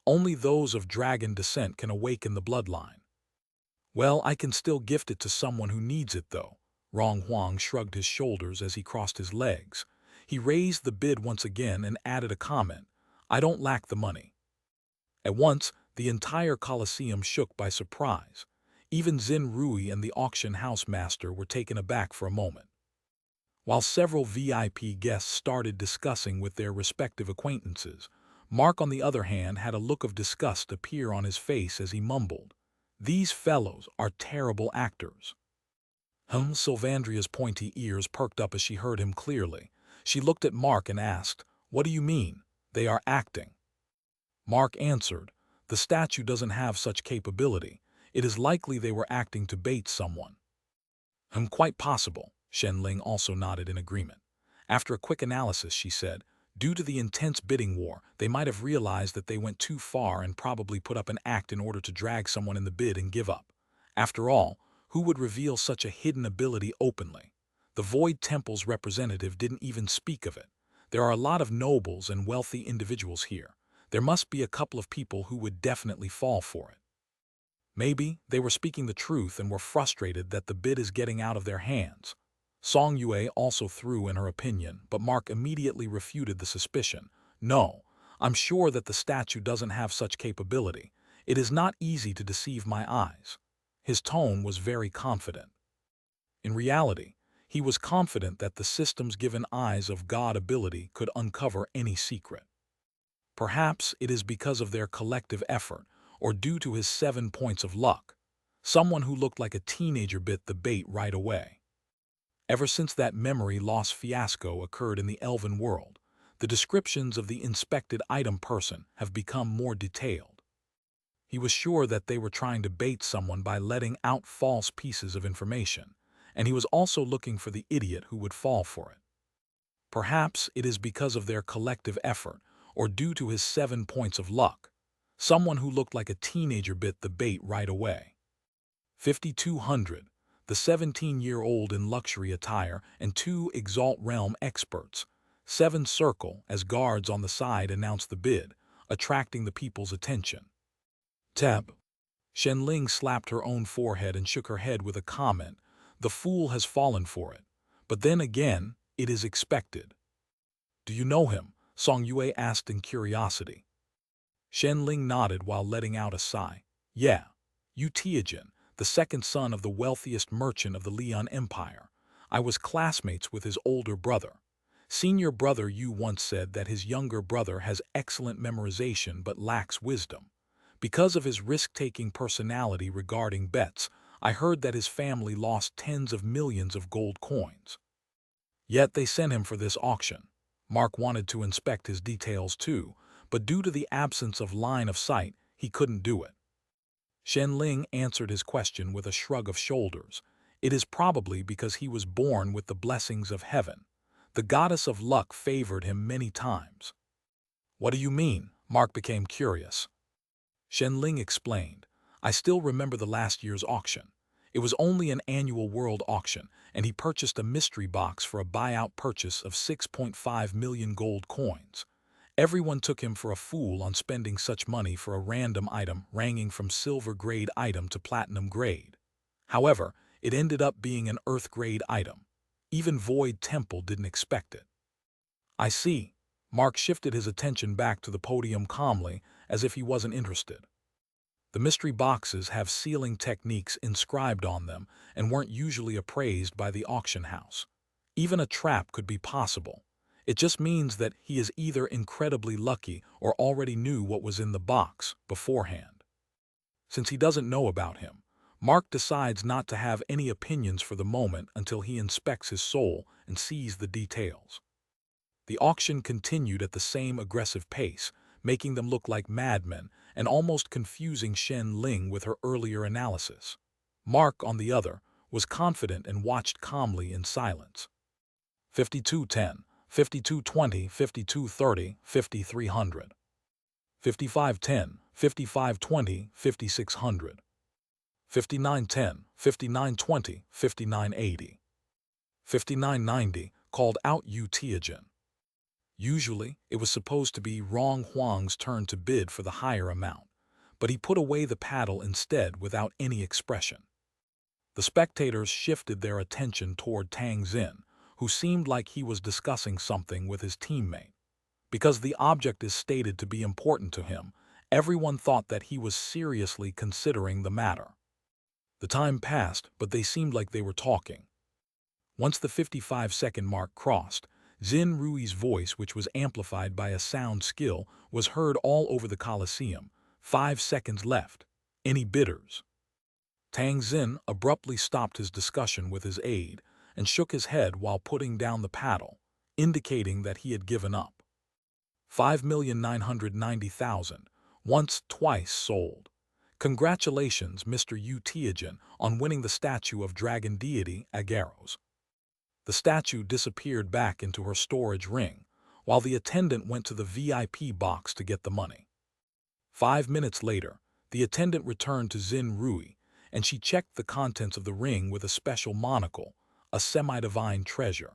Only those of dragon descent can awaken the bloodline. Well, I can still gift it to someone who needs it though. Rong Huang shrugged his shoulders as he crossed his legs. He raised the bid once again and added a comment. I don't lack the money. At once, the entire Colosseum shook by surprise. Even Xin Rui and the auction house master were taken aback for a moment. While several VIP guests started discussing with their respective acquaintances, Mark, on the other hand, had a look of disgust appear on his face as he mumbled, "These fellows are terrible actors." Sylvandria's pointy ears perked up as she heard him clearly. She looked at Mark and asked, "What do you mean, they are acting?" Mark answered, "The statue doesn't have such capability. It is likely they were acting to bait someone." Quite possible." Shen Ling also nodded in agreement. After a quick analysis, she said, "Due to the intense bidding war, they might have realized that they went too far and probably put up an act in order to drag someone in the bid and give up. After all, who would reveal such a hidden ability openly? The Void Temple's representative didn't even speak of it. There are a lot of nobles and wealthy individuals here. There must be a couple of people who would definitely fall for it. Maybe they were speaking the truth and were frustrated that the bid is getting out of their hands." Song Yue also threw in her opinion, but Mark immediately refuted the suspicion. "No, I'm sure that the statue doesn't have such capability. It is not easy to deceive my eyes." His tone was very confident. In reality, he was confident that the system's given eyes of God ability could uncover any secret. Perhaps it is because of their collective effort, or due to his 7 points of luck. Someone who looked like a teenager bit the bait right away. Ever since that memory loss fiasco occurred in the elven world, The descriptions of the inspected item person have become more detailed. He was sure that they were trying to bait someone by letting out false pieces of information, and he was also looking for the idiot who would fall for it. Perhaps it is because of their collective effort, or due to his 7 points of luck. Someone who looked like a teenager bit the bait right away. 5200, the 17-year-old in luxury attire and 2 Exalt Realm experts. 7 Circle, as guards on the side announced the bid, attracting the people's attention. Tab. Shenling slapped her own forehead and shook her head with a comment. The fool has fallen for it. But then again, it is expected. Do you know him? Song Yue asked in curiosity. Shenling nodded while letting out a sigh. Yeah, Yu Tianjin, the second son of the wealthiest merchant of the Lian Empire. I was classmates with his older brother. Senior brother Yu once said that his younger brother has excellent memorization but lacks wisdom. Because of his risk-taking personality regarding bets, I heard that his family lost tens of millions of gold coins. Yet they sent him for this auction. Mark wanted to inspect his details too, but due to the absence of line of sight, he couldn't do it. Shenling answered his question with a shrug of shoulders. It is probably because he was born with the blessings of heaven. The goddess of luck favored him many times. What do you mean? Mark became curious. Shenling explained. I still remember the last year's auction. It was only an annual world auction, and he purchased a mystery box for a buyout purchase of 6.5 million gold coins. Everyone took him for a fool on spending such money for a random item ranging from silver grade item to platinum grade. However, it ended up being an earth grade item. Even Void Temple didn't expect it. I see. Mark shifted his attention back to the podium calmly, as if he wasn't interested. The mystery boxes have sealing techniques inscribed on them and weren't usually appraised by the auction house. Even a trap could be possible. It just means that he is either incredibly lucky or already knew what was in the box beforehand. Since he doesn't know about him, Mark decides not to have any opinions for the moment until he inspects his soul and sees the details. The auction continued at the same aggressive pace, making them look like madmen and almost confusing Shenling with her earlier analysis. Mark, on the other, was confident and watched calmly in silence. 5210, 5220, 5230, 5300. 5510, 5520, 5600. 5910, 5920, 5980. 5990, called out Yu Tianjin. Usually, it was supposed to be Rong Huang's turn to bid for the higher amount, but he put away the paddle instead without any expression. The spectators shifted their attention toward Tang Xin, who seemed like he was discussing something with his teammate. Because the object is stated to be important to him, everyone thought that he was seriously considering the matter. The time passed, but they seemed like they were talking. Once the 55-second mark crossed, Xin Rui's voice, which was amplified by a sound skill, was heard all over the Colosseum. 5 seconds left. Any bidders? Tang Xin abruptly stopped his discussion with his aide and shook his head while putting down the paddle, indicating that he had given up. 5,990,000, once, twice sold. Congratulations, Mr. Yu Tianjin, on winning the statue of dragon deity Agaros. The statue disappeared back into her storage ring, while the attendant went to the VIP box to get the money. 5 minutes later, the attendant returned to Xin Rui, and she checked the contents of the ring with a special monocle, a semi-divine treasure.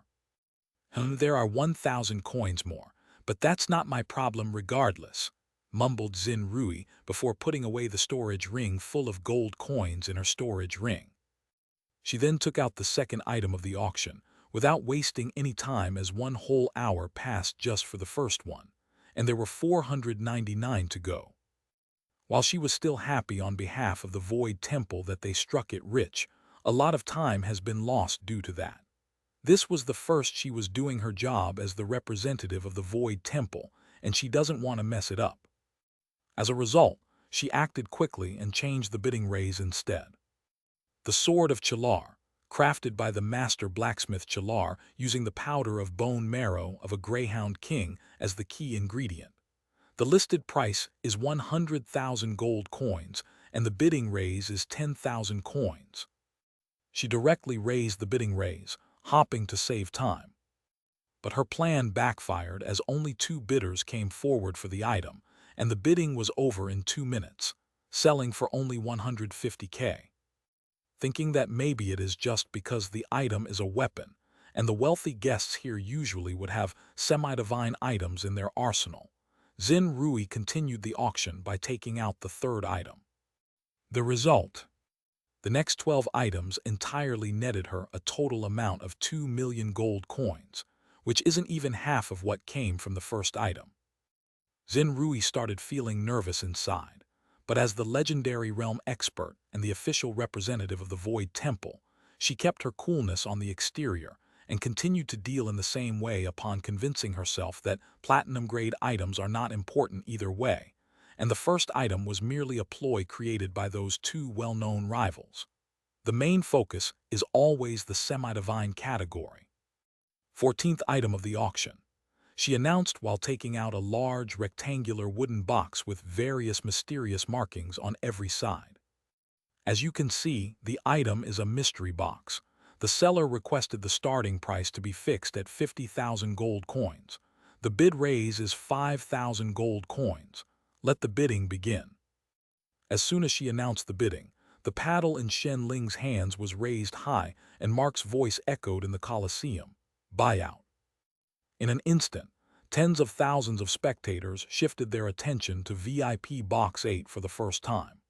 There are 1,000 coins more, but that's not my problem regardless, mumbled Xin Rui before putting away the storage ring full of gold coins in her storage ring. She then took out the second item of the auction, without wasting any time, as 1 whole hour passed just for the first one, and there were 499 to go. While she was still happy on behalf of the Void Temple that they struck it rich, a lot of time has been lost due to that. This was the first she was doing her job as the representative of the Void Temple, and she doesn't want to mess it up. As a result, she acted quickly and changed the bidding raise instead. The Sword of Chilar, crafted by the master blacksmith Chalar using the powder of bone marrow of a greyhound king as the key ingredient. The listed price is 100,000 gold coins, and the bidding raise is 10,000 coins. She directly raised the bidding raise, hopping to save time. But her plan backfired as only 2 bidders came forward for the item, and the bidding was over in 2 minutes, selling for only 150k. Thinking that maybe it is just because the item is a weapon, and the wealthy guests here usually would have semi-divine items in their arsenal, Xin Rui continued the auction by taking out the 3rd item. The result: the next 12 items entirely netted her a total amount of 2 million gold coins, which isn't even half of what came from the first item. Xin Rui started feeling nervous inside, but as the legendary realm expert and the official representative of the Void Temple, she kept her coolness on the exterior and continued to deal in the same way upon convincing herself that platinum-grade items are not important either way, and the first item was merely a ploy created by those 2 well-known rivals. The main focus is always the semi-divine category. 14th item of the auction, she announced while taking out a large rectangular wooden box with various mysterious markings on every side. As you can see, the item is a mystery box. The seller requested the starting price to be fixed at 50,000 gold coins. The bid raise is 5,000 gold coins. Let the bidding begin. As soon as she announced the bidding, the paddle in Shen Ling's hands was raised high and Mark's voice echoed in the Colosseum. Buyout. In an instant, tens of thousands of spectators shifted their attention to VIP Box 8 for the first time.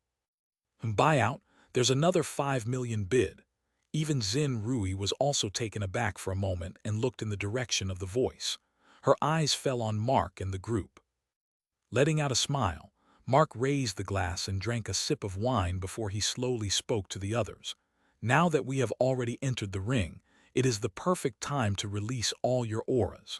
Buyout, there's another 5 million bid. Even Xin Rui was also taken aback for a moment and looked in the direction of the voice. Her eyes fell on Mark and the group. Letting out a smile, Mark raised the glass and drank a sip of wine before he slowly spoke to the others. Now that we have already entered the ring, it is the perfect time to release all your auras.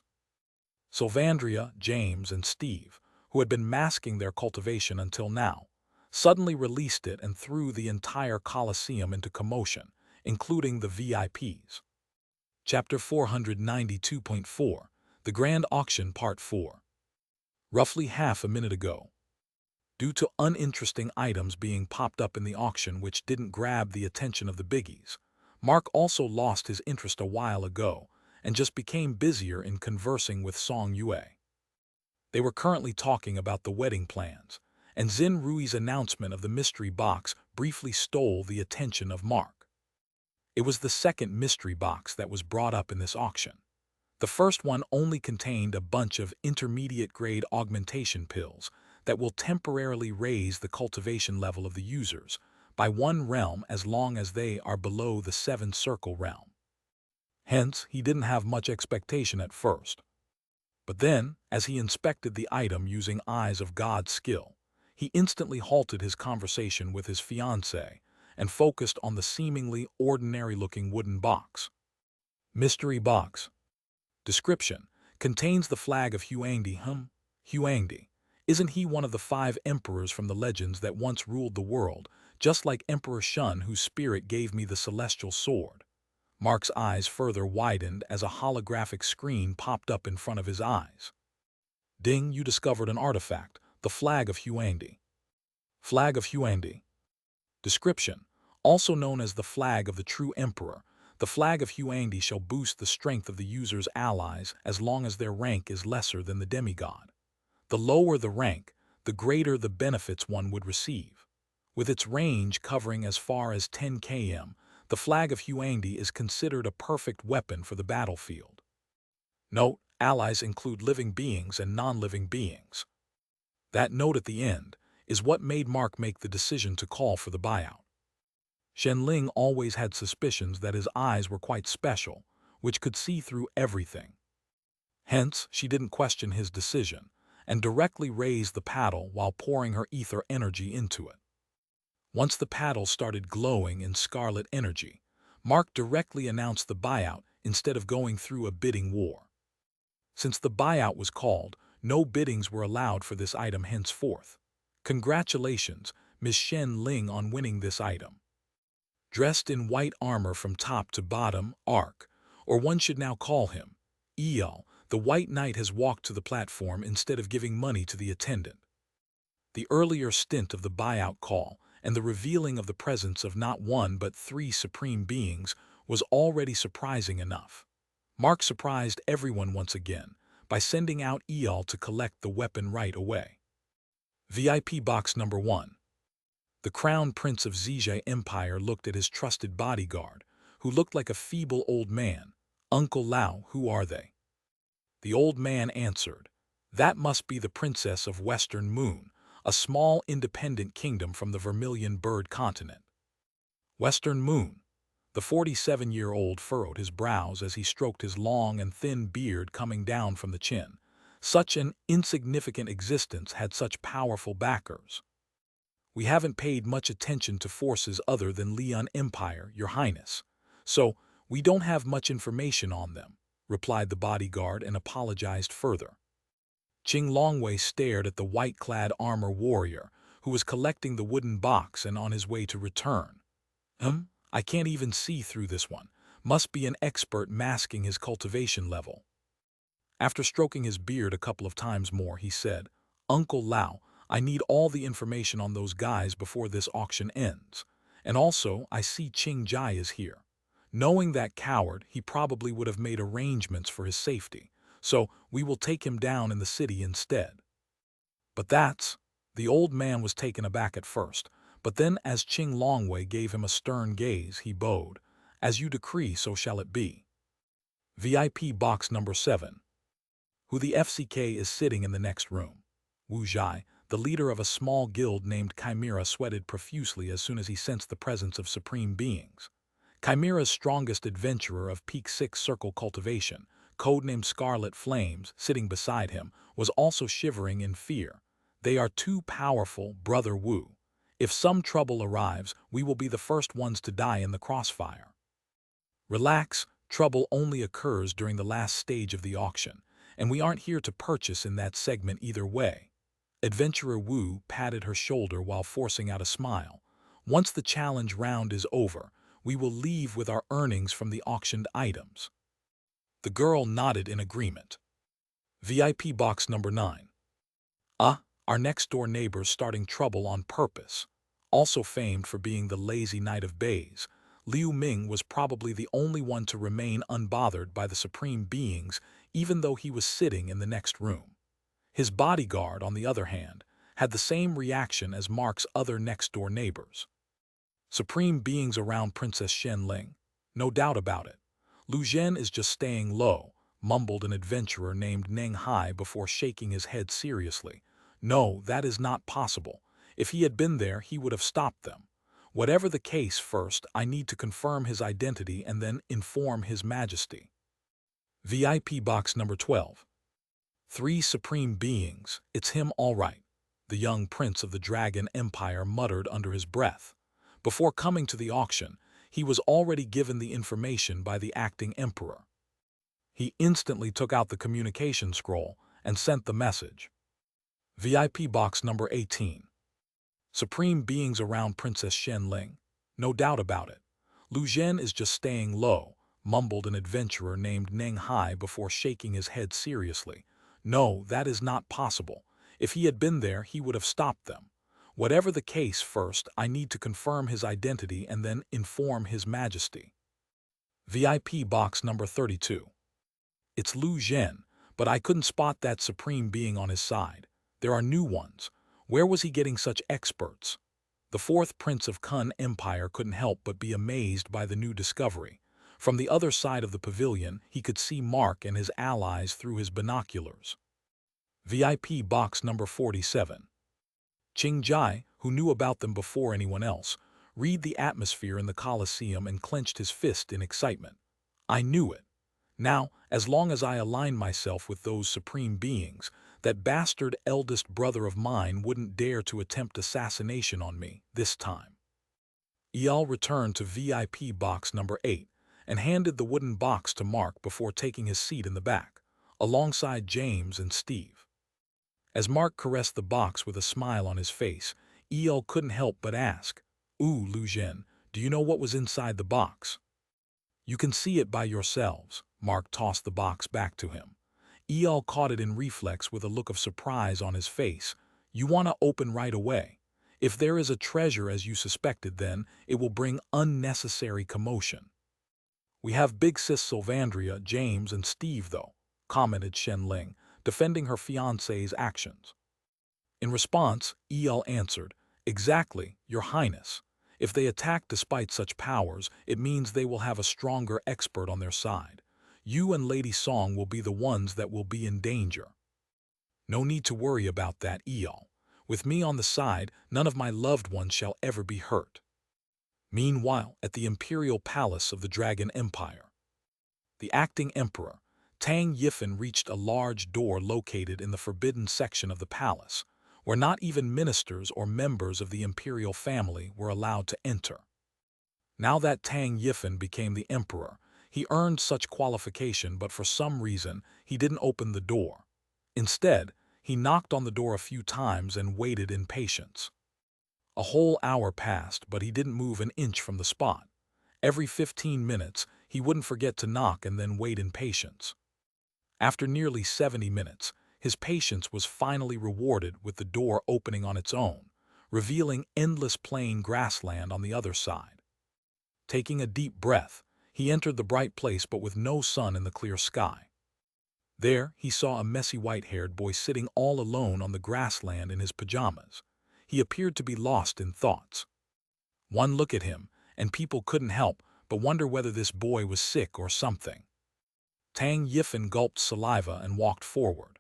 Sylvandria, James, and Steve, who had been masking their cultivation until now, suddenly released it and threw the entire Colosseum into commotion, including the VIPs. Chapter 492.4, The Grand Auction Part 4. Roughly half a minute ago. Due to uninteresting items being popped up in the auction which didn't grab the attention of the biggies, Mark also lost his interest a while ago and just became busier in conversing with Song Yue. They were currently talking about the wedding plans, and Xin Rui's announcement of the mystery box briefly stole the attention of Mark. It was the second mystery box that was brought up in this auction. The first one only contained a bunch of intermediate-grade augmentation pills that will temporarily raise the cultivation level of the users by 1 realm as long as they are below the 7-circle realm. Hence, he didn't have much expectation at first. But then, as he inspected the item using eyes of God's skill, he instantly halted his conversation with his fiancée and focused on the seemingly ordinary-looking wooden box. Mystery box. Description: contains the flag of Huangdi. Huangdi. Isn't he one of the 5 emperors from the legends that once ruled the world, just like Emperor Shun, whose spirit gave me the celestial sword? Mark's eyes further widened as a holographic screen popped up in front of his eyes. Ding, you discovered an artifact, the flag of Huangdi. Flag of Huangdi. Description: also known as the flag of the true emperor, the flag of Huangdi shall boost the strength of the user's allies as long as their rank is lesser than the demigod. The lower the rank, the greater the benefits one would receive. With its range covering as far as 10 km, the flag of Huangdi is considered a perfect weapon for the battlefield. Note: allies include living beings and non-living beings. That note at the end is what made Mark make the decision to call for the buyout. Shen Ling always had suspicions that his eyes were quite special, which could see through everything. Hence, she didn't question his decision, and directly raised the paddle while pouring her ether energy into it. Once the paddle started glowing in scarlet energy, Mark directly announced the buyout instead of going through a bidding war. Since the buyout was called, no biddings were allowed for this item henceforth. Congratulations, Ms. Shen Ling, on winning this item. dressed in white armor from top to bottom, Ark, or one should now call him, Eol, the White Knight has walked to the platform instead of giving money to the attendant. The earlier stint of the buyout call and the revealing of the presence of not one but 3 supreme beings was already surprising enough. Mark surprised everyone once again by sending out Eol to collect the weapon right away. VIP Box Number 1. The Crown Prince of Zizhe Empire looked at his trusted bodyguard, who looked like a feeble old man. Uncle Lao, who are they? The old man answered, that must be the Princess of Western Moon, a small independent kingdom from the Vermilion Bird continent. Western Moon. The 47-year-old furrowed his brows as he stroked his long and thin beard coming down from the chin. Such an insignificant existence had such powerful backers. We haven't paid much attention to forces other than Leon Empire, Your Highness, so we don't have much information on them, replied the bodyguard and apologized further. Qing Longwei stared at the white-clad armor warrior, who was collecting the wooden box and on his way to return. I can't even see through this one. Must be an expert masking his cultivation level. After stroking his beard a couple of times more, he said, Uncle Lao, I need all the information on those guys before this auction ends. And also, I see Qing Jai is here. Knowing that coward, he probably would have made arrangements for his safety. So we will take him down in the city instead. But the old man was taken aback at first, but then as Qing Longwei gave him a stern gaze, he bowed, as you decree, so shall it be. VIP Box Number 7. Who the FCK is sitting in the next room. Wu Zhai, the leader of a small guild named Chimera, sweated profusely as soon as he sensed the presence of supreme beings. Chimera's strongest adventurer of Peak 6 Circle Cultivation, codenamed Scarlet Flames, sitting beside him, was also shivering in fear. They are too powerful, Brother Wu. If some trouble arrives, we will be the first ones to die in the crossfire. Relax, trouble only occurs during the last stage of the auction, and we aren't here to purchase in that segment either way. Adventurer Wu patted her shoulder while forcing out a smile. Once the challenge round is over, we will leave with our earnings from the auctioned items. The girl nodded in agreement. VIP Box Number 9. Our next-door neighbors starting trouble on purpose. Also famed for being the lazy Knight of Bays, Liu Ming was probably the only one to remain unbothered by the supreme beings, even though he was sitting in the next room. His bodyguard, on the other hand, had the same reaction as Mark's other next-door neighbors. Supreme beings around Princess Shenling? No doubt about it. Lu Zhen is just staying low, mumbled an adventurer named Neng Hai before shaking his head seriously. No, that is not possible. If he had been there, he would have stopped them. Whatever the case, first, I need to confirm his identity and then inform His Majesty. VIP Box Number 12. 3 supreme beings, it's him all right, the young prince of the Dragon Empire muttered under his breath. Before coming to the auction, he was already given the information by the acting emperor. He instantly took out the communication scroll and sent the message. VIP Box Number 18. Supreme beings around Princess Shenling? No doubt about it. Lu Zhen is just staying low, mumbled an adventurer named Neng Hai before shaking his head seriously. No, that is not possible. If he had been there, he would have stopped them. Whatever the case, first, I need to confirm his identity and then inform His Majesty. VIP Box Number 32. It's Lu Zhen, but I couldn't spot that supreme being on his side. There are new ones. Where was he getting such experts? The 4th Prince of Kun Empire couldn't help but be amazed by the new discovery. From the other side of the pavilion, he could see Mark and his allies through his binoculars. VIP Box Number 47. Qing Jai, who knew about them before anyone else, read the atmosphere in the Colosseum and clenched his fist in excitement. I knew it. Now, as long as I align myself with those supreme beings, that bastard eldest brother of mine wouldn't dare to attempt assassination on me this time. Eyal returned to VIP Box Number 8 and handed the wooden box to Mark before taking his seat in the back, alongside James and Steve. As Mark caressed the box with a smile on his face, Eyal couldn't help but ask, Lu Zhen, Do you know what was inside the box? You can see it by yourselves. Mark tossed the box back to him. Eyal caught it in reflex with a look of surprise on his face. You want to open right away. If there is a treasure as you suspected, then it will bring unnecessary commotion. We have Big Sis Sylvandria, James, and Steve, though, commented Shen Ling, defending her fiancé's actions. In response, Eyal answered, Exactly, Your Highness. If they attack despite such powers, it means they will have a stronger expert on their side. You and Lady Song will be the ones that will be in danger. No need to worry about that, Eyal. With me on the side, none of my loved ones shall ever be hurt. Meanwhile, at the Imperial Palace of the Dragon Empire, the acting emperor, Tang Yifan, reached a large door located in the forbidden section of the palace, where not even ministers or members of the imperial family were allowed to enter. Now that Tang Yifan became the emperor, he earned such qualification, but for some reason he didn't open the door. Instead, he knocked on the door a few times and waited in patience. A whole hour passed, but he didn't move an inch from the spot. Every 15 minutes, he wouldn't forget to knock and then wait in patience. After nearly 70 minutes, his patience was finally rewarded with the door opening on its own, revealing endless plain grassland on the other side. Taking a deep breath, he entered the bright place but with no sun in the clear sky. There, he saw a messy white-haired boy sitting all alone on the grassland in his pajamas. He appeared to be lost in thoughts. One look at him, and people couldn't help but wonder whether this boy was sick or something. Tang Yifan gulped saliva and walked forward.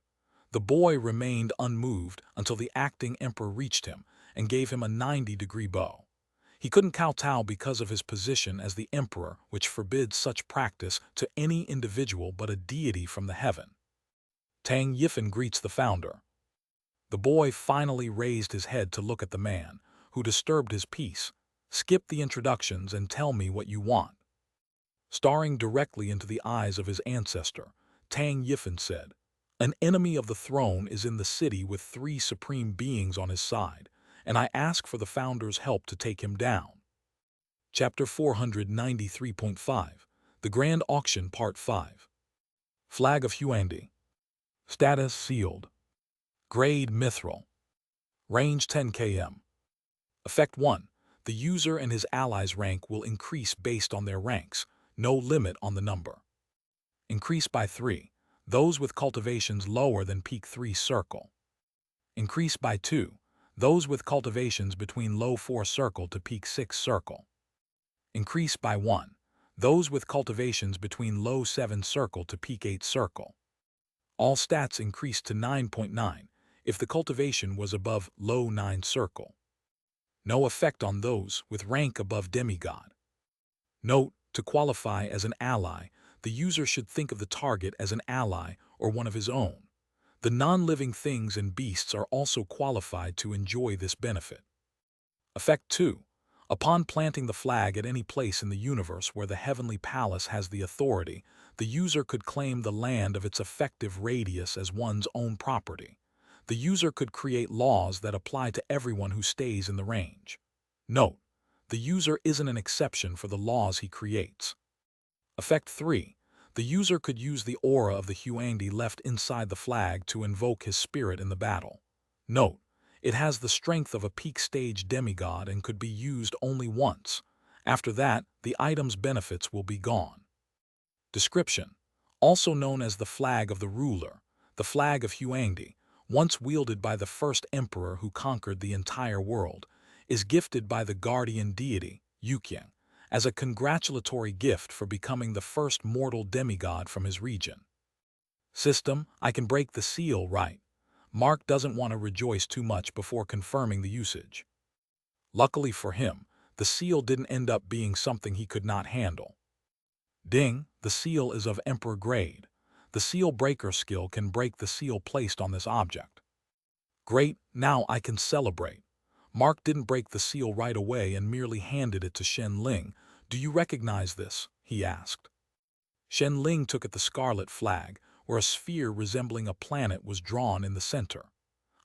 The boy remained unmoved until the acting emperor reached him and gave him a 90-degree bow. He couldn't kowtow because of his position as the emperor, which forbids such practice to any individual but a deity from the heaven. Tang Yifan greets the founder. The boy finally raised his head to look at the man, who disturbed his peace. Skip the introductions and tell me what you want. Staring directly into the eyes of his ancestor, Tang Yifan said, An enemy of the throne is in the city with 3 supreme beings on his side, and I ask for the founder's help to take him down. Chapter 493.5 The Grand Auction Part 5 Flag of Huangdi. Status Sealed. Grade Mithril. Range 10 km. Effect 1. The user and his allies' rank will increase based on their ranks, no limit on the number. Increase by 3. Those with cultivations lower than peak 3 circle. Increase by 2. Those with cultivations between low 4 circle to peak 6 circle. Increase by 1. Those with cultivations between low 7 circle to peak 8 circle. All stats increase to 9.9 if the cultivation was above low 9 circle. No effect on those with rank above demigod. Note, to qualify as an ally, the user should think of the target as an ally or one of his own. The non-living things and beasts are also qualified to enjoy this benefit. Effect 2. Upon planting the flag at any place in the universe where the Heavenly Palace has the authority, the user could claim the land of its effective radius as one's own property. The user could create laws that apply to everyone who stays in the range. Note, the user isn't an exception for the laws he creates. Effect 3. The user could use the aura of the Huangdi left inside the flag to invoke his spirit in the battle. Note, it has the strength of a peak stage demigod and could be used only once. After that, the item's benefits will be gone. Description. Also known as the Flag of the Ruler, the Flag of Huangdi, once wielded by the first emperor who conquered the entire world, is gifted by the guardian deity, Yuqiang, as a congratulatory gift for becoming the first mortal demigod from his region. System, I can break the seal, right? Mark doesn't want to rejoice too much before confirming the usage. Luckily for him, the seal didn't end up being something he could not handle. Ding, the seal is of Emperor grade. The seal breaker skill can break the seal placed on this object. Great, now I can celebrate. Mark didn't break the seal right away and merely handed it to Shen Ling. Do you recognize this? He asked. Shen Ling took at the scarlet flag, where a sphere resembling a planet was drawn in the center.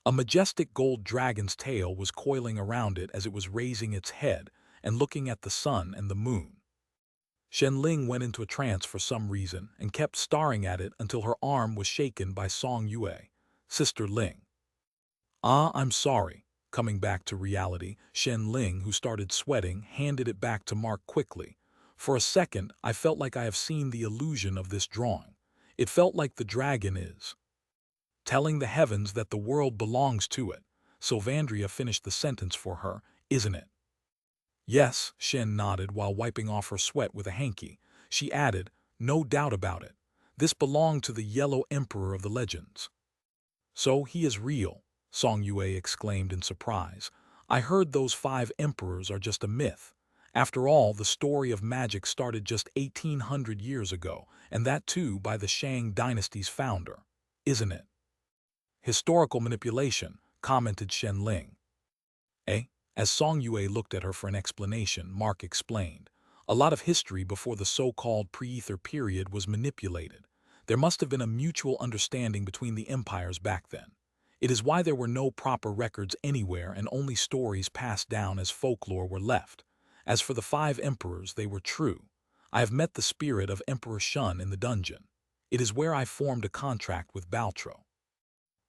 A majestic gold dragon's tail was coiling around it as it was raising its head, and looking at the sun and the moon. Shen Ling went into a trance for some reason and kept staring at it until her arm was shaken by Song Yue, Sister Ling. "Ah, I'm sorry." Coming back to reality, Shen Ling, who started sweating, handed it back to Mark quickly. "For a second, I felt like I have seen the illusion of this drawing. It felt like the dragon is telling the heavens that the world belongs to it." Sylvandria finished the sentence for her, "Isn't it?" "Yes," Shen nodded while wiping off her sweat with a hanky. She added, "No doubt about it. This belonged to the Yellow Emperor of the legends." "So he is real," Song Yue exclaimed in surprise. "I heard those 5 emperors are just a myth. After all, the story of magic started just 1800 years ago, and that too by the Shang dynasty's founder. Isn't it?" "Historical manipulation," commented Shen Ling. "Eh?" As Song Yue looked at her for an explanation, Mark explained. "A lot of history before the so-called pre-ether period was manipulated. There must have been a mutual understanding between the empires back then. It is why there were no proper records anywhere and only stories passed down as folklore were left. As for the 5 emperors, they were true. I have met the spirit of Emperor Shun in the dungeon. It is where I formed a contract with Baltro."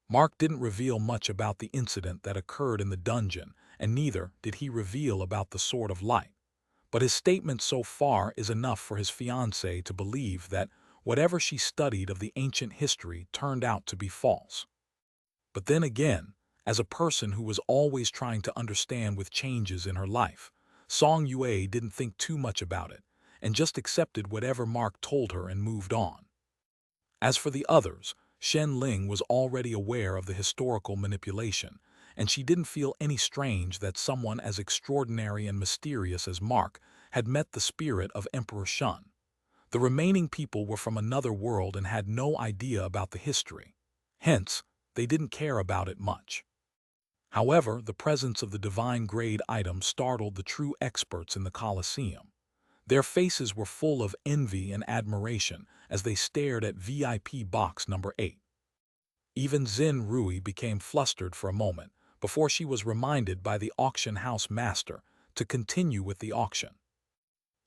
Mark didn't reveal much about the incident that occurred in the dungeon, and neither did he reveal about the Sword of Light. But his statement so far is enough for his fiancée to believe that whatever she studied of the ancient history turned out to be false. But then again, as a person who was always trying to understand with changes in her life, Song Yue didn't think too much about it, and just accepted whatever Mark told her and moved on. As for the others, Shen Ling was already aware of the historical manipulation, and she didn't feel any strange that someone as extraordinary and mysterious as Mark had met the spirit of Emperor Shun. The remaining people were from another world and had no idea about the history. Hence, they didn't care about it much. However, the presence of the divine-grade item startled the true experts in the Colosseum. Their faces were full of envy and admiration as they stared at VIP box number 8. Even Xin Rui became flustered for a moment before she was reminded by the auction house master to continue with the auction.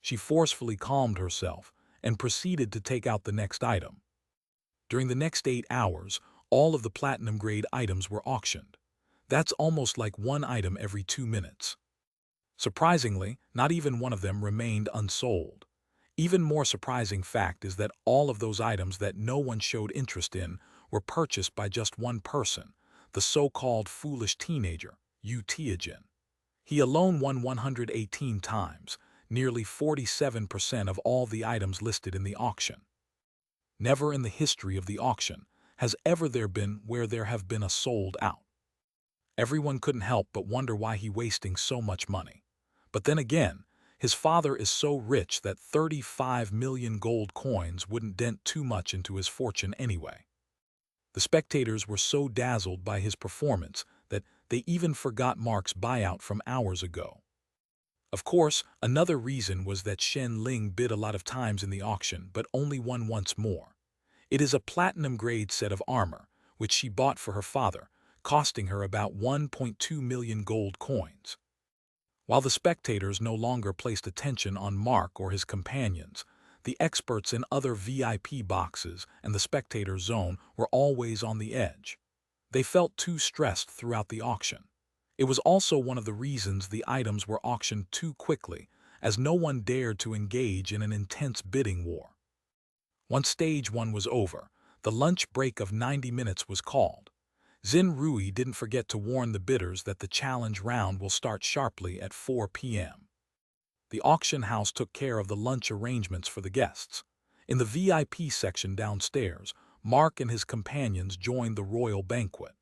She forcefully calmed herself and proceeded to take out the next item. During the next 8 hours, all of the platinum-grade items were auctioned. That's almost like one item every 2 minutes. Surprisingly, not even one of them remained unsold. Even more surprising fact is that all of those items that no one showed interest in were purchased by just one person, the so-called foolish teenager, Yu Tianjin. He alone won 118 times, nearly 47% of all the items listed in the auction. Never in the history of the auction has ever there been where there have been a sold out. Everyone couldn't help but wonder why he wasting so much money. But then again, his father is so rich that 35 million gold coins wouldn't dent too much into his fortune anyway. The spectators were so dazzled by his performance that they even forgot Mark's buyout from hours ago. Of course, another reason was that Shen Ling bid a lot of times in the auction but only won once more. It is a platinum-grade set of armor, which she bought for her father, costing her about 1.2 million gold coins. While the spectators no longer placed attention on Mark or his companions, the experts in other VIP boxes and the spectator zone were always on the edge. They felt too stressed throughout the auction. It was also one of the reasons the items were auctioned too quickly, as no one dared to engage in an intense bidding war. Once Stage 1 was over, the lunch break of 90 minutes was called. Xin Rui didn't forget to warn the bidders that the challenge round will start sharply at 4 p.m. The auction house took care of the lunch arrangements for the guests. In the VIP section downstairs, Mark and his companions joined the royal banquet.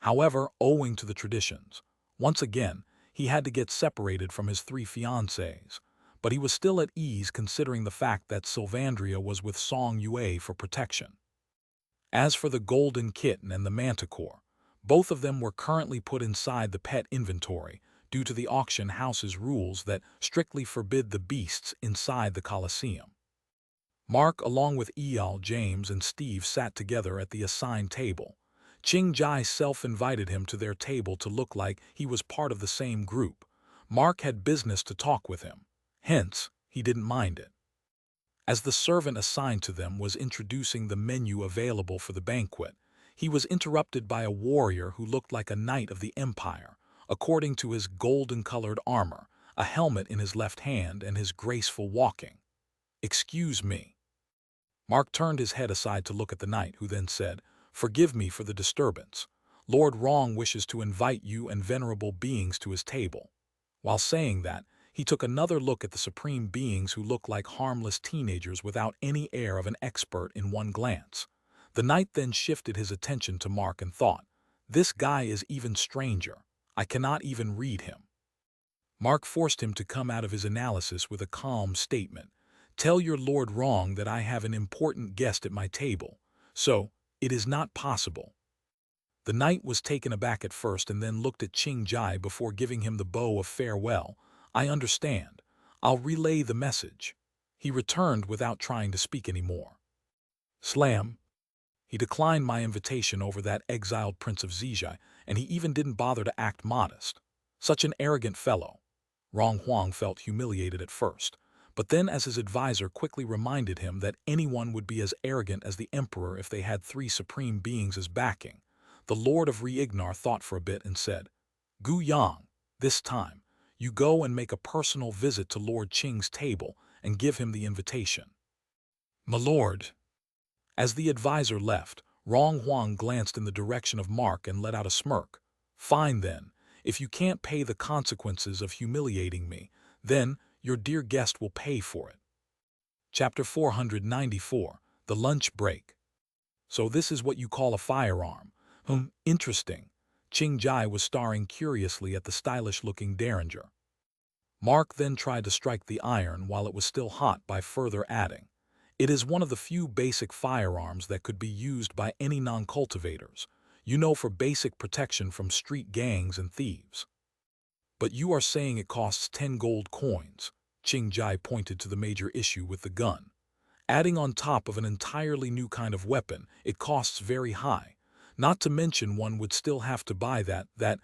However, owing to the traditions, once again, he had to get separated from his 3 fiancées, but he was still at ease considering the fact that Sylvandria was with Song Yue for protection. As for the golden kitten and the manticore, both of them were currently put inside the pet inventory due to the auction house's rules that strictly forbid the beasts inside the Colosseum. Mark, along with Eyal, James, and Steve, sat together at the assigned table. Qing Jai self-invited him to their table to look like he was part of the same group. Mark had business to talk with him, hence, he didn't mind it. As the servant assigned to them was introducing the menu available for the banquet, he was interrupted by a warrior who looked like a knight of the Empire, according to his golden-colored armor, a helmet in his left hand, and his graceful walking. "Excuse me." Mark turned his head aside to look at the knight, who then said, "Forgive me for the disturbance. Lord Wrong wishes to invite you and venerable beings to his table." While saying that, he took another look at the supreme beings who looked like harmless teenagers without any air of an expert in one glance. The knight then shifted his attention to Mark and thought, "This guy is even stranger. I cannot even read him." Mark forced him to come out of his analysis with a calm statement. "Tell your Lord Wrong that I have an important guest at my table, so it is not possible." The knight was taken aback at first and then looked at Qing Jai before giving him the bow of farewell. "I understand. I'll relay the message." He returned without trying to speak anymore. Slam. He declined my invitation over that exiled Prince of Zijai, and he even didn't bother to act modest. Such an arrogant fellow. Rong Huang felt humiliated at first, but then as his advisor quickly reminded him that anyone would be as arrogant as the emperor if they had 3 supreme beings as backing, the Lord of Reignar thought for a bit and said, "Gu Yang, this time, you go and make a personal visit to Lord Qing's table and give him the invitation." "My lord." As the advisor left, Rong Huang glanced in the direction of Mark and let out a smirk. "Fine then. If you can't pay the consequences of humiliating me, then your dear guest will pay for it." Chapter 494, The Lunch Break. "So this is what you call a firearm. Interesting." Qing Jai was staring curiously at the stylish-looking derringer. Mark then tried to strike the iron while it was still hot by further adding, "It is one of the few basic firearms that could be used by any non-cultivators, for basic protection from street gangs and thieves." "But you are saying it costs 10 gold coins." Qing Jai pointed to the major issue with the gun. "Adding on top of an entirely new kind of weapon, it costs very high. Not to mention one would still have to buy that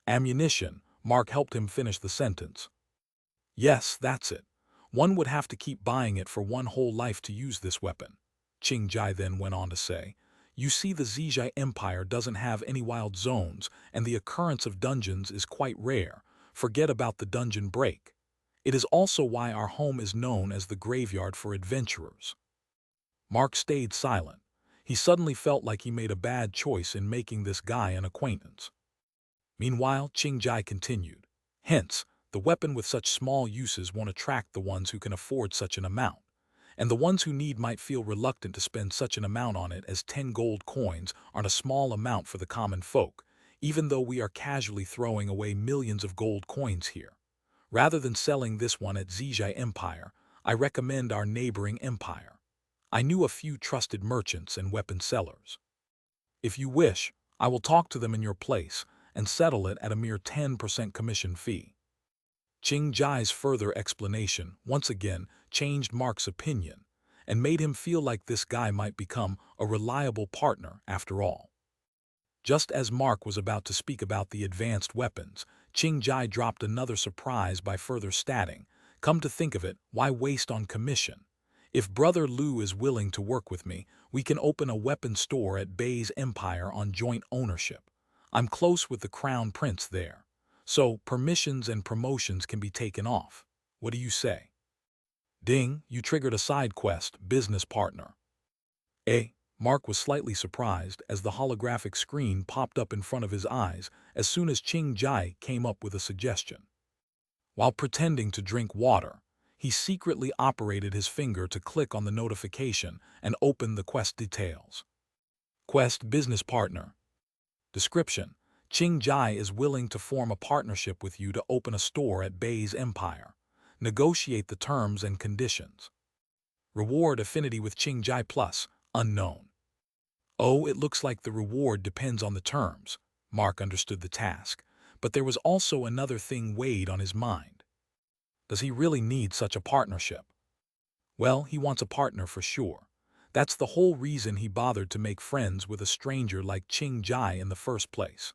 ammunition." Mark helped him finish the sentence. "Yes, that's it. One would have to keep buying it for one whole life to use this weapon." Qing Jai then went on to say, "You see, the Zijai Empire doesn't have any wild zones, and the occurrence of dungeons is quite rare. Forget about the dungeon break. It is also why our home is known as the graveyard for adventurers." Mark stayed silent. He suddenly felt like he made a bad choice in making this guy an acquaintance. Meanwhile, Qing Jai continued, "Hence, the weapon with such small uses won't attract the ones who can afford such an amount, and the ones who need might feel reluctant to spend such an amount on it, as 10 gold coins aren't a small amount for the common folk, even though we are casually throwing away millions of gold coins here. Rather than selling this one at Zijai Empire, I recommend our neighboring empire. I knew a few trusted merchants and weapon sellers. If you wish, I will talk to them in your place and settle it at a mere 10% commission fee." Qing Jai's further explanation once again changed Mark's opinion and made him feel like this guy might become a reliable partner after all. Just as Mark was about to speak about the advanced weapons, Qing Jai dropped another surprise by further stating, "Come to think of it, why waste on commission? If Brother Lu is willing to work with me, we can open a weapon store at Bei's Empire on joint ownership. I'm close with the Crown Prince there, so permissions and promotions can be taken off. What do you say?" "Ding, you triggered a side quest, business partner." Mark was slightly surprised as the holographic screen popped up in front of his eyes as soon as Qing Jai came up with a suggestion. While pretending to drink water, he secretly operated his finger to click on the notification and open the quest details. Quest business partner. Description: Qing Jai is willing to form a partnership with you to open a store at Bei's Empire. Negotiate the terms and conditions. Reward affinity with Qing Jai plus, unknown. Oh, it looks like the reward depends on the terms. Mark understood the task, but there was also another thing weighed on his mind. Does he really need such a partnership? Well, he wants a partner for sure. That's the whole reason he bothered to make friends with a stranger like Qing Jai in the first place.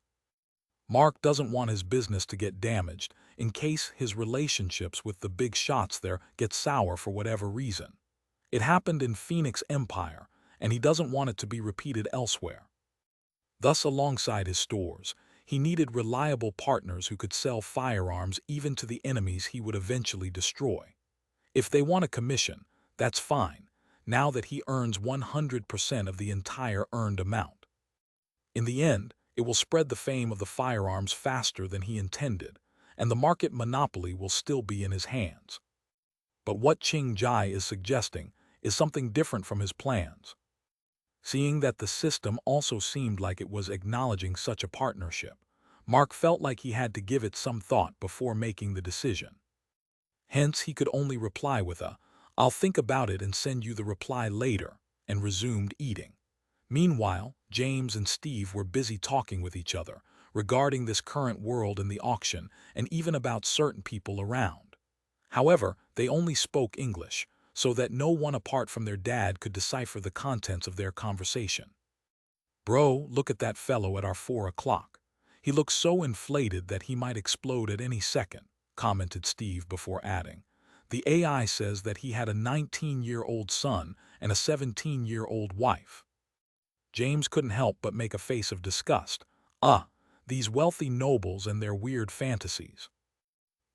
Mark doesn't want his business to get damaged in case his relationships with the big shots there get sour for whatever reason. It happened in Phoenix Empire, and he doesn't want it to be repeated elsewhere. Thus, alongside his stores, he needed reliable partners who could sell firearms even to the enemies he would eventually destroy. If they want a commission, that's fine, now that he earns 100% of the entire earned amount. In the end, it will spread the fame of the firearms faster than he intended, and the market monopoly will still be in his hands. But what Qing Jai is suggesting is something different from his plans. Seeing that the system also seemed like it was acknowledging such a partnership, Mark felt like he had to give it some thought before making the decision. Hence, he could only reply with a, "I'll think about it and send you the reply later," and resumed eating. Meanwhile, James and Steve were busy talking with each other regarding this current world and the auction, and even about certain people around. However, they only spoke English, so that no one apart from their dad could decipher the contents of their conversation. "Bro, look at that fellow at our 4 o'clock. He looks so inflated that he might explode at any second," commented Steve before adding. "The AI says that he had a 19-year-old son and a 17-year-old wife." James couldn't help but make a face of disgust. These wealthy nobles and their weird fantasies.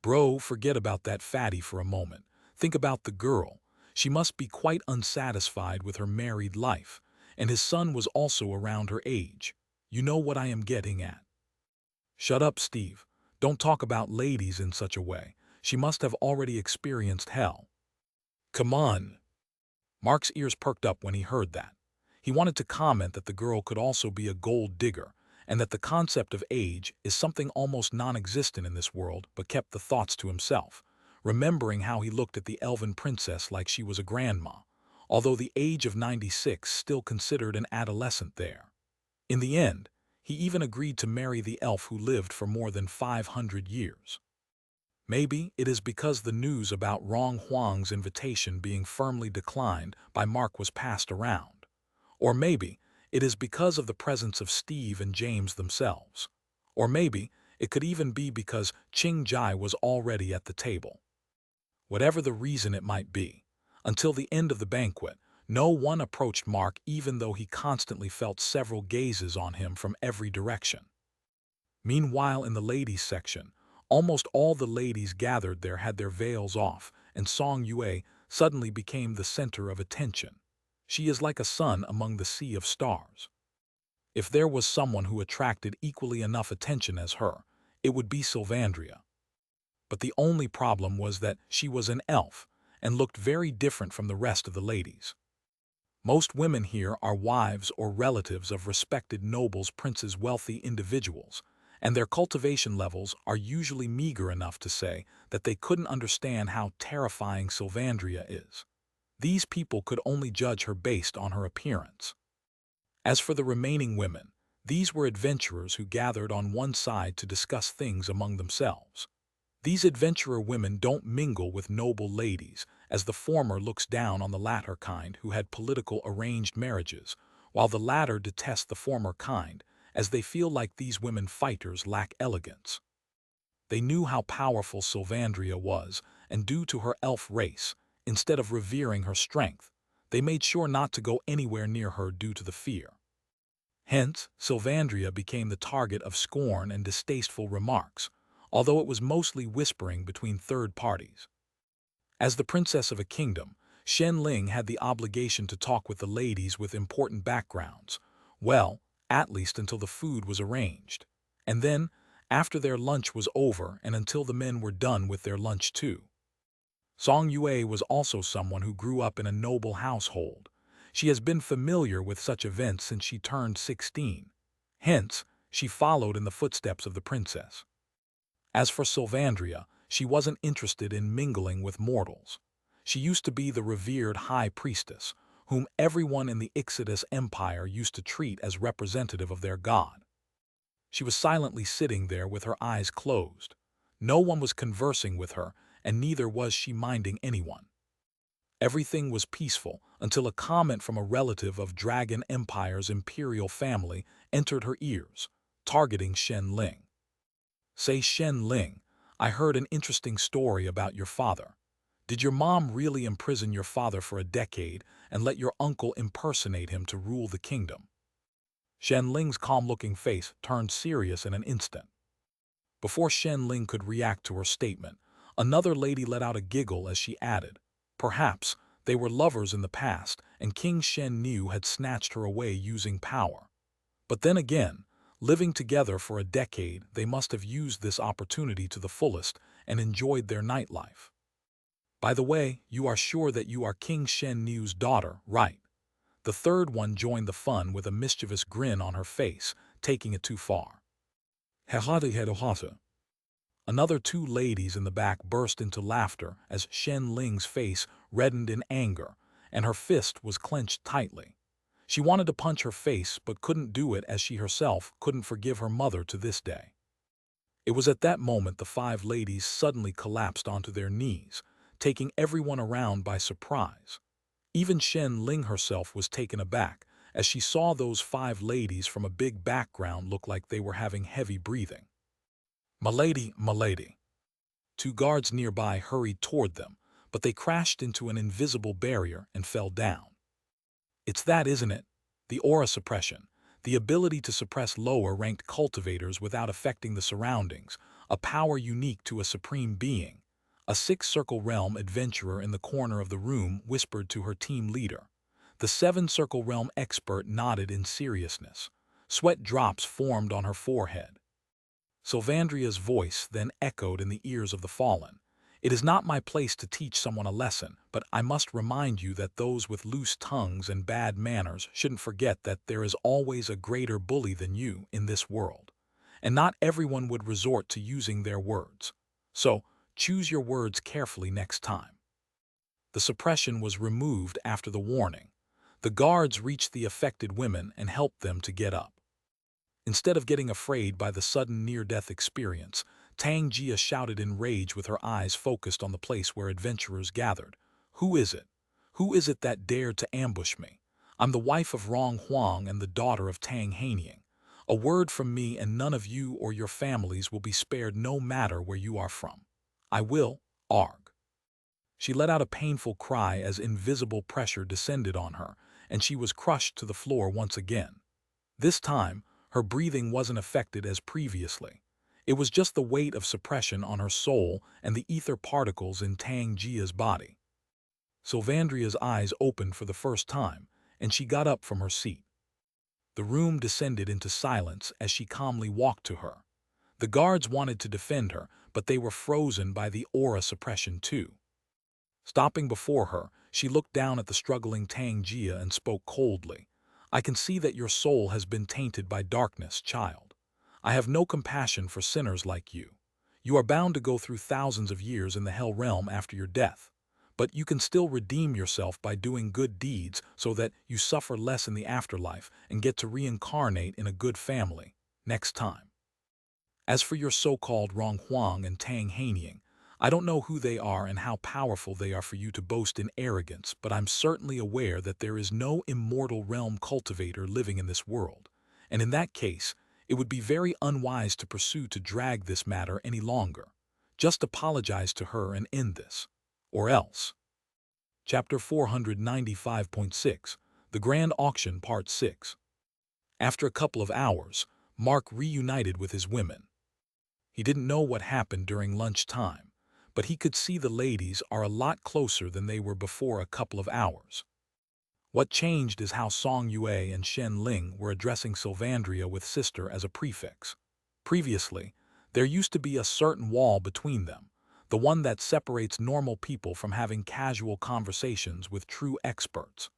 "Bro, forget about that fatty for a moment. Think about the girl. She must be quite unsatisfied with her married life, and his son was also around her age. You know what I am getting at." "Shut up, Steve. Don't talk about ladies in such a way. She must have already experienced hell." "Come on." Mark's ears perked up when he heard that. He wanted to comment that the girl could also be a gold digger, and that the concept of age is something almost non-existent in this world, but kept the thoughts to himself, remembering how he looked at the elven princess like she was a grandma, although the age of 96 still considered an adolescent there. In the end, he even agreed to marry the elf who lived for more than 500 years. Maybe it is because the news about Rong Huang's invitation being firmly declined by Mark was passed around. Or maybe it is because of the presence of Steve and James themselves. Or maybe it could even be because Qing Jai was already at the table. Whatever the reason it might be, until the end of the banquet, no one approached Mark even though he constantly felt several gazes on him from every direction. Meanwhile, in the ladies' section, almost all the ladies gathered there had their veils off, and Song Yue suddenly became the center of attention. She is like a sun among the sea of stars. If there was someone who attracted equally enough attention as her, it would be Sylvandria. But the only problem was that she was an elf and looked very different from the rest of the ladies. Most women here are wives or relatives of respected nobles, princes, wealthy individuals, and their cultivation levels are usually meager enough to say that they couldn't understand how terrifying Sylvandria is. These people could only judge her based on her appearance. As for the remaining women, these were adventurers who gathered on one side to discuss things among themselves. These adventurer women don't mingle with noble ladies, as the former looks down on the latter kind who had political arranged marriages, while the latter detest the former kind, as they feel like these women fighters lack elegance. They knew how powerful Sylvandria was, and due to her elf race, instead of revering her strength, they made sure not to go anywhere near her due to the fear. Hence, Sylvandria became the target of scorn and distasteful remarks, although it was mostly whispering between third parties. As the princess of a kingdom, Shen Ling had the obligation to talk with the ladies with important backgrounds, well, at least until the food was arranged. And then, after their lunch was over and until the men were done with their lunch too. Song Yue was also someone who grew up in a noble household. She has been familiar with such events since she turned 16. Hence, she followed in the footsteps of the princess. As for Sylvandria, she wasn't interested in mingling with mortals. She used to be the revered high priestess, whom everyone in the Ixodus Empire used to treat as representative of their god. She was silently sitting there with her eyes closed. No one was conversing with her, and neither was she minding anyone. Everything was peaceful until a comment from a relative of Dragon Empire's imperial family entered her ears, targeting Shen Ling. Say Shen Ling, I heard an interesting story about your father. Did your mom really imprison your father for a decade and let your uncle impersonate him to rule the kingdom? Shen Ling's calm-looking face turned serious in an instant. Before Shen Ling could react to her statement, another lady let out a giggle as she added, perhaps they were lovers in the past and King Shen Niu had snatched her away using power. But then again, living together for a decade, they must have used this opportunity to the fullest and enjoyed their nightlife. By the way, you are sure that you are King Shen Niu's daughter, right? The third one joined the fun with a mischievous grin on her face, taking it too far. Another two ladies in the back burst into laughter as Shen Ling's face reddened in anger, and her fist was clenched tightly. She wanted to punch her face but couldn't do it as she herself couldn't forgive her mother to this day. It was at that moment the five ladies suddenly collapsed onto their knees, taking everyone around by surprise. Even Shen Ling herself was taken aback as she saw those five ladies from a big background look like they were having heavy breathing. "Milady, milady." Two guards nearby hurried toward them, but they crashed into an invisible barrier and fell down. It's that, isn't it? The aura suppression, the ability to suppress lower-ranked cultivators without affecting the surroundings, a power unique to a supreme being. A six-circle realm adventurer in the corner of the room whispered to her team leader. The seven-circle realm expert nodded in seriousness. Sweat drops formed on her forehead. Sylvandria's voice then echoed in the ears of the fallen. It is not my place to teach someone a lesson, but I must remind you that those with loose tongues and bad manners shouldn't forget that there is always a greater bully than you in this world. And not everyone would resort to using their words. So, choose your words carefully next time. The suppression was removed after the warning. The guards reached the affected women and helped them to get up. Instead of getting afraid by the sudden near-death experience, Tang Jia shouted in rage with her eyes focused on the place where adventurers gathered. Who is it? Who is it that dared to ambush me? I'm the wife of Rong Huang and the daughter of Tang Hanying. A word from me and none of you or your families will be spared no matter where you are from. I will, arg. She let out a painful cry as invisible pressure descended on her, and she was crushed to the floor once again. This time, her breathing wasn't affected as previously. It was just the weight of suppression on her soul and the ether particles in Tang Jia's body. Sylvandria's eyes opened for the first time, and she got up from her seat. The room descended into silence as she calmly walked to her. The guards wanted to defend her, but they were frozen by the aura suppression too. Stopping before her, she looked down at the struggling Tang Jia and spoke coldly. I can see that your soul has been tainted by darkness, child. I have no compassion for sinners like you. You are bound to go through thousands of years in the hell realm after your death. But you can still redeem yourself by doing good deeds so that you suffer less in the afterlife and get to reincarnate in a good family next time. As for your so-called Rong Huang and Tang Hanying, I don't know who they are and how powerful they are for you to boast in arrogance, but I'm certainly aware that there is no immortal realm cultivator living in this world, and in that case, it would be very unwise to pursue to drag this matter any longer. Just apologize to her and end this. Or else. Chapter 495.6, The Grand Auction Part 6. After a couple of hours, Mark reunited with his women. He didn't know what happened during lunchtime, but he could see the ladies are a lot closer than they were before a couple of hours. What changed is how Song Yue and Shen Ling were addressing Sylvandria with sister as a prefix. Previously, there used to be a certain wall between them, the one that separates normal people from having casual conversations with true experts.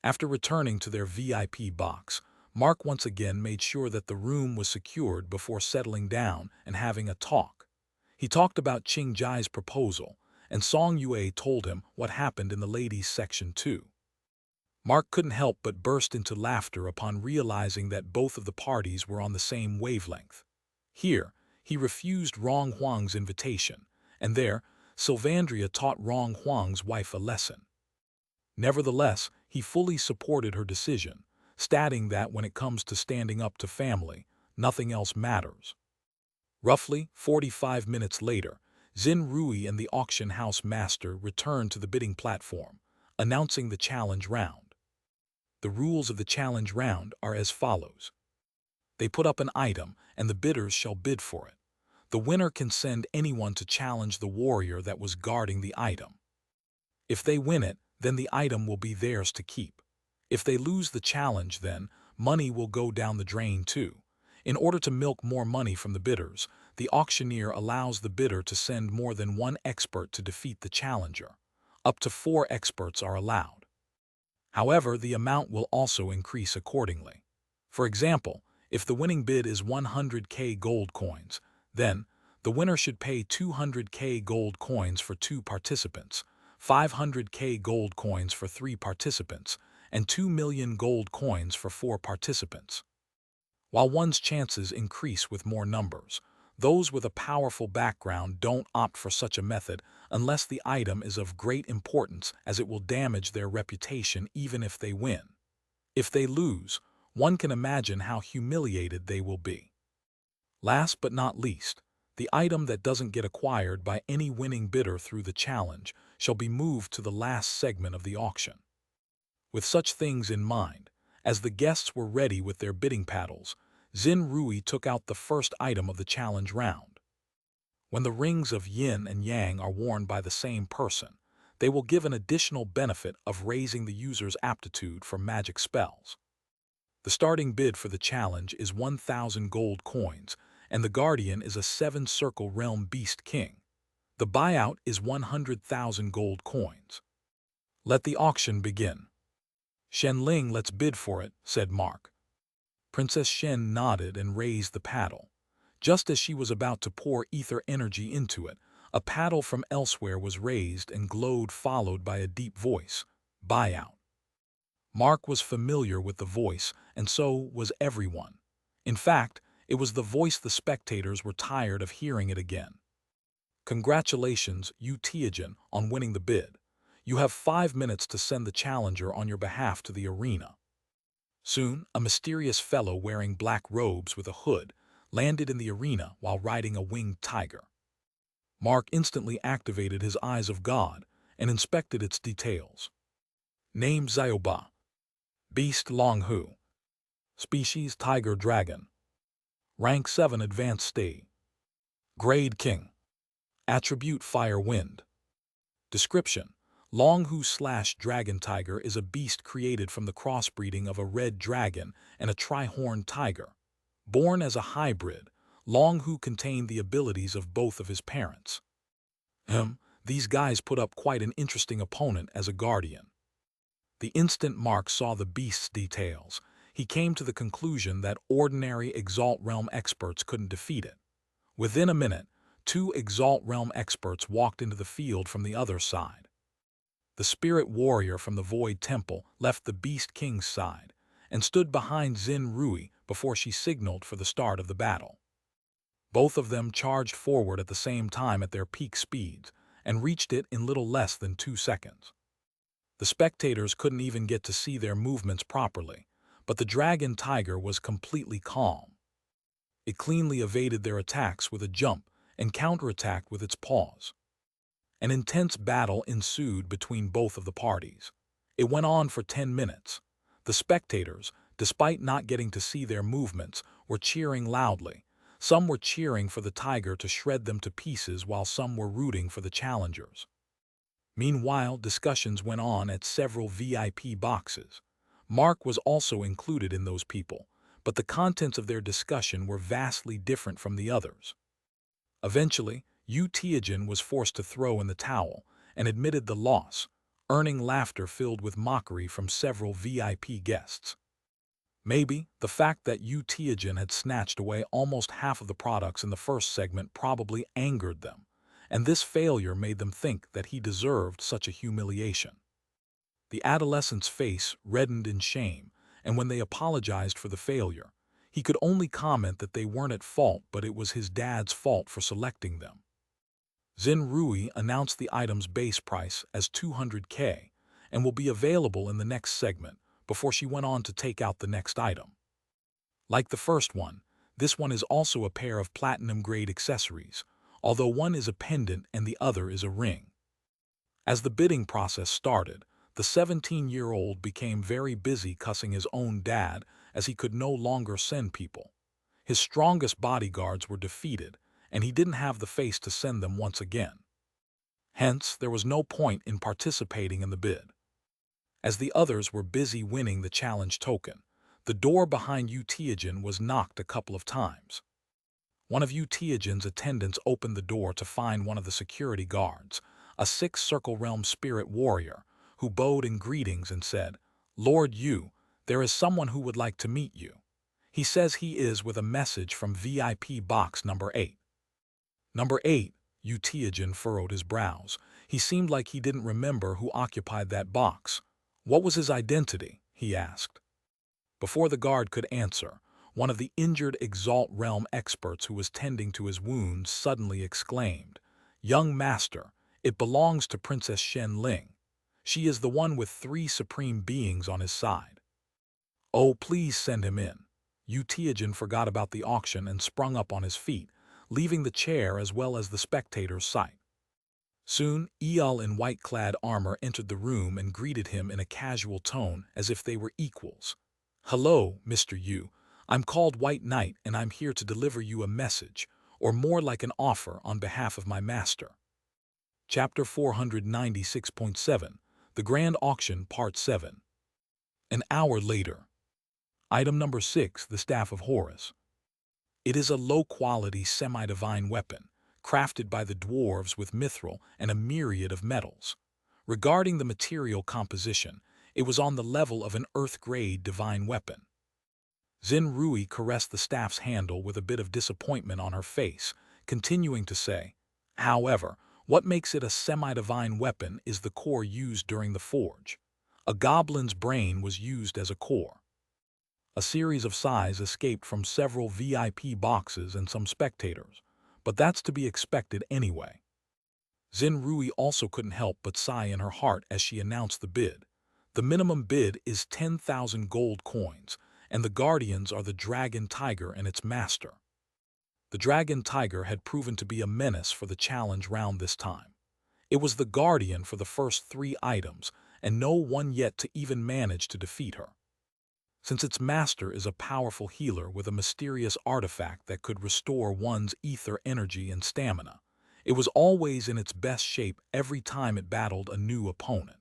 After returning to their VIP box, Mark once again made sure that the room was secured before settling down and having a talk. He talked about Qing Jai's proposal, and Song Yue told him what happened in the ladies' section too. Mark couldn't help but burst into laughter upon realizing that both of the parties were on the same wavelength. Here, he refused Rong Huang's invitation, and there, Sylvandria taught Rong Huang's wife a lesson. Nevertheless, he fully supported her decision, stating that when it comes to standing up to family, nothing else matters. Roughly 45 minutes later, Xin Rui and the auction house master returned to the bidding platform, announcing the challenge round. The rules of the challenge round are as follows. They put up an item, and the bidders shall bid for it. The winner can send anyone to challenge the warrior that was guarding the item. If they win it, then the item will be theirs to keep. If they lose the challenge, then money will go down the drain too. In order to milk more money from the bidders, the auctioneer allows the bidder to send more than one expert to defeat the challenger. Up to 4 experts are allowed. However, the amount will also increase accordingly. For example, if the winning bid is 100k gold coins, then the winner should pay 200k gold coins for 2 participants, 500k gold coins for 3 participants, and 2 million gold coins for 4 participants. While one's chances increase with more numbers, those with a powerful background don't opt for such a method unless the item is of great importance, as it will damage their reputation even if they win. If they lose, one can imagine how humiliated they will be. Last but not least, the item that doesn't get acquired by any winning bidder through the challenge shall be moved to the last segment of the auction. With such things in mind, as the guests were ready with their bidding paddles, Xin Rui took out the first item of the challenge round. When the rings of yin and yang are worn by the same person, they will give an additional benefit of raising the user's aptitude for magic spells. The starting bid for the challenge is 1,000 gold coins, and the guardian is a 7-circle realm beast king. The buyout is 100,000 gold coins. Let the auction begin. Shenling, let's bid for it, said Mark. Princess Shen nodded and raised the paddle. Just as she was about to pour ether energy into it, a paddle from elsewhere was raised and glowed, followed by a deep voice, buyout. Mark was familiar with the voice, and so was everyone. In fact, it was the voice the spectators were tired of hearing it again. Congratulations, Yu Tianjin, on winning the bid. You have 5 minutes to send the challenger on your behalf to the arena. Soon, a mysterious fellow wearing black robes with a hood landed in the arena while riding a winged tiger. Mark instantly activated his Eyes of God and inspected its details. Name Xiaoba. Beast Long Hu. Species Tiger Dragon. Rank 7 Advanced State. Grade King. Attribute Fire Wind. Description: Long Hu/Dragon Tiger is a beast created from the crossbreeding of a red dragon and a tri-horned tiger. Born as a hybrid, Long Hu contained the abilities of both of his parents. These guys put up quite an interesting opponent as a guardian. The instant Mark saw the beast's details, he came to the conclusion that ordinary Exalt Realm experts couldn't defeat it. Within a minute, 2 Exalt Realm experts walked into the field from the other side. The spirit warrior from the Void Temple left the Beast King's side and stood behind Xin Rui before she signaled for the start of the battle. Both of them charged forward at the same time at their peak speeds and reached it in little less than 2 seconds. The spectators couldn't even get to see their movements properly, but the dragon tiger was completely calm. It cleanly evaded their attacks with a jump and counterattacked with its paws. An intense battle ensued between both of the parties. It went on for 10 minutes. The spectators, despite not getting to see their movements, were cheering loudly. Some were cheering for the tiger to shred them to pieces, while some were rooting for the challengers. Meanwhile, discussions went on at several VIP boxes. Mark was also included in those people, but the contents of their discussion were vastly different from the others. Eventually, Yu Tianjin was forced to throw in the towel and admitted the loss, earning laughter filled with mockery from several VIP guests. Maybe the fact that Yu Tianjin had snatched away almost half of the products in the first segment probably angered them, and this failure made them think that he deserved such a humiliation. The adolescent's face reddened in shame, and when they apologized for the failure, he could only comment that they weren't at fault, but it was his dad's fault for selecting them. Xin Rui announced the item's base price as 200k and will be available in the next segment before she went on to take out the next item. Like the first one, This one is also a pair of platinum-grade accessories, although one is a pendant and the other is a ring. As the bidding process started, the 17-year-old became very busy cussing his own dad as he could no longer send people. His strongest bodyguards were defeated, and he didn't have the face to send them once again. Hence, there was no point in participating in the bid. As the others were busy winning the challenge token, the door behind Utiagen was knocked a couple of times. One of Utiagen's attendants opened the door to find one of the security guards, a six-circle realm spirit warrior, who bowed in greetings and said, "Lord Yu, there is someone who would like to meet you. He says he is with a message from VIP box number 8. Number 8, Utiagen furrowed his brows. He seemed like he didn't remember who occupied that box. What was his identity? He asked. Before the guard could answer, one of the injured Exalt Realm experts who was tending to his wounds suddenly exclaimed, "Young master, it belongs to Princess Shen Ling. She is the one with 3 supreme beings on his side." "Oh, please send him in." Utiagen forgot about the auction and sprung up on his feet, leaving the chair as well as the spectator's sight. Soon, Eyal in white-clad armor entered the room and greeted him in a casual tone as if they were equals. "Hello, Mr. Yu. I'm called White Knight and I'm here to deliver you a message, or more like an offer on behalf of my master." Chapter 496.7, The Grand Auction, Part 7. An hour later. Item number 6, the Staff of Horus. It is a low-quality, semi-divine weapon, crafted by the dwarves with mithril and a myriad of metals. Regarding the material composition, it was on the level of an earth-grade divine weapon. Xin Rui caressed the staff's handle with a bit of disappointment on her face, continuing to say, "However, what makes it a semi-divine weapon is the core used during the forge. A goblin's brain was used as a core." A series of sighs escaped from several VIP boxes and some spectators, but that's to be expected anyway. Xin Rui also couldn't help but sigh in her heart as she announced the bid. The minimum bid is 10,000 gold coins, and the guardians are the Dragon Tiger and its master. The Dragon Tiger had proven to be a menace for the challenge round this time. It was the guardian for the first 3 items, and no one yet to even manage to defeat her. Since its master is a powerful healer with a mysterious artifact that could restore one's ether energy and stamina, it was always in its best shape every time it battled a new opponent.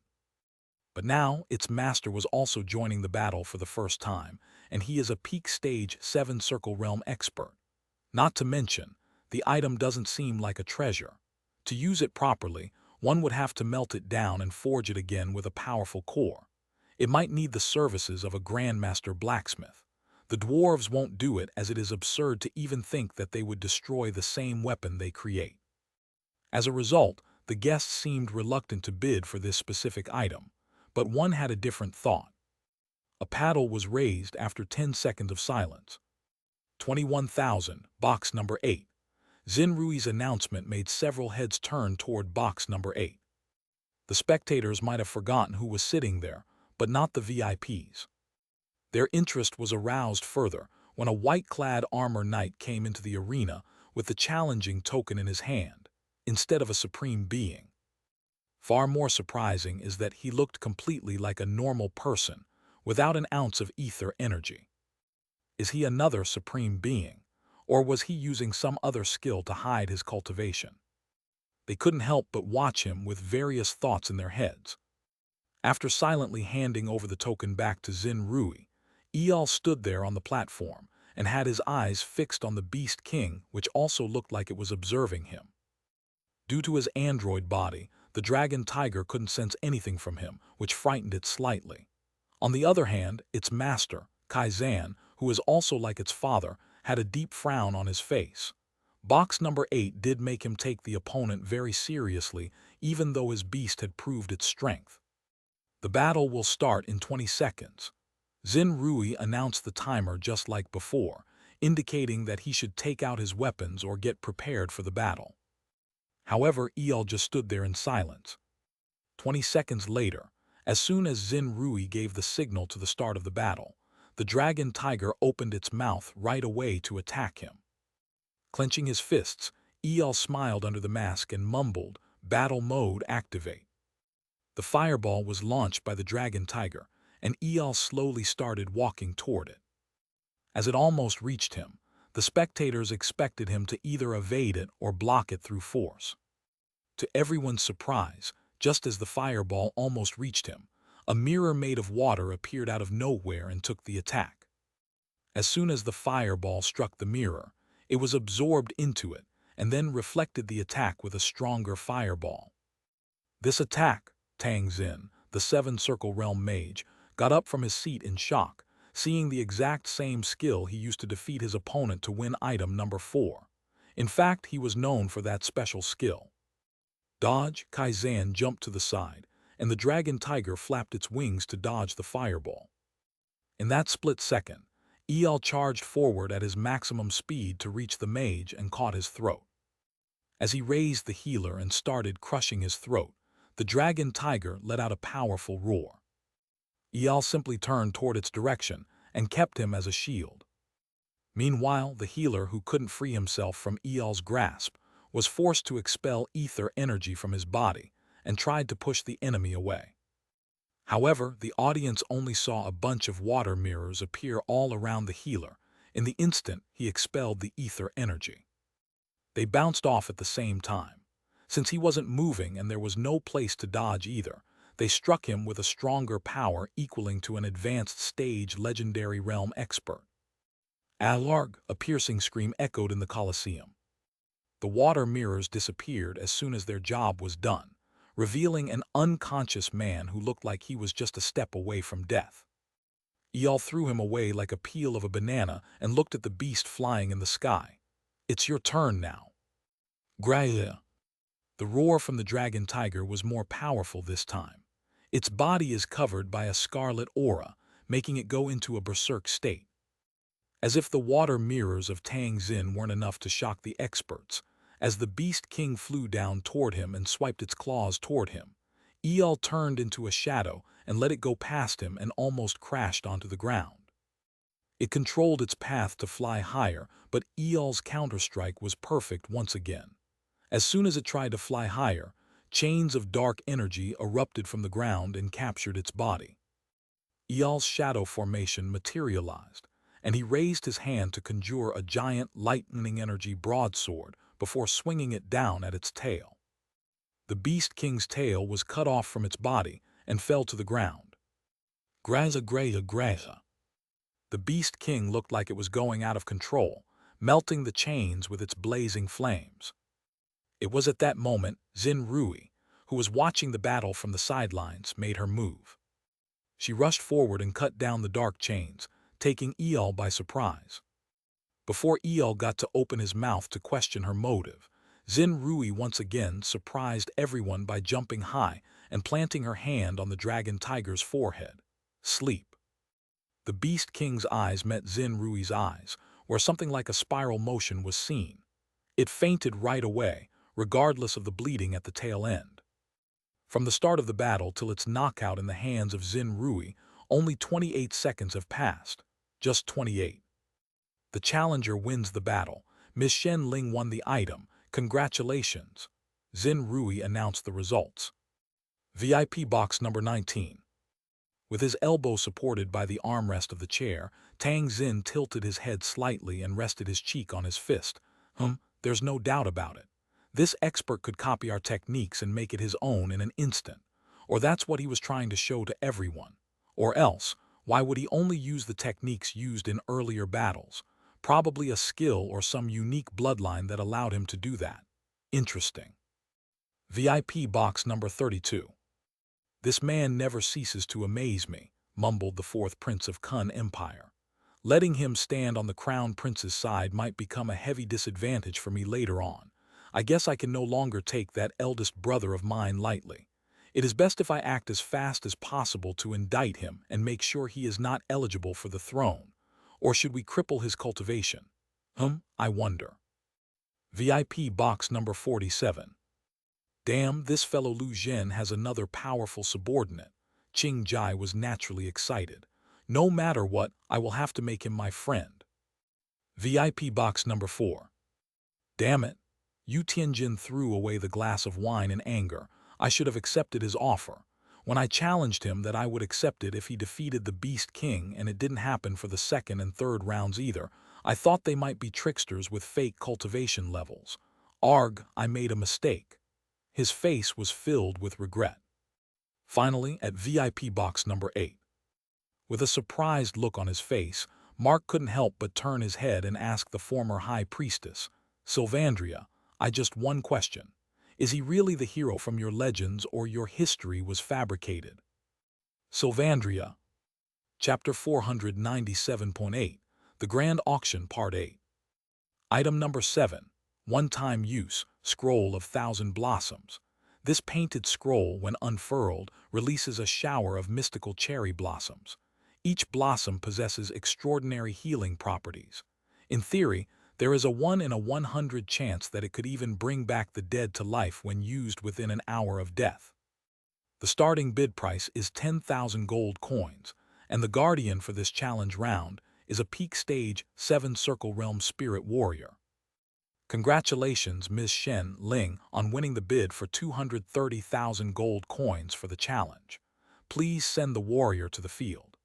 But now, its master was also joining the battle for the first time, and he is a peak stage 7-circle realm expert. Not to mention, the item doesn't seem like a treasure. To use it properly, one would have to melt it down and forge it again with a powerful core. It might need the services of a Grandmaster Blacksmith. The dwarves won't do it, as it is absurd to even think that they would destroy the same weapon they create. As a result, the guests seemed reluctant to bid for this specific item, but one had a different thought. A paddle was raised after 10 seconds of silence. 21,000, box number 8. Xin Rui's announcement made several heads turn toward box number 8. The spectators might have forgotten who was sitting there, but not the VIPs. Their interest was aroused further when a white-clad armor knight came into the arena with the challenging token in his hand, instead of a supreme being. Far more surprising is that he looked completely like a normal person, without an ounce of ether energy. Is he another supreme being, or was he using some other skill to hide his cultivation? They couldn't help but watch him with various thoughts in their heads. After silently handing over the token back to Xin Rui, Eyal stood there on the platform and had his eyes fixed on the Beast King, which also looked like it was observing him. Due to his android body, the Dragon Tiger couldn't sense anything from him, which frightened it slightly. On the other hand, its master, Kaizan, who is also like its father, had a deep frown on his face. Box number 8 did make him take the opponent very seriously, even though his beast had proved its strength. The battle will start in 20 seconds. Xin Rui announced the timer just like before, indicating that he should take out his weapons or get prepared for the battle. However, Eyal just stood there in silence. 20 seconds later, as soon as Xin Rui gave the signal to the start of the battle, the dragon tiger opened its mouth right away to attack him. Clenching his fists, El smiled under the mask and mumbled, "Battle mode activate." The fireball was launched by the dragon tiger, and El slowly started walking toward it. As it almost reached him, the spectators expected him to either evade it or block it through force. To everyone's surprise, just as the fireball almost reached him, a mirror made of water appeared out of nowhere and took the attack. As soon as the fireball struck the mirror, it was absorbed into it and then reflected the attack with a stronger fireball. This attack, Tang Xin, the Seven-Circle Realm mage, got up from his seat in shock, seeing the exact same skill he used to defeat his opponent to win item number 4. In fact, he was known for that special skill. Dodge, Kaizan jumped to the side, and the dragon tiger flapped its wings to dodge the fireball. In that split second, El charged forward at his maximum speed to reach the mage and caught his throat. As he raised the healer and started crushing his throat, the dragon tiger let out a powerful roar. El simply turned toward its direction and kept him as a shield. Meanwhile, the healer, who couldn't free himself from El's grasp, was forced to expel ether energy from his body and tried to push the enemy away. However, the audience only saw a bunch of water mirrors appear all around the healer in the instant he expelled the ether energy. They bounced off at the same time. Since he wasn't moving and there was no place to dodge either, they struck him with a stronger power equaling to an advanced stage legendary realm expert. Alarg, a piercing scream echoed in the Colosseum. The water mirrors disappeared as soon as their job was done, revealing an unconscious man who looked like he was just a step away from death. El threw him away like a peel of a banana and looked at the beast flying in the sky. "It's your turn now." Graya. The roar from the dragon tiger was more powerful this time. Its body is covered by a scarlet aura, making it go into a berserk state. As if the water mirrors of Tang Xin weren't enough to shock the experts, as the Beast King flew down toward him and swiped its claws toward him, El turned into a shadow and let it go past him and almost crashed onto the ground. It controlled its path to fly higher, but El's counterstrike was perfect once again. As soon as it tried to fly higher, chains of dark energy erupted from the ground and captured its body. El's shadow formation materialized, and he raised his hand to conjure a giant lightning energy broadsword before swinging it down at its tail. The Beast King's tail was cut off from its body and fell to the ground. Graza graza graza. The Beast King looked like it was going out of control, melting the chains with its blazing flames. It was at that moment Xin Rui, who was watching the battle from the sidelines, made her move. She rushed forward and cut down the dark chains, taking El by surprise. Before El got to open his mouth to question her motive, Xin Rui once again surprised everyone by jumping high and planting her hand on the dragon tiger's forehead. Sleep. The Beast King's eyes met Xin Rui's eyes, where something like a spiral motion was seen. It fainted right away, regardless of the bleeding at the tail end. From the start of the battle till its knockout in the hands of Xin Rui, only 28 seconds have passed. Just 28. The challenger wins the battle. Miss Shen Ling won the item. Congratulations. Xin Rui announced the results. VIP box number 19. With his elbow supported by the armrest of the chair, Tang Xin tilted his head slightly and rested his cheek on his fist. There's no doubt about it. This expert could copy our techniques and make it his own in an instant. Or that's what he was trying to show to everyone. Or else, why would he only use the techniques used in earlier battles? Probably a skill or some unique bloodline that allowed him to do that. Interesting. VIP box number 32. This man never ceases to amaze me, mumbled the fourth prince of Kun Empire. Letting him stand on the crown prince's side might become a heavy disadvantage for me later on. I guess I can no longer take that eldest brother of mine lightly. It is best if I act as fast as possible to indict him and make sure he is not eligible for the throne. Or should we cripple his cultivation? I wonder. VIP box number 47. Damn, this fellow Lu Zhen has another powerful subordinate. Qing Jai was naturally excited. No matter what, I will have to make him my friend. VIP box number 4. Damn it. Yu Tianjin threw away the glass of wine in anger. I should have accepted his offer. When I challenged him that I would accept it if he defeated the Beast King, and it didn't happen for the second and third rounds either, I thought they might be tricksters with fake cultivation levels. Arg, I made a mistake. His face was filled with regret. Finally, at VIP box number 8. With a surprised look on his face, Mark couldn't help but turn his head and ask the former High Priestess, Sylvandria, I just one question. Is he really the hero from your legends, or your history was fabricated? Sylvandria. Chapter 497.8. The Grand Auction Part 8. Item number 7. One-time use, Scroll of Thousand Blossoms. This painted scroll, when unfurled, releases a shower of mystical cherry blossoms. Each blossom possesses extraordinary healing properties. In theory, there is a 1 in 100 chance that it could even bring back the dead to life when used within an hour of death. The starting bid price is 10,000 gold coins, and the guardian for this challenge round is a peak stage 7-circle realm spirit warrior. Congratulations, Ms. Shen Ling, on winning the bid for 230,000 gold coins for the challenge. Please send the warrior to the field.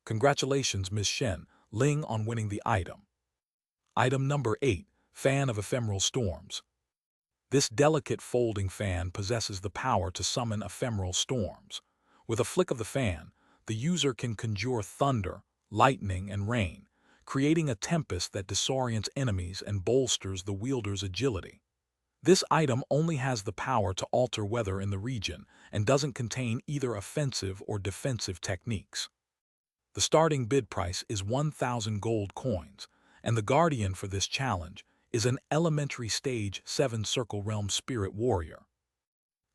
Congratulations, Ms. Shen Ling, on winning the item. Item number 8. Fan of Ephemeral Storms. This delicate folding fan possesses the power to summon ephemeral storms. With a flick of the fan, the user can conjure thunder, lightning, and rain, creating a tempest that disorients enemies and bolsters the wielder's agility. This item only has the power to alter weather in the region and doesn't contain either offensive or defensive techniques. The starting bid price is 1,000 gold coins, and the guardian for this challenge is an elementary stage 7-circle realm spirit warrior.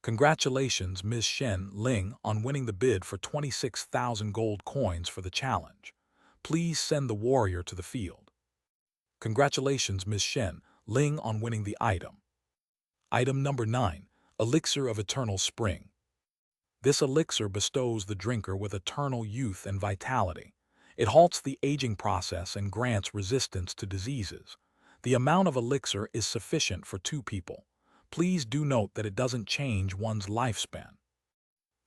Congratulations, Ms. Shen Ling, on winning the bid for 26,000 gold coins for the challenge. Please send the warrior to the field. Congratulations, Ms. Shen Ling, on winning the item. Item number 9. Elixir of Eternal Spring. This elixir bestows the drinker with eternal youth and vitality. It halts the aging process and grants resistance to diseases. The amount of elixir is sufficient for 2 people. Please do note that it doesn't change one's lifespan.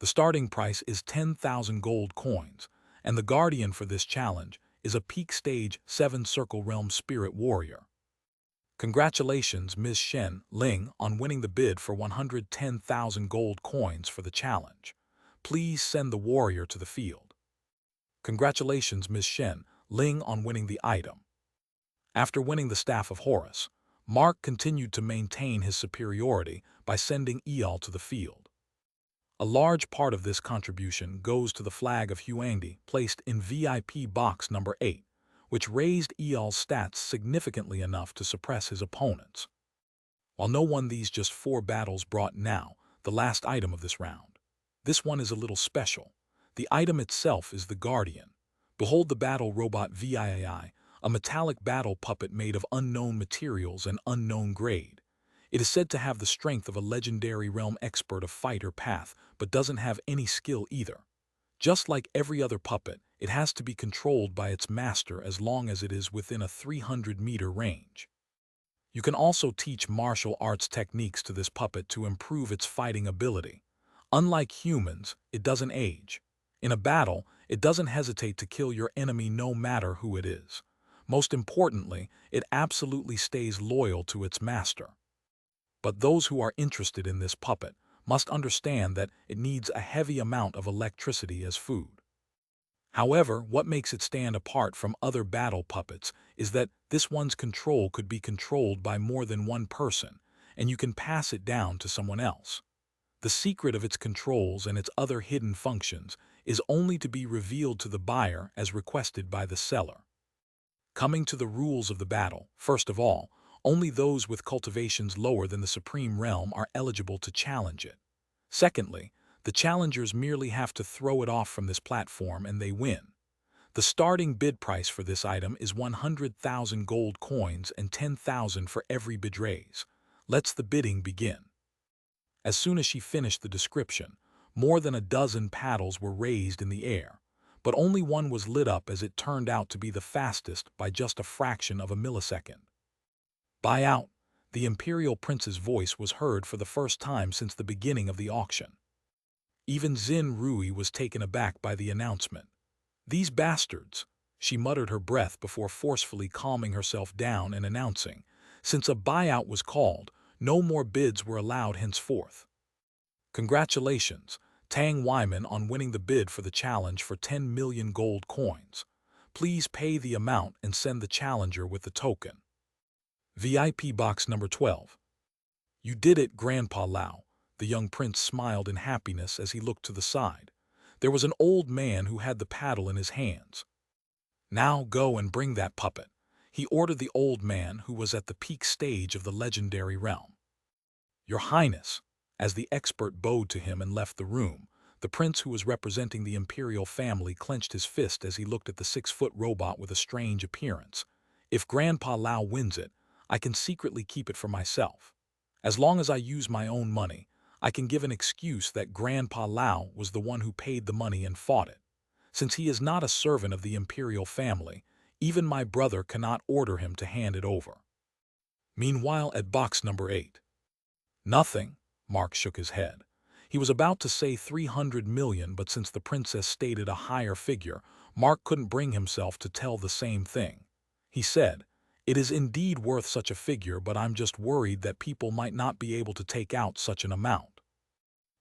The starting price is 10,000 gold coins, and the guardian for this challenge is a peak stage 7-circle realm spirit warrior. Congratulations, Ms. Shen Ling, on winning the bid for 110,000 gold coins for the challenge. Please send the warrior to the field. Congratulations, Ms. Shen Ling, on winning the item. After winning the Staff of Horus, Mark continued to maintain his superiority by sending Eyal to the field. A large part of this contribution goes to the flag of Huangdi, placed in VIP box number 8, which raised Eyal's stats significantly enough to suppress his opponents. While no one these just 4 battles brought now, the last item of this round. This one is a little special. The item itself is the Guardian. Behold the battle robot VII, a metallic battle puppet made of unknown materials and unknown grade. It is said to have the strength of a legendary realm expert of fighter path, but doesn't have any skill either. Just like every other puppet, it has to be controlled by its master as long as it is within a 300-meter range. You can also teach martial arts techniques to this puppet to improve its fighting ability. Unlike humans, it doesn't age. In a battle, it doesn't hesitate to kill your enemy no matter who it is. Most importantly, it absolutely stays loyal to its master. But those who are interested in this puppet must understand that it needs a heavy amount of electricity as food. However, what makes it stand apart from other battle puppets is that this one's control could be controlled by more than one person, and you can pass it down to someone else. The secret of its controls and its other hidden functions is only to be revealed to the buyer as requested by the seller. Coming to the rules of the battle, first of all, only those with cultivations lower than the Supreme Realm are eligible to challenge it. Secondly, the challengers merely have to throw it off from this platform and they win. The starting bid price for this item is 100,000 gold coins and 10,000 for every bid raise. Let's the bidding begin. As soon as she finished the description, more than a dozen paddles were raised in the air. but only one was lit up as it turned out to be the fastest by just a fraction of a millisecond. "Buy out." The Imperial Prince's voice was heard for the first time since the beginning of the auction. Even Xin Rui was taken aback by the announcement. "These bastards," she muttered her breath before forcefully calming herself down and announcing, since a buyout was called, no more bids were allowed henceforth. "Congratulations, Tang Wyman, on winning the bid for the challenge for 10 million gold coins. Please pay the amount and send the challenger with the token. VIP box number 12. "You did it, Grandpa Lao." The young prince smiled in happiness as he looked to the side. There was an old man who had the paddle in his hands. "Now go and bring that puppet," he ordered the old man who was at the peak stage of the legendary realm. "Your Highness." As the expert bowed to him and left the room, the prince who was representing the imperial family clenched his fist as he looked at the 6-foot robot with a strange appearance. "If Grandpa Lao wins it, I can secretly keep it for myself. As long as I use my own money, I can give an excuse that Grandpa Lao was the one who paid the money and fought it. Since he is not a servant of the imperial family, even my brother cannot order him to hand it over." Meanwhile, at box number 8. "Nothing." Mark shook his head. He was about to say 300 million, but since the princess stated a higher figure, Mark couldn't bring himself to tell the same thing. He said, "It is indeed worth such a figure, but I'm just worried that people might not be able to take out such an amount."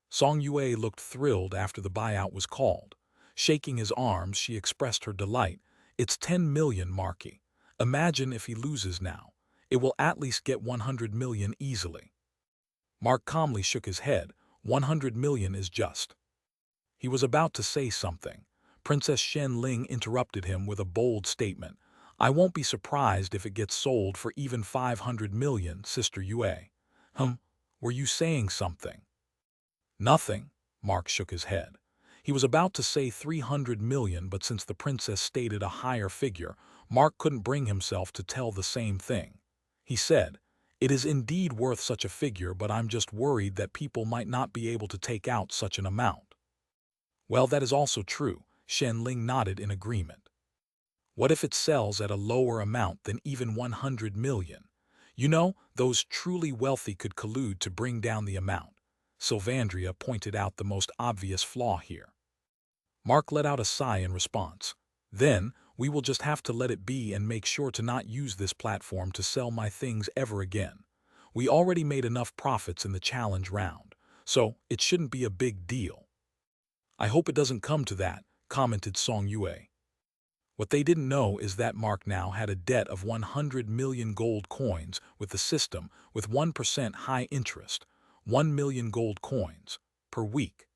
Song Yue looked thrilled after the buyout was called. Shaking his arms, she expressed her delight. "It's 10 million, Marky. Imagine if he loses now. It will at least get 100 million easily." Mark calmly shook his head. 100 million is just. He was about to say something. Princess Shen Ling interrupted him with a bold statement. "I won't be surprised if it gets sold for even 500 million, Sister Yue." Were you saying something?" "Nothing." Mark shook his head. He was about to say 300 million, but since the princess stated a higher figure, Mark couldn't bring himself to tell the same thing. He said, "It is indeed worth such a figure, but I'm just worried that people might not be able to take out such an amount." "Well, that is also true." Shen Ling nodded in agreement. "What if it sells at a lower amount than even 100 million? You know, those truly wealthy could collude to bring down the amount." Sylvandria pointed out the most obvious flaw here. Mark let out a sigh in response. "Then, we will just have to let it be and make sure to not use this platform to sell my things ever again. We already made enough profits in the challenge round, so it shouldn't be a big deal." "I hope it doesn't come to that," commented Song Yue. What they didn't know is that Mark now had a debt of 100 million gold coins with the system, with 1% high interest, 1 million gold coins per week.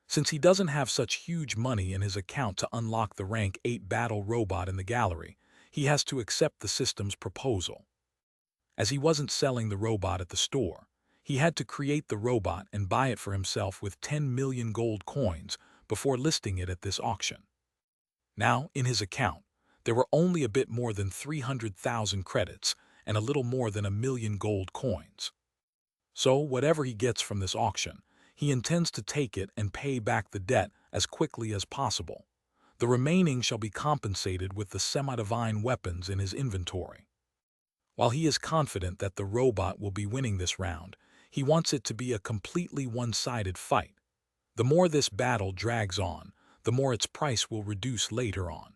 Since he doesn't have such huge money in his account to unlock the rank 8 battle robot in the gallery, he has to accept the system's proposal. As he wasn't selling the robot at the store, he had to create the robot and buy it for himself with 10 million gold coins before listing it at this auction. Now, in his account, there were only a bit more than 300,000 credits and a little more than 1 million gold coins. So, whatever he gets from this auction, he intends to take it and pay back the debt as quickly as possible. The remaining shall be compensated with the semi-divine weapons in his inventory. While he is confident that the robot will be winning this round, he wants it to be a completely one-sided fight. The more this battle drags on, the more its price will reduce later on.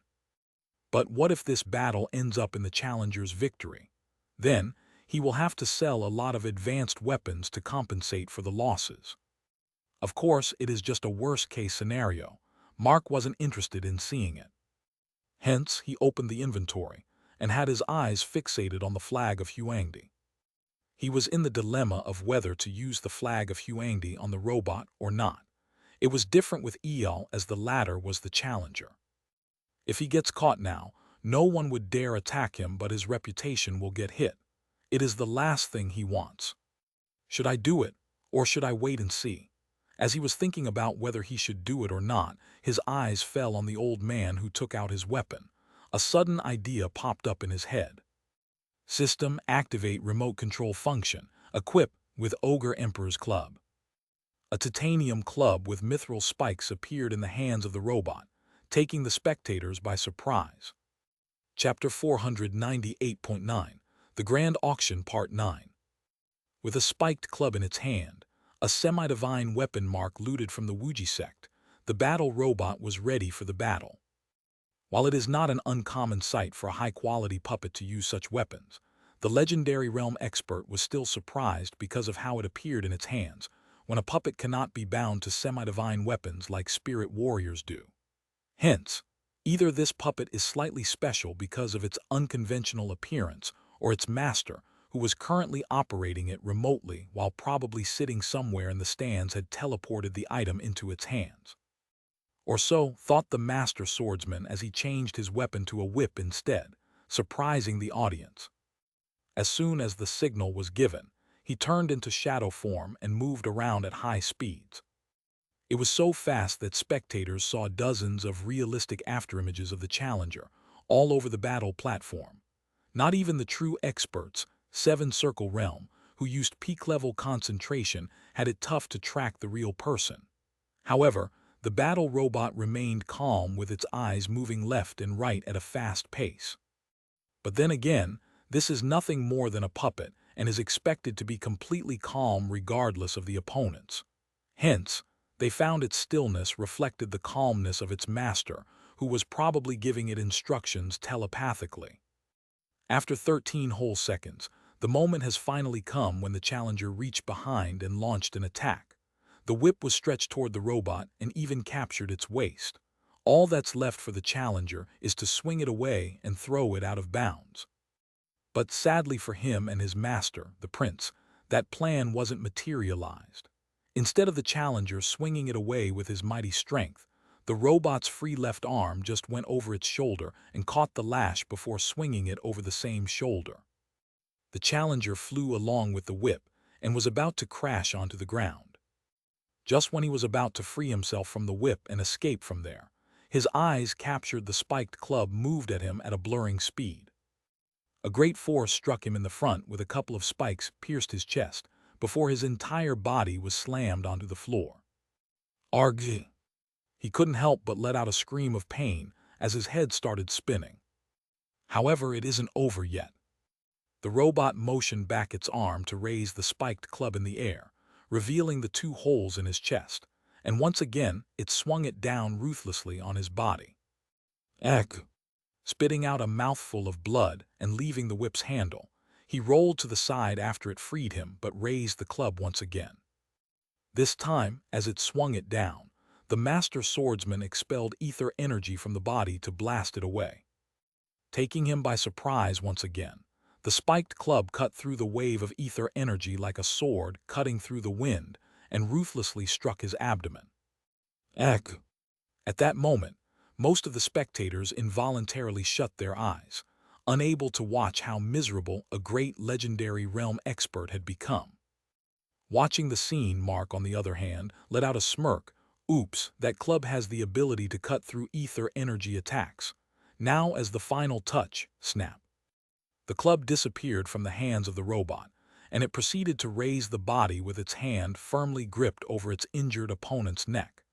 But what if this battle ends up in the challenger's victory? Then, he will have to sell a lot of advanced weapons to compensate for the losses. Of course, it is just a worst-case scenario. Mark wasn't interested in seeing it. Hence, he opened the inventory and had his eyes fixated on the flag of Huangdi. He was in the dilemma of whether to use the flag of Huangdi on the robot or not. It was different with Eyal, as the latter was the challenger. If he gets caught now, no one would dare attack him, but his reputation will get hit. It is the last thing he wants. Should I do it, or should I wait and see? As he was thinking about whether he should do it or not, his eyes fell on the old man who took out his weapon. A sudden idea popped up in his head. System activate remote control function, equip with Ogre Emperor's Club. A titanium club with mithril spikes appeared in the hands of the robot. taking the spectators by surprise. Chapter 498.9 The Grand Auction Part 9. With a spiked club in its hand, a semi-divine weapon mark looted from the Wuji sect, the battle robot was ready for the battle. While it is not an uncommon sight for a high-quality puppet to use such weapons, the legendary realm expert was still surprised because of how it appeared in its hands, when a puppet cannot be bound to semi-divine weapons like spirit warriors do. Hence, either this puppet is slightly special because of its unconventional appearance, or its master, who was currently operating it remotely while probably sitting somewhere in the stands, had teleported the item into its hands. Or so thought the master swordsman as he changed his weapon to a whip instead, surprising the audience. As soon as the signal was given, he turned into shadow form and moved around at high speeds. It was so fast that spectators saw dozens of realistic afterimages of the challenger all over the battle platform. Not even the true experts, Seven Circle Realm, who used peak-level concentration, had it tough to track the real person. However, the battle robot remained calm with its eyes moving left and right at a fast pace. But then again, this is nothing more than a puppet and is expected to be completely calm regardless of the opponents. Hence, they found its stillness reflected the calmness of its master, who was probably giving it instructions telepathically. After 13 whole seconds, the moment has finally come when the challenger reached behind and launched an attack. The whip was stretched toward the robot and even captured its waist. All that's left for the challenger is to swing it away and throw it out of bounds. But sadly for him and his master, the prince, that plan wasn't materialized. Instead of the challenger swinging it away with his mighty strength, the robot's free left arm just went over its shoulder and caught the lash before swinging it over the same shoulder. The challenger flew along with the whip and was about to crash onto the ground. Just when he was about to free himself from the whip and escape from there, his eyes captured the spiked club moved at him at a blurring speed. A great force struck him in the front with a couple of spikes pierced his chest before his entire body was slammed onto the floor. Argh! He couldn't help but let out a scream of pain as his head started spinning. However, it isn't over yet. The robot motioned back its arm to raise the spiked club in the air, revealing the 2 holes in his chest, and once again it swung it down ruthlessly on his body. Eck! Spitting out a mouthful of blood and leaving the whip's handle, he rolled to the side after it freed him but raised the club once again. This time, as it swung it down, the master swordsman expelled ether energy from the body to blast it away. Taking him by surprise once again, the spiked club cut through the wave of ether energy like a sword cutting through the wind and ruthlessly struck his abdomen. Eck! At that moment, most of the spectators involuntarily shut their eyes, unable to watch how miserable a great legendary realm expert had become. Watching the scene, Mark, on the other hand, let out a smirk. Oops, that club has the ability to cut through ether energy attacks. Now as the final touch, snap. The club disappeared from the hands of the robot, and it proceeded to raise the body with its hand firmly gripped over its injured opponent's neck.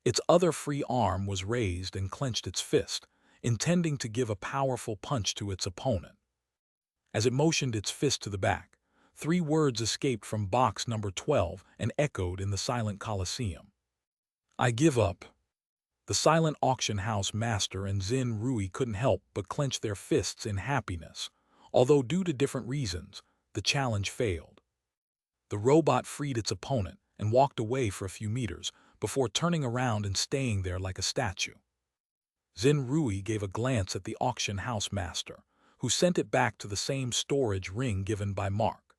Its other free arm was raised and clenched its fist, intending to give a powerful punch to its opponent. As it motioned its fist to the back, 3 words escaped from box number 12 and echoed in the silent Colosseum. I give up. The silent auction house master and Zin Rui couldn't help but clench their fists in happiness, although due to different reasons, the challenge failed. The robot freed its opponent and walked away for a few meters before turning around and staying there like a statue. Zin Rui gave a glance at the auction house master, who sent it back to the same storage ring given by Mark.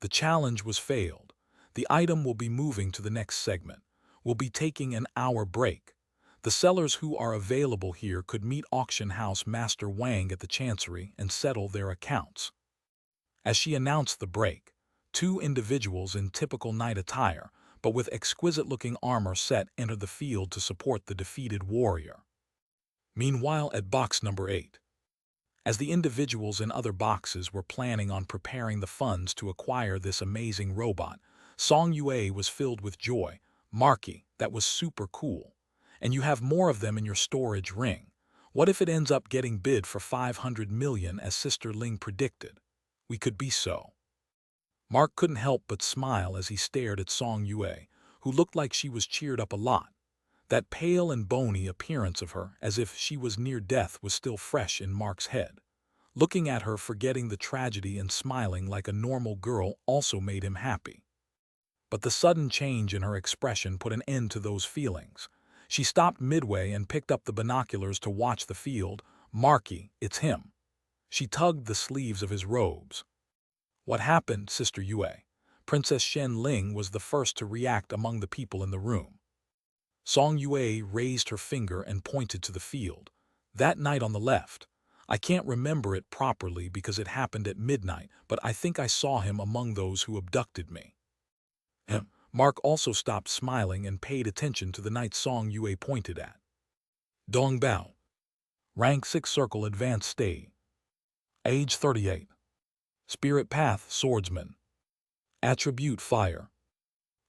The challenge was failed. The item will be moving to the next segment. We'll be taking an hour break. The sellers who are available here could meet auction house master Wang at the chancery and settle their accounts. As she announced the break, 2 individuals in typical knight attire, but with exquisite-looking armor set, entered the field to support the defeated warrior. Meanwhile, at box number 8, as the individuals in other boxes were planning on preparing the funds to acquire this amazing robot, Song Yue was filled with joy. Marky, that was super cool. and you have more of them in your storage ring. What if it ends up getting bid for 500 million as Sister Ling predicted? We could be so. Mark couldn't help but smile as he stared at Song Yue, who looked like she was cheered up a lot. That pale and bony appearance of her, as if she was near death, was still fresh in Mark's head. Looking at her, forgetting the tragedy and smiling like a normal girl, also made him happy. But the sudden change in her expression put an end to those feelings. She stopped midway and picked up the binoculars to watch the field. "Marky, it's him." She tugged the sleeves of his robes. "What happened, Sister Yue?" Princess Shen Ling was the first to react among the people in the room. Song Yue raised her finger and pointed to the field. "That night on the left. I can't remember it properly because it happened at midnight, but I think I saw him among those who abducted me." Mark also stopped smiling and paid attention to the night Song Yue pointed at. Dong Bao. Rank 6 Circle Advanced Stage. Age 38. Spirit Path Swordsman. Attribute Fire.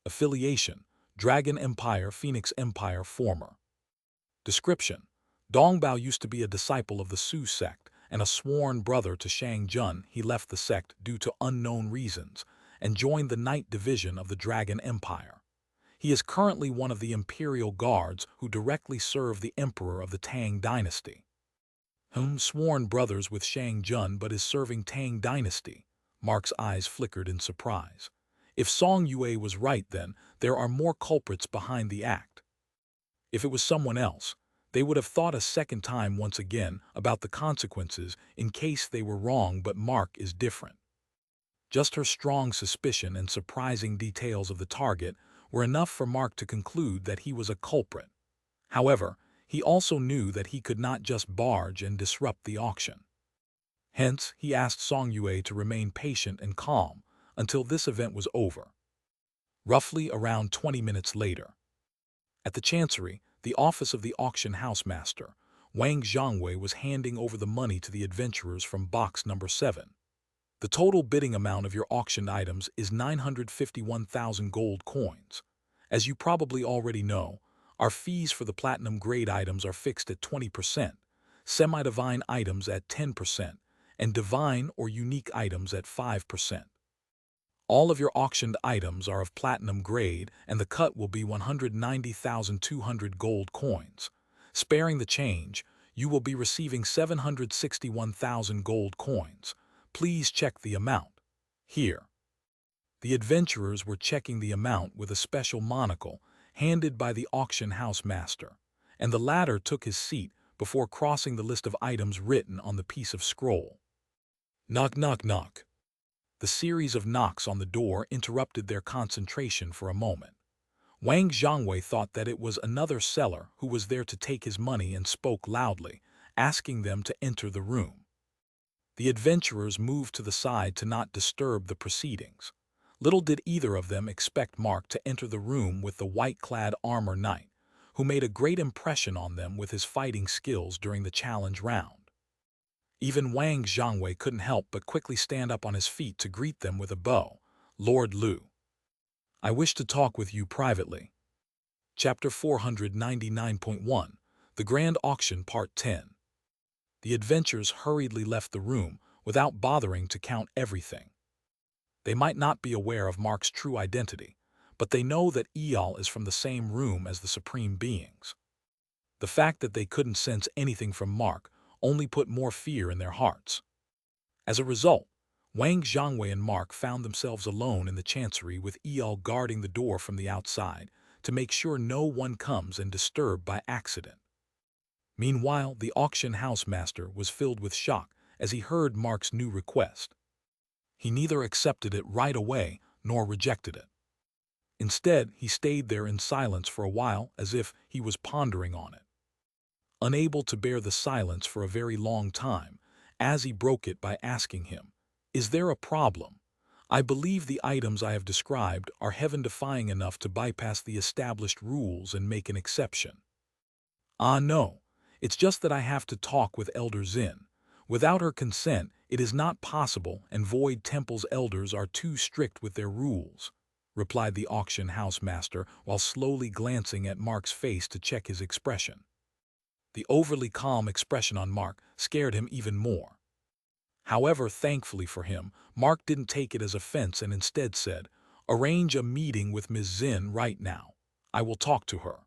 Affiliation Dragon Empire Phoenix Empire Former. Description: Dong Bao used to be a disciple of the Su sect and a sworn brother to Shang Jun. He left the sect due to unknown reasons and joined the Night Division of the Dragon Empire. He is currently one of the Imperial Guards who directly serve the Emperor of the Tang Dynasty. Sworn brothers with Shang Jun but is serving Tang Dynasty. Mark's eyes flickered in surprise. If Song Yue was right, then there are more culprits behind the act. If it was someone else, they would have thought a second time once again about the consequences in case they were wrong, but Mark is different. Just her strong suspicion and surprising details of the target were enough for Mark to conclude that he was a culprit. However, he also knew that he could not just barge and disrupt the auction. Hence, he asked Song Yue to remain patient and calm until this event was over. Roughly around 20 minutes later, at the Chancery, the office of the auction house master, Wang Zhongwei was handing over the money to the adventurers from box number 7. The total bidding amount of your auctioned items is 951,000 gold coins. As you probably already know, our fees for the platinum grade items are fixed at 20%, semi-divine items at 10%, and divine or unique items at 5%. All of your auctioned items are of platinum grade, and the cut will be 190,200 gold coins. Sparing the change, you will be receiving 761,000 gold coins. Please check the amount. Here. The adventurers were checking the amount with a special monocle handed by the auction house master, and the latter took his seat before crossing the list of items written on the piece of scroll. Knock, knock, knock. The series of knocks on the door interrupted their concentration for a moment. Wang Zhongwei thought that it was another seller who was there to take his money and spoke loudly, asking them to enter the room. The adventurers moved to the side to not disturb the proceedings. Little did either of them expect Mark to enter the room with the white-clad armor knight, who made a great impression on them with his fighting skills during the challenge round. Even Wang Zhongwei couldn't help but quickly stand up on his feet to greet them with a bow. "Lord Lu, I wish to talk with you privately." Chapter 499.1 The Grand Auction Part 10. The adventurers hurriedly left the room without bothering to count everything. They might not be aware of Mark's true identity, but they know that Eyal is from the same room as the Supreme Beings. The fact that they couldn't sense anything from Mark only put more fear in their hearts. As a result, Wang Zhongwei and Mark found themselves alone in the Chancery with Eyal guarding the door from the outside to make sure no one comes and disturb by accident. Meanwhile, the auction house master was filled with shock as he heard Mark's new request. He neither accepted it right away nor rejected it. Instead, he stayed there in silence for a while as if he was pondering on it. Unable to bear the silence for a very long time, Azzy broke it by asking him, "Is there a problem? I believe the items I have described are heaven-defying enough to bypass the established rules and make an exception." "Ah, no. It's just that I have to talk with Elder Zin. Without her consent, it is not possible, and Void Temple's elders are too strict with their rules," replied the auction house master while slowly glancing at Mark's face to check his expression. The overly calm expression on Mark scared him even more. However, thankfully for him, Mark didn't take it as offense and instead said, "Arrange a meeting with Ms. Zhen right now. I will talk to her."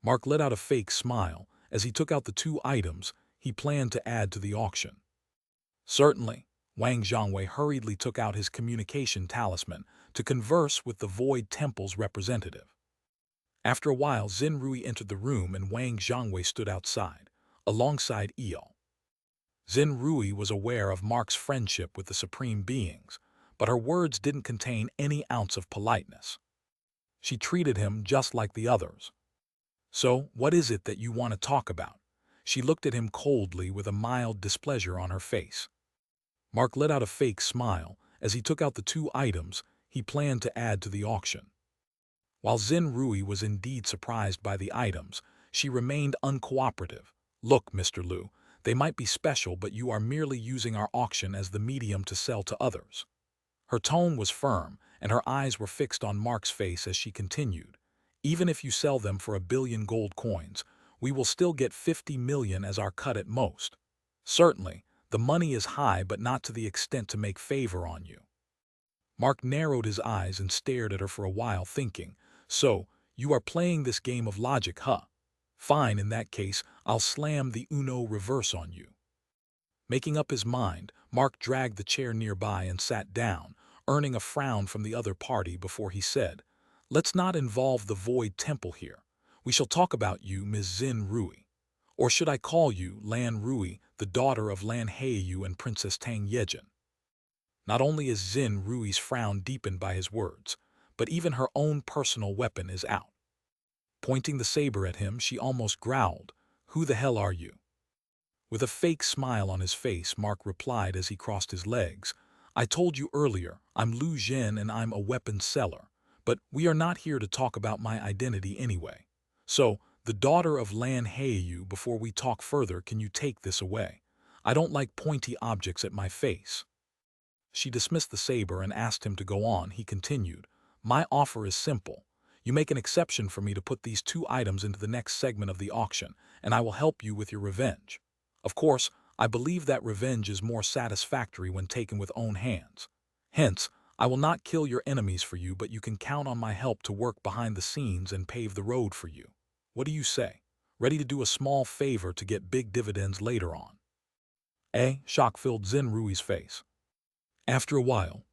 Mark let out a fake smile as he took out the 2 items he planned to add to the auction. Certainly, Wang Zhongwei hurriedly took out his communication talisman to converse with the Void Temple's representative. After a while, Zin Rui entered the room and Wang Zhongwei stood outside, alongside Eo. Zin Rui was aware of Mark's friendship with the Supreme Beings, but her words didn't contain any ounce of politeness. She treated him just like the others. "So, what is it that you want to talk about?" She looked at him coldly with a mild displeasure on her face. Mark let out a fake smile as he took out the 2 items he planned to add to the auction. While Zin Rui was indeed surprised by the items, she remained uncooperative. "Look, Mr. Lu, they might be special, but you are merely using our auction as the medium to sell to others." Her tone was firm, and her eyes were fixed on Mark's face as she continued, "Even if you sell them for 1 billion gold coins, we will still get 50 million as our cut at most. Certainly, the money is high, but not to the extent to make favor on you." Mark narrowed his eyes and stared at her for a while, thinking, "So, you are playing this game of logic, huh? Fine, in that case, I'll slam the Uno reverse on you." Making up his mind, Mark dragged the chair nearby and sat down, earning a frown from the other party before he said, "Let's not involve the Void Temple here. We shall talk about you, Ms. Zin Rui. Or should I call you Lan Rui, the daughter of Lan Heiyu and Princess Tang Yejin?" Not only is Zin Rui's frown deepened by his words, but even her own personal weapon is out. Pointing the saber at him, she almost growled, "Who the hell are you?" With a fake smile on his face, Mark replied as he crossed his legs, "I told you earlier, I'm Lu Zhen and I'm a weapons seller, but we are not here to talk about my identity anyway. So, the daughter of Lan Heiyu, before we talk further, can you take this away? I don't like pointy objects at my face." She dismissed the saber and asked him to go on. He continued, "My offer is simple. You make an exception for me to put these 2 items into the next segment of the auction, and I will help you with your revenge. Of course, I believe that revenge is more satisfactory when taken with own hands. Hence, I will not kill your enemies for you, but you can count on my help to work behind the scenes and pave the road for you. What do you say? Ready to do a small favor to get big dividends later on?" Shock filled Zin Rui's face. After a while,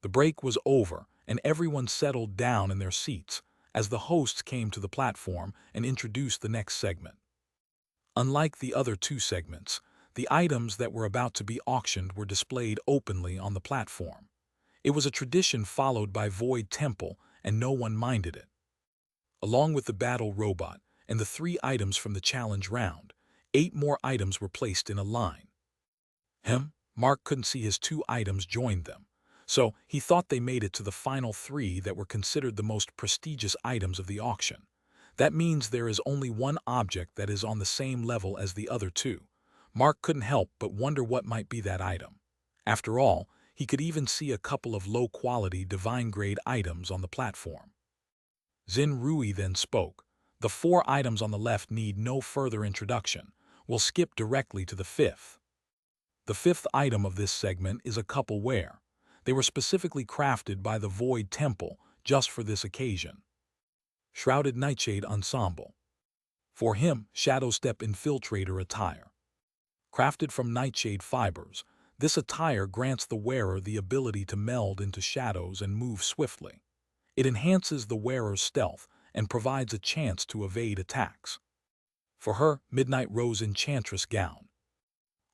the break was over and everyone settled down in their seats as the hosts came to the platform and introduced the next segment. Unlike the other 2 segments, the items that were about to be auctioned were displayed openly on the platform. It was a tradition followed by Void Temple, and no one minded it. Along with the battle robot and the 3 items from the challenge round, 8 more items were placed in a line. Mark couldn't see his 2 items joined them, so he thought they made it to the final 3 that were considered the most prestigious items of the auction. That means there is only one object that is on the same level as the other 2. Mark couldn't help but wonder what might be that item. After all, he could even see a couple of low-quality divine-grade items on the platform. Zin Rui then spoke, "The 4 items on the left need no further introduction. We'll skip directly to the 5th. The 5th item of this segment is a couple wear. They were specifically crafted by the Void Temple just for this occasion. Shrouded Nightshade Ensemble. For him, Shadow Step Infiltrator attire. Crafted from nightshade fibers, this attire grants the wearer the ability to meld into shadows and move swiftly. It enhances the wearer's stealth and provides a chance to evade attacks. For her, Midnight Rose Enchantress Gown.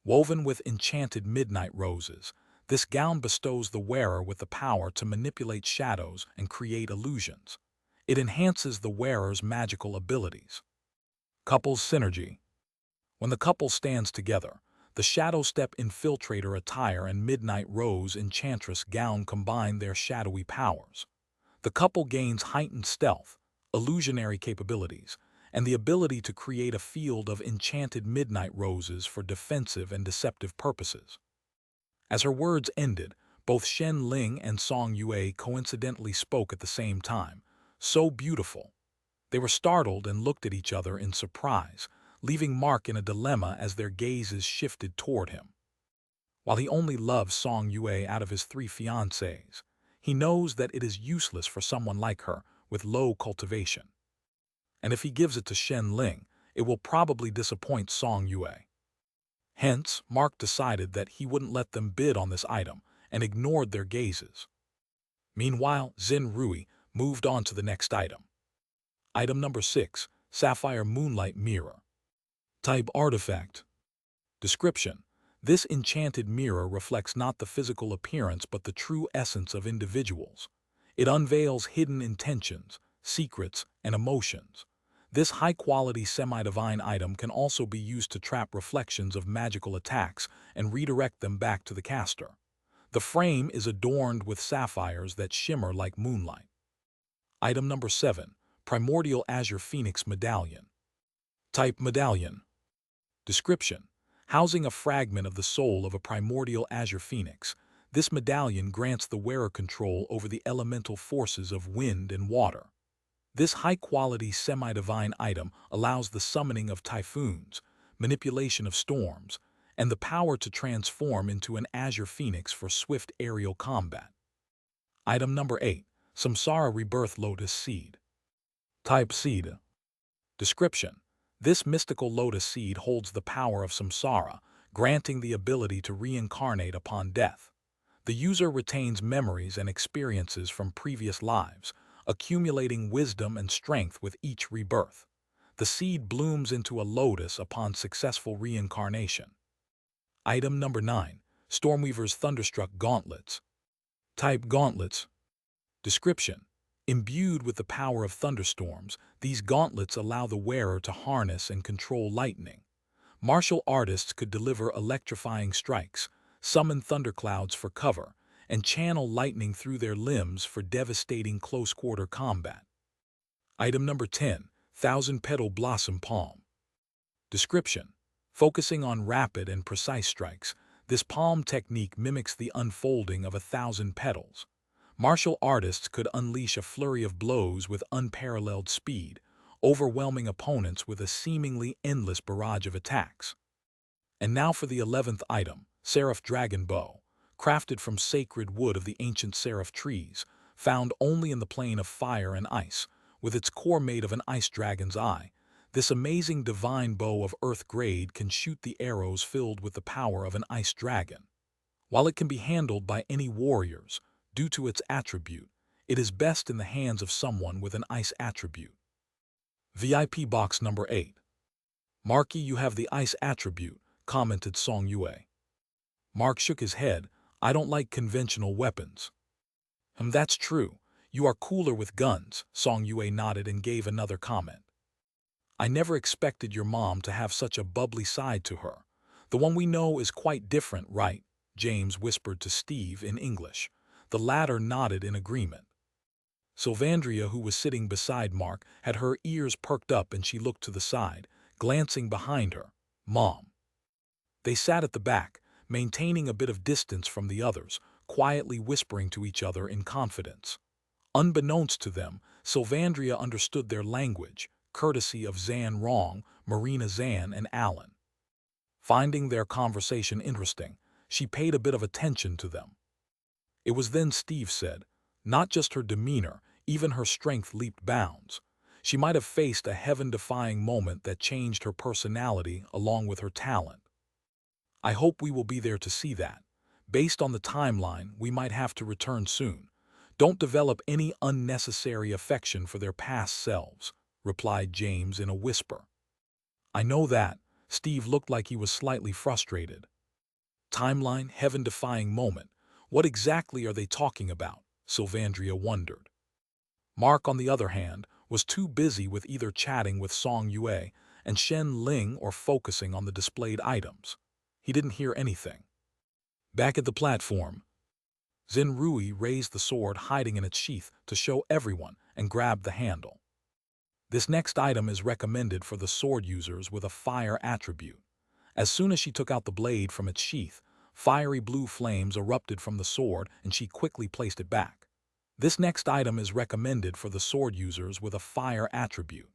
Woven with enchanted midnight roses, this gown bestows the wearer with the power to manipulate shadows and create illusions. It enhances the wearer's magical abilities. Couples Synergy. When the couple stands together, the Shadow Step Infiltrator attire and Midnight Rose Enchantress Gown combine their shadowy powers. The couple gains heightened stealth, illusionary capabilities, and the ability to create a field of enchanted midnight roses for defensive and deceptive purposes. As her words ended, Both Shen Ling and Song Yue coincidentally spoke at the same time. So beautiful. They were startled and looked at each other in surprise, leaving Mark in a dilemma as their gazes shifted toward him. While he only loves Song Yue out of his 3 fiancées, he knows that it is useless for someone like her with low cultivation. And if he gives it to Shen Ling, it will probably disappoint Song Yue. Hence, Mark decided that he wouldn't let them bid on this item and ignored their gazes. Meanwhile, Zhen Rui moved on to the next item. Item number 6, Sapphire Moonlight Mirror. Type Artifact. Description: this enchanted mirror reflects not the physical appearance but the true essence of individuals. It unveils hidden intentions, secrets, and emotions. This high-quality semi-divine item can also be used to trap reflections of magical attacks and redirect them back to the caster. The frame is adorned with sapphires that shimmer like moonlight. Item number 7, Primordial Azure Phoenix Medallion. Type Medallion. Description: housing a fragment of the soul of a primordial azure phoenix, this medallion grants the wearer control over the elemental forces of wind and water. This high-quality semi-divine item allows the summoning of typhoons, manipulation of storms, and the power to transform into an azure phoenix for swift aerial combat. Item number 8, Samsara Rebirth Lotus Seed. Type Seed. Description: this mystical lotus seed holds the power of samsara, granting the ability to reincarnate upon death. The user retains memories and experiences from previous lives, accumulating wisdom and strength with each rebirth. The seed blooms into a lotus upon successful reincarnation. Item number 9, Stormweaver's Thunderstruck Gauntlets. Type Gauntlets. Description: imbued with the power of thunderstorms, these gauntlets allow the wearer to harness and control lightning. Martial artists could deliver electrifying strikes, summon thunderclouds for cover, and channel lightning through their limbs for devastating close-quarter combat. Item number 10, Thousand Petal Blossom Palm. Description: focusing on rapid and precise strikes, this palm technique mimics the unfolding of 1,000 petals. Martial artists could unleash a flurry of blows with unparalleled speed, overwhelming opponents with a seemingly endless barrage of attacks. And now for the 11th item, Seraph Dragon Bow, crafted from sacred wood of the ancient seraph trees, found only in the plane of fire and ice, with its core made of an ice dragon's eye. This amazing divine bow of earth grade can shoot the arrows filled with the power of an ice dragon. While it can be handled by any warriors, due to its attribute, it is best in the hands of someone with an ice attribute. VIP Box number 8. Marky, you have the ice attribute, commented Song Yue. Mark shook his head. I don't like conventional weapons. That's true. You are cooler with guns, Song Yue nodded and gave another comment. I never expected your mom to have such a bubbly side to her. The one we know is quite different, right? James whispered to Steve in English. The latter nodded in agreement. Sylvandria, who was sitting beside Mark, had her ears perked up and she looked to the side, glancing behind her. Mom. They sat at the back, maintaining a bit of distance from the others, quietly whispering to each other in confidence. Unbeknownst to them, Sylvandria understood their language, courtesy of Zan Rong, Marina Zan, and Alan. Finding their conversation interesting, she paid a bit of attention to them. It was then Steve said, not just her demeanor, even her strength leaped bounds. She might have faced a heaven-defying moment that changed her personality along with her talent. I hope we will be there to see that. Based on the timeline, we might have to return soon. Don't develop any unnecessary affection for their past selves, replied James in a whisper. I know that. Steve looked like he was slightly frustrated. Timeline, heaven-defying moment. What exactly are they talking about? Sylvandria wondered. Mark, on the other hand, was too busy with either chatting with Song Yue and Shen Ling or focusing on the displayed items. He didn't hear anything. Back at the platform, Zhen Rui raised the sword hiding in its sheath to show everyone and grabbed the handle. This next item is recommended for the sword users with a fire attribute. As soon as she took out the blade from its sheath, Fiery blue flames erupted from the sword and she quickly placed it back. This next item is recommended for the sword users with a fire attribute.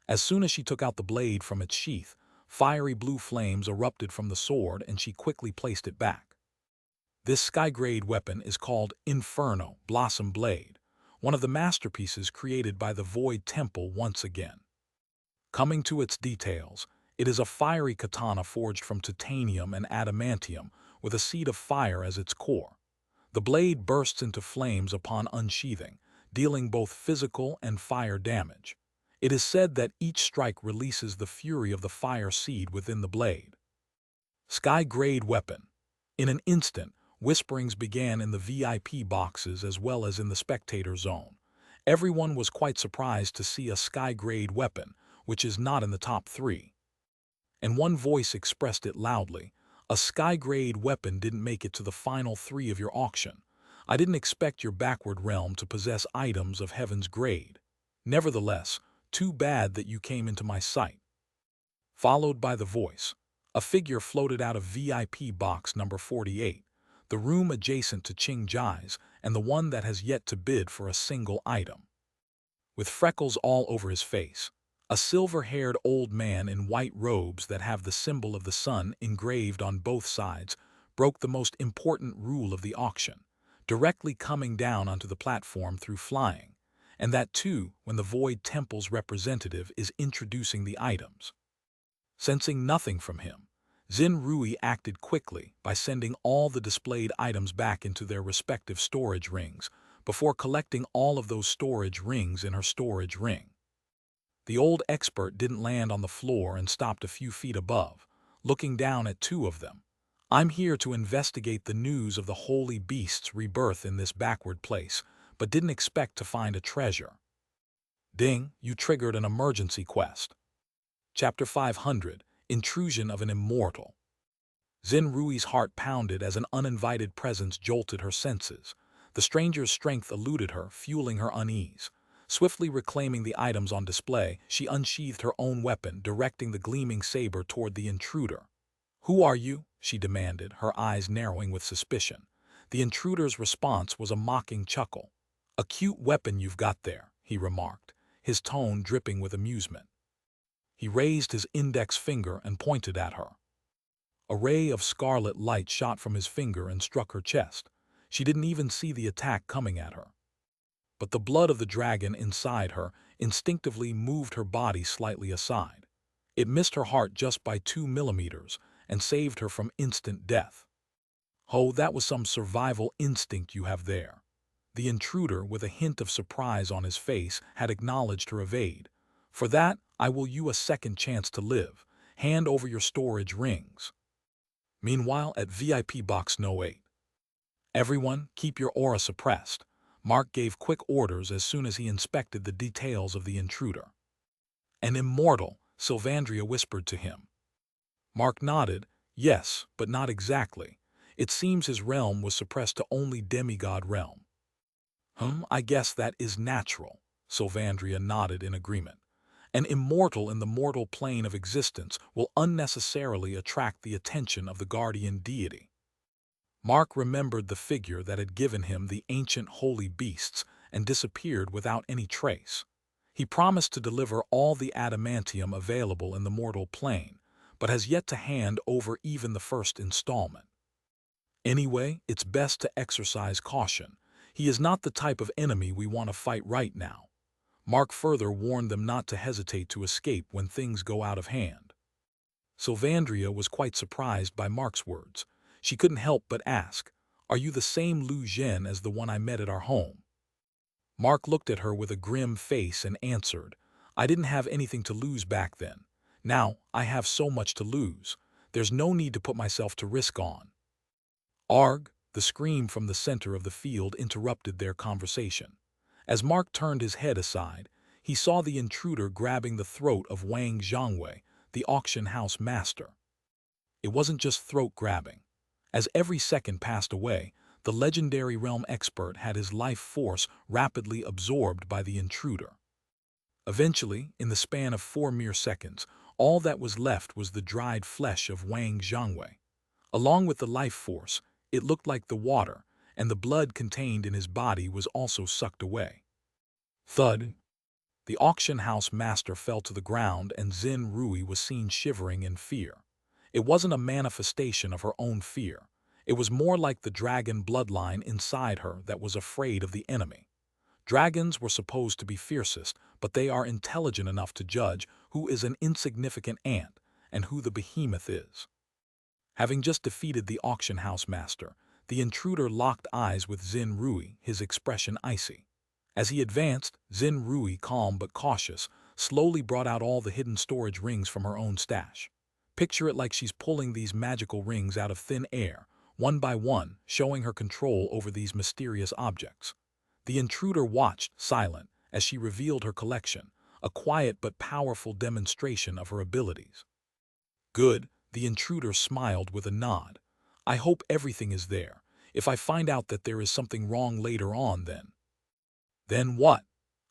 As soon as she took out the blade from its sheath, fiery blue flames erupted from the sword and she quickly placed it back. This sky-grade weapon is called Inferno Blossom Blade, one of the masterpieces created by the Void Temple once again. Coming to its details, it is a fiery katana forged from titanium and adamantium with a seed of fire as its core. The blade bursts into flames upon unsheathing, dealing both physical and fire damage. It is said that each strike releases the fury of the fire seed within the blade. Sky-grade weapon. In an instant, whisperings began in the VIP boxes as well as in the spectator zone. Everyone was quite surprised to see a sky-grade weapon, which is not in the top 3. And one voice expressed it loudly. A sky-grade weapon didn't make it to the final 3 of your auction. I didn't expect your backward realm to possess items of heaven's grade. Nevertheless, too bad that you came into my sight. Followed by the voice. A figure floated out of VIP box number 48, the room adjacent to Ching Jai's and the one that has yet to bid for a single item. With freckles all over his face, a silver-haired old man in white robes that have the symbol of the sun engraved on both sides broke the most important rule of the auction, directly coming down onto the platform through flying, and that too when the Void Temple's representative is introducing the items. Sensing nothing from him, Xin Rui acted quickly by sending all the displayed items back into their respective storage rings before collecting all of those storage rings in her storage ring. The old expert didn't land on the floor and stopped a few feet above, looking down at 2 of them. I'm here to investigate the news of the holy beast's rebirth in this backward place, but didn't expect to find a treasure. Ding, you triggered an emergency quest. Chapter 500, Intrusion of an Immortal. Xin Rui's heart pounded as an uninvited presence jolted her senses. The stranger's strength eluded her, fueling her unease. Swiftly reclaiming the items on display, she unsheathed her own weapon, directing the gleaming saber toward the intruder. "Who are you?" she demanded, her eyes narrowing with suspicion. The intruder's response was a mocking chuckle. "A cute weapon you've got there," he remarked, his tone dripping with amusement. He raised his index finger and pointed at her. A ray of scarlet light shot from his finger and struck her chest. She didn't even see the attack coming at her. But the blood of the dragon inside her instinctively moved her body slightly aside. It missed her heart just by 2 millimeters and saved her from instant death. "Oh, that was some survival instinct you have there." The intruder, with a hint of surprise on his face, had acknowledged her evade. "For that, I will you a second chance to live. Hand over your storage rings." Meanwhile, at VIP box No. 8. "Everyone, keep your aura suppressed." Mark gave quick orders as soon as he inspected the details of the intruder. "An immortal," Sylvandria whispered to him. Mark nodded. "Yes, but not exactly. It seems his realm was suppressed to only demigod realm." I guess that is natural," Sylvandria nodded in agreement. "An immortal in the mortal plane of existence will unnecessarily attract the attention of the guardian deity." Mark remembered the figure that had given him the ancient holy beasts and disappeared without any trace. He promised to deliver all the adamantium available in the mortal plane, but has yet to hand over even the first installment. "Anyway, it's best to exercise caution. He is not the type of enemy we want to fight right now." Mark further warned them not to hesitate to escape when things go out of hand. Sylvandria was quite surprised by Mark's words. She couldn't help but ask, "Are you the same Lu Zhen as the one I met at our home?" Mark looked at her with a grim face and answered, "I didn't have anything to lose back then. Now, I have so much to lose. There's no need to put myself to risk on." "Arg!" The scream from the center of the field interrupted their conversation. As Mark turned his head aside, he saw the intruder grabbing the throat of Wang Zhongwei, the auction house master. It wasn't just throat grabbing. As every second passed away, the legendary realm expert had his life force rapidly absorbed by the intruder. Eventually, in the span of 4 mere seconds, all that was left was the dried flesh of Wang Zhongwei. Along with the life force, it looked like the water, and the blood contained in his body was also sucked away. Thud! The auction house master fell to the ground and Xin Rui was seen shivering in fear. It wasn't a manifestation of her own fear. It was more like the dragon bloodline inside her that was afraid of the enemy. Dragons were supposed to be fiercest, but they are intelligent enough to judge who is an insignificant ant and who the behemoth is. Having just defeated the auction house master, the intruder locked eyes with Xin Rui, his expression icy. As he advanced, Xin Rui, calm but cautious, slowly brought out all the hidden storage rings from her own stash. Picture it like she's pulling these magical rings out of thin air, one by one, showing her control over these mysterious objects. The intruder watched, silent, as she revealed her collection, a quiet but powerful demonstration of her abilities. Good, the intruder smiled with a nod. I hope everything is there. If I find out that there is something wrong later on, then... Then what?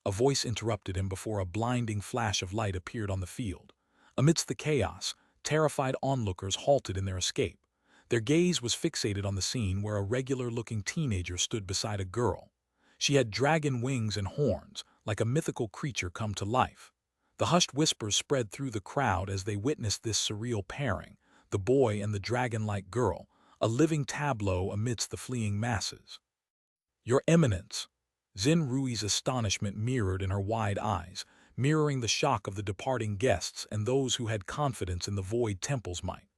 A voice interrupted him before a blinding flash of light appeared on the field. Amidst the chaos, terrified onlookers halted in their escape. Their gaze was fixated on the scene where a regular-looking teenager stood beside a girl. She had dragon wings and horns, like a mythical creature come to life. The hushed whispers spread through the crowd as they witnessed this surreal pairing, the boy and the dragon-like girl, a living tableau amidst the fleeing masses. Your Eminence! Xin Rui's astonishment mirrored in her wide eyes, mirroring the shock of the departing guests and those who had confidence in the Void Temple's might.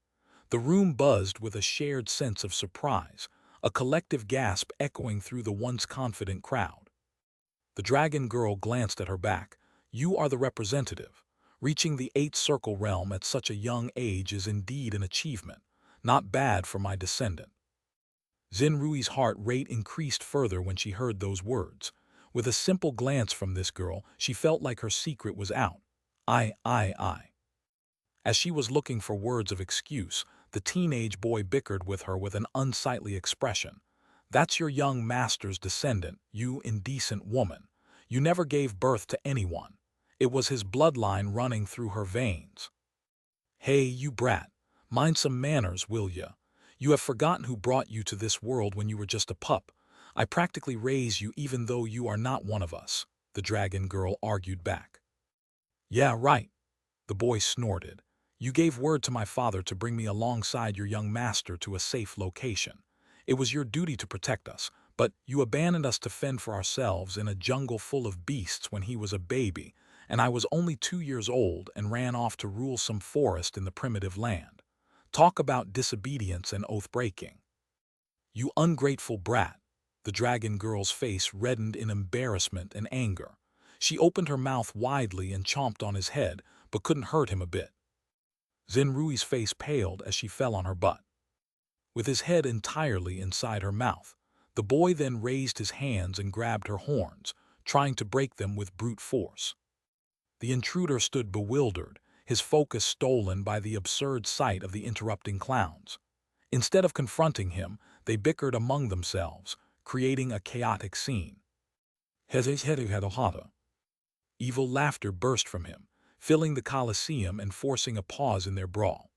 The room buzzed with a shared sense of surprise, a collective gasp echoing through the once confident crowd. The dragon girl glanced at her back. You are the representative. Reaching the 8th circle realm at such a young age is indeed an achievement. Not bad for my descendant. Xin Rui's heart rate increased further when she heard those words. With a simple glance from this girl, she felt like her secret was out. I. As she was looking for words of excuse, the teenage boy bickered with her with an unsightly expression. That's your young master's descendant, you indecent woman. You never gave birth to anyone. It was his bloodline running through her veins. Hey, you brat, mind some manners, will ya? You have forgotten who brought you to this world when you were just a pup. I practically raised you even though you are not one of us, the dragon girl argued back. Yeah, right, the boy snorted. You gave word to my father to bring me alongside your young master to a safe location. It was your duty to protect us, but you abandoned us to fend for ourselves in a jungle full of beasts when he was a baby, and I was only 2 years old and ran off to rule some forest in the primitive land. Talk about disobedience and oath-breaking. You ungrateful brat. The dragon girl's face reddened in embarrassment and anger. She opened her mouth widely and chomped on his head, but couldn't hurt him a bit. Xin Rui's face paled as she fell on her butt. With his head entirely inside her mouth, the boy then raised his hands and grabbed her horns, trying to break them with brute force. The intruder stood bewildered, his focus stolen by the absurd sight of the interrupting clowns. Instead of confronting him, they bickered among themselves, creating a chaotic scene. Evil laughter burst from him, filling the Colosseum and forcing a pause in their brawl.